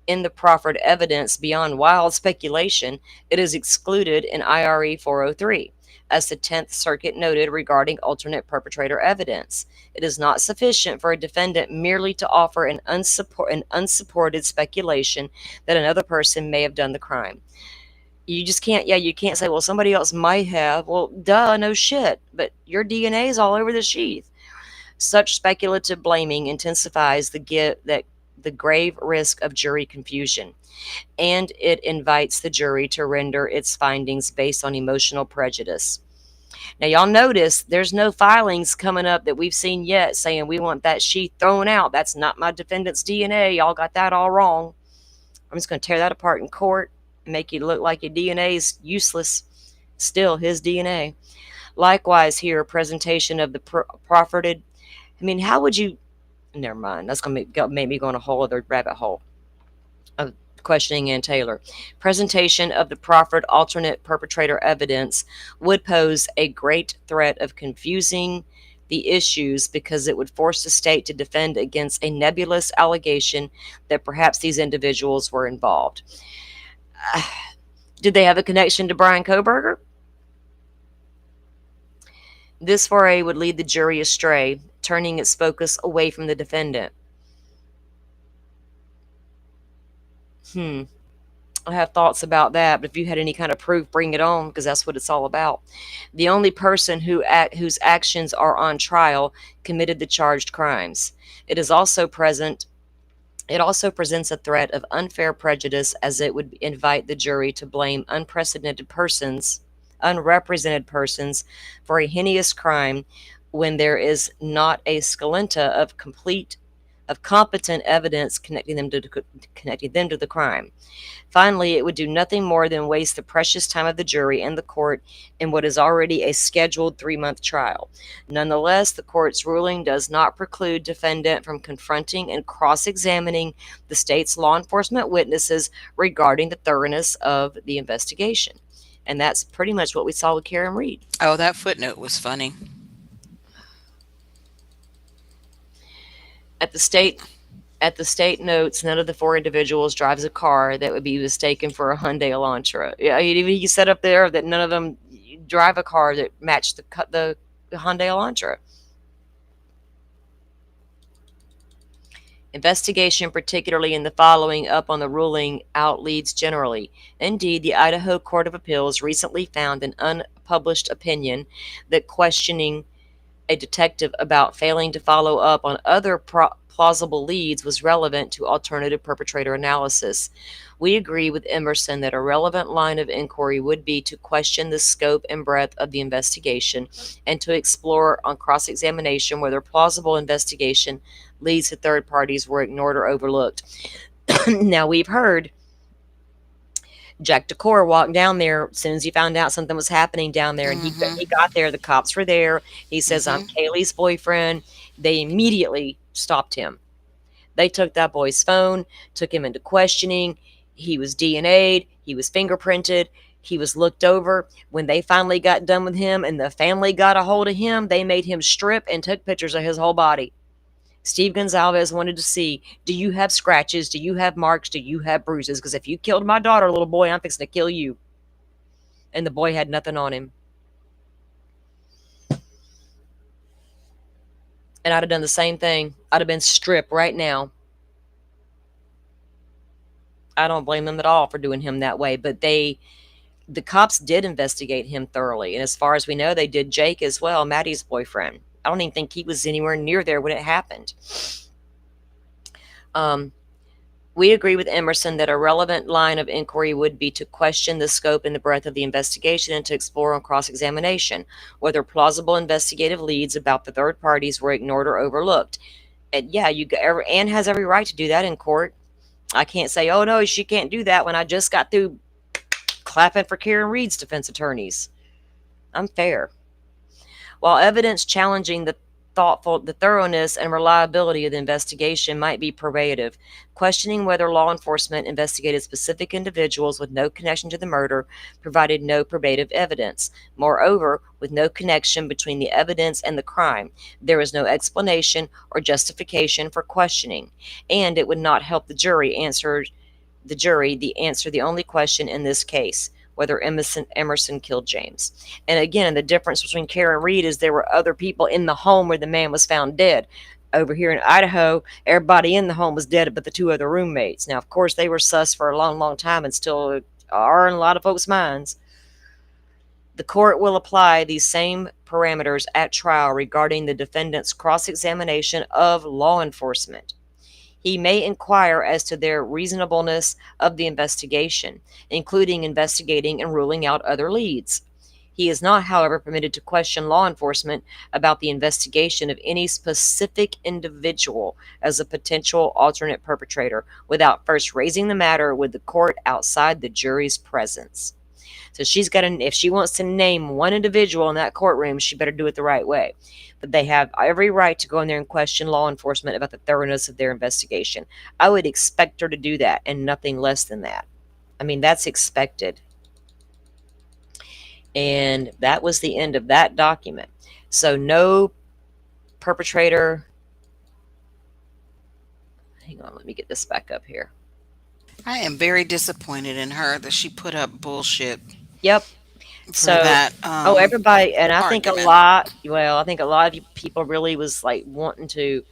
in the proffered evidence beyond wild speculation, it is excluded in IRE 403, as the Tenth Circuit noted regarding alternate perpetrator evidence. It is not sufficient for a defendant merely to offer an unsupported speculation that another person may have done the crime. You just can't, yeah, you can't say, well, somebody else might have. Well, duh, no shit. But your DNA is all over the sheath. Such speculative blaming intensifies the grave risk of jury confusion, and it invites the jury to render its findings based on emotional prejudice. Now, y'all notice there's no filings coming up that we've seen yet saying we want that sheath thrown out. That's not my defendant's DNA. Y'all got that all wrong. I'm just going to tear that apart in court and make you look like your DNA is useless. Still his DNA. Likewise, here, a presentation of the proffered. I mean, how would you? Never mind. That's going to make me go on a whole other rabbit hole of questioning Ann Taylor. Presentation of the proffered alternate perpetrator evidence would pose a great threat of confusing the issues because it would force the state to defend against a nebulous allegation that perhaps these individuals were involved. Did they have a connection to Brian Kohberger? This foray would lead the jury astray, turning its focus away from the defendant. I have thoughts about that, but if you had any kind of proof, bring it on, because that's what it's all about. The only person whose actions are on trial committed the charged crimes. It is also present. It also presents a threat of unfair prejudice, as it would invite the jury to blame unrepresented persons for a heinous crime when there is not a scintilla of competent evidence connecting them to the crime. Finally, it would do nothing more than waste the precious time of the jury and the court in what is already a scheduled 3-month trial. Nonetheless, the court's ruling does not preclude defendant from confronting and cross-examining the state's law enforcement witnesses regarding the thoroughness of the investigation. And that's pretty much what we saw with Karen Reed. Oh, that footnote was funny. At the state notes, none of the 4 individuals drives a car that would be mistaken for a Hyundai Elantra. Yeah, he said up there that none of them drive a car that matched the Hyundai Elantra. Investigation, particularly in the following up on the ruling, outleads generally. Indeed, the Idaho Court of Appeals recently found an unpublished opinion that questioning a detective about failing to follow up on other plausible leads was relevant to alternative perpetrator analysis. We agree with Emerson that a relevant line of inquiry would be to question the scope and breadth of the investigation and to explore on cross-examination whether plausible investigation leads to third parties were ignored or overlooked. Now, we've heard Jack Decor walked down there as soon as he found out something was happening down there, and he got there. The cops were there. He says, "I'm Kaylee's boyfriend." They immediately stopped him. They took that boy's phone, took him into questioning. He was DNA'd. He was fingerprinted. He was looked over. When they finally got done with him and the family got a hold of him, they made him strip and took pictures of his whole body. Steve Gonzalez wanted to see, do you have scratches? Do you have marks? Do you have bruises? Because if you killed my daughter, little boy, I'm fixing to kill you. And the boy had nothing on him. And I'd have done the same thing. I'd have been stripped right now. I don't blame them at all for doing him that way. But the cops did investigate him thoroughly. And as far as we know, they did Jake as well, Maddie's boyfriend. I don't even think he was anywhere near there when it happened. We agree with Emerson that a relevant line of inquiry would be to question the scope and the breadth of the investigation and to explore on cross-examination whether plausible investigative leads about the third parties were ignored or overlooked. And yeah, Anne has every right to do that in court. I can't say, oh no, she can't do that when I just got through clapping for Karen Reed's defense attorneys. I'm fair. While evidence challenging the the thoroughness and reliability of the investigation might be probative. Questioning whether law enforcement investigated specific individuals with no connection to the murder provided no probative evidence. Moreover, with no connection between the evidence and the crime, there is no explanation or justification for questioning, and it would not help the jury answer the only question in this case, whether Emerson killed James. And again, the difference between Karen Reed is there were other people in the home where the man was found dead. Over here in Idaho, everybody in the home was dead but the two other roommates. Now, of course, they were sus for a long, long time and still are in a lot of folks' minds. The court will apply these same parameters at trial regarding the defendant's cross-examination of law enforcement. He may inquire as to their reasonableness of the investigation, including investigating and ruling out other leads. He is not, however, permitted to question law enforcement about the investigation of any specific individual as a potential alternate perpetrator without first raising the matter with the court outside the jury's presence. So if she wants to name one individual in that courtroom, she better do it the right way. But they have every right to go in there and question law enforcement about the thoroughness of their investigation. I would expect her to do that and nothing less than that. I mean, that's expected. And that was the end of that document. So no perpetrator. Hang on, let me get this back up here. I am very disappointed in her that she put up bullshit. Yep. For So, that. everybody, and I think argument. I think a lot of people really was like wanting to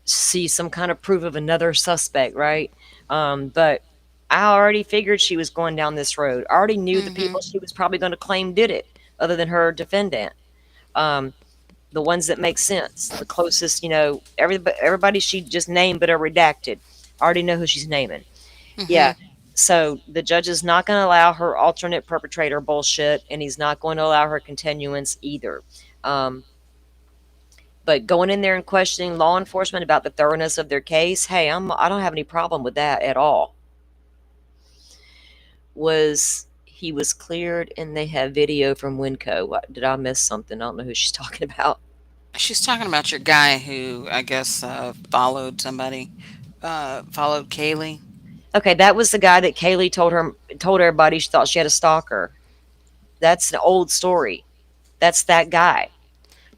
see some kind of proof of another suspect, right? But I already figured she was going down this road. I already knew the people she was probably going to claim did it, other than her defendant. The ones that make sense, the closest, everybody she just named but are redacted. I already know who she's naming. Yeah. So the judge is not going to allow her alternate perpetrator bullshit, and he's not going to allow her continuance either. But going in there and questioning law enforcement about the thoroughness of their case, hey, I don't have any problem with that at all. He was cleared, and they have video from Winco. What, did I miss something? I don't know who she's talking about. She's talking about your guy who, I guess, followed somebody, followed Kaylee. Okay, that was the guy that Kaylee told everybody she thought she had a stalker. That's an old story. That's that guy.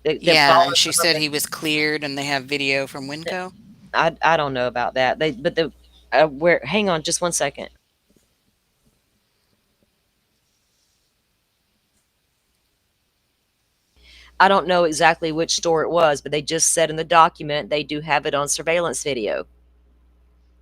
Yeah, and she said he was cleared, and they have video from Winco. I don't know about that. Hang on, just one second. I don't know exactly which store it was, but they just said in the document they do have it on surveillance video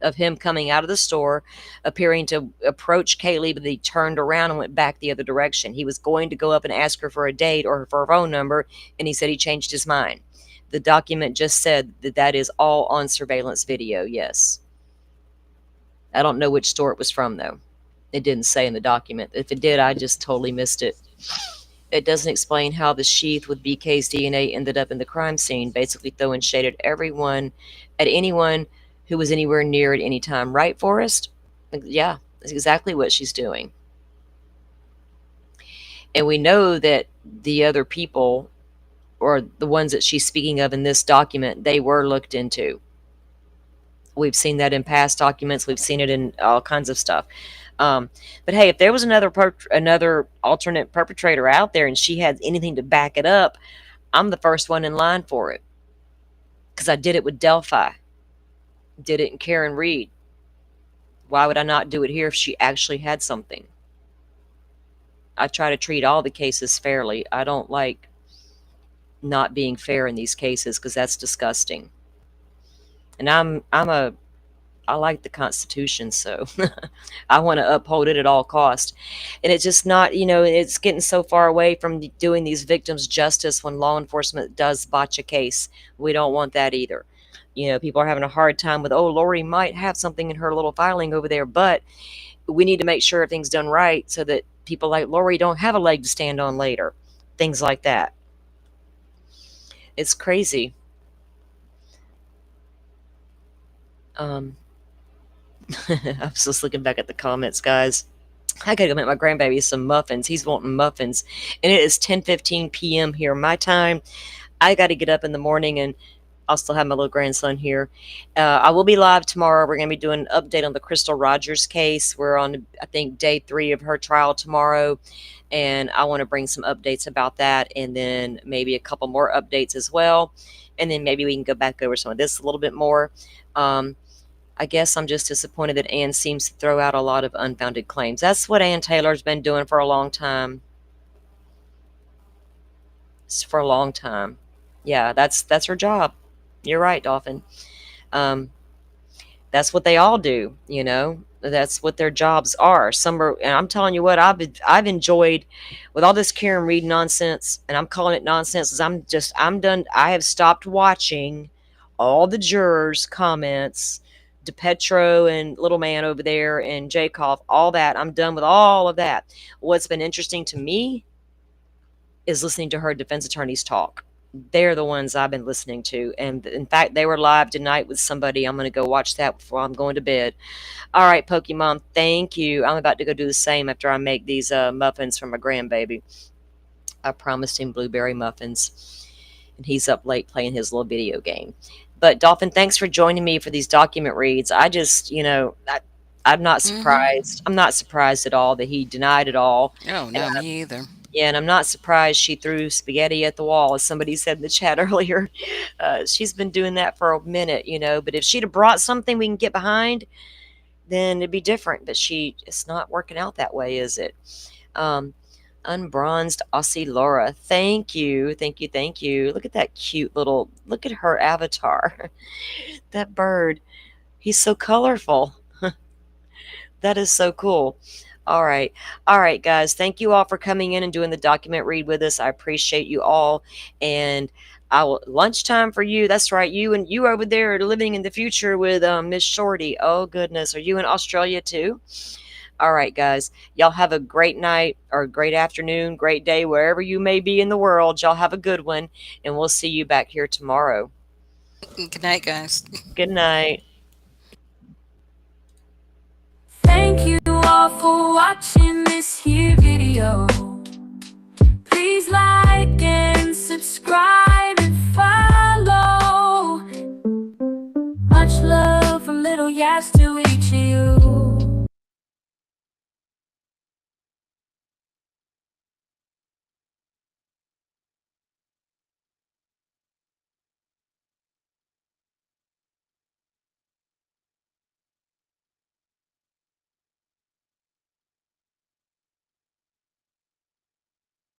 of him coming out of the store, appearing to approach Kaylee, but he turned around and went back the other direction. He was going to go up and ask her for a date or for a phone number, and he said he changed his mind. The document just said that is all on surveillance video, yes. I don't know which store it was from, though. It didn't say in the document. If it did, I just totally missed it. It doesn't explain how the sheath with BK's DNA ended up in the crime scene, basically throwing shade at anyone who was anywhere near at any time. Right, Forrest? Yeah, that's exactly what she's doing. And we know that the other people, or the ones that she's speaking of in this document, they were looked into. We've seen that in past documents. We've seen it in all kinds of stuff. But hey, if there was another alternate perpetrator out there and she had anything to back it up, I'm the first one in line for it. Because I did it with Delphi. Did it in Karen Reed. Why would I not do it here if she actually had something? I try to treat all the cases fairly. I don't like not being fair in these cases because that's disgusting. And I like the Constitution, so I want to uphold it at all costs. And it's just not, it's getting so far away from doing these victims justice when law enforcement does botch a case. We don't want that either. People are having a hard time with, Lori might have something in her little filing over there, but we need to make sure everything's done right so that people like Lori don't have a leg to stand on later. Things like that. It's crazy. I was just looking back at the comments, guys. I gotta go make my grandbaby some muffins. He's wanting muffins, and it is 10:15 p.m. here my time. I got to get up in the morning, and I'll still have my little grandson here. I will be live tomorrow. We're going to be doing an update on the Crystal Rogers case. We're on, I think, day 3 of her trial tomorrow, and I want to bring some updates about that, and then maybe a couple more updates as well, and then maybe we can go back over some of this a little bit more. I guess I'm just disappointed that Ann seems to throw out a lot of unfounded claims. That's what Ann Taylor's been doing for a long time. For a long time. Yeah, that's her job. You're right, Dolphin. Um, that's what they all do, you know. That's what their jobs are. Some are, and I'm telling you what, I've enjoyed with all this Karen Reed nonsense, and I'm calling it nonsense because I'm done. I have stopped watching all the jurors' comments, DePetro and little man over there and Jacob, all that. I'm done with all of that. What's been interesting to me is listening to her defense attorneys talk. They're the ones I've been listening to. And in fact, they were live tonight with somebody. I'm going to go watch that before I'm going to bed. All right, Pokemon, thank you. I'm about to go do the same after I make these muffins for my grandbaby. I promised him blueberry muffins, and he's up late playing his little video game. But Dolphin, thanks for joining me for these document reads. I just, I'm not surprised. I'm not surprised at all that he denied it all. Oh, no, me either. Yeah, and I'm not surprised she threw spaghetti at the wall, as somebody said in the chat earlier. She's been doing that for a minute, but if she'd have brought something we can get behind, then it'd be different. But it's not working out that way, is it? Unbronzed Aussie Laura, thank you, thank you, thank you. Look at that cute look at her avatar. That bird, he's so colorful. That is so cool. All right. All right, guys. Thank you all for coming in and doing the document read with us. I appreciate you all. And lunchtime for you. That's right. You over there are living in the future with Miss Shorty. Oh, goodness. Are you in Australia too? All right, guys. Y'all have a great night or great afternoon, great day, wherever you may be in the world. Y'all have a good one. And we'll see you back here tomorrow. Good night, guys. Good night. Thank you all for watching this here video. Please like and subscribe and follow. Much love from Little Yaz to each of you.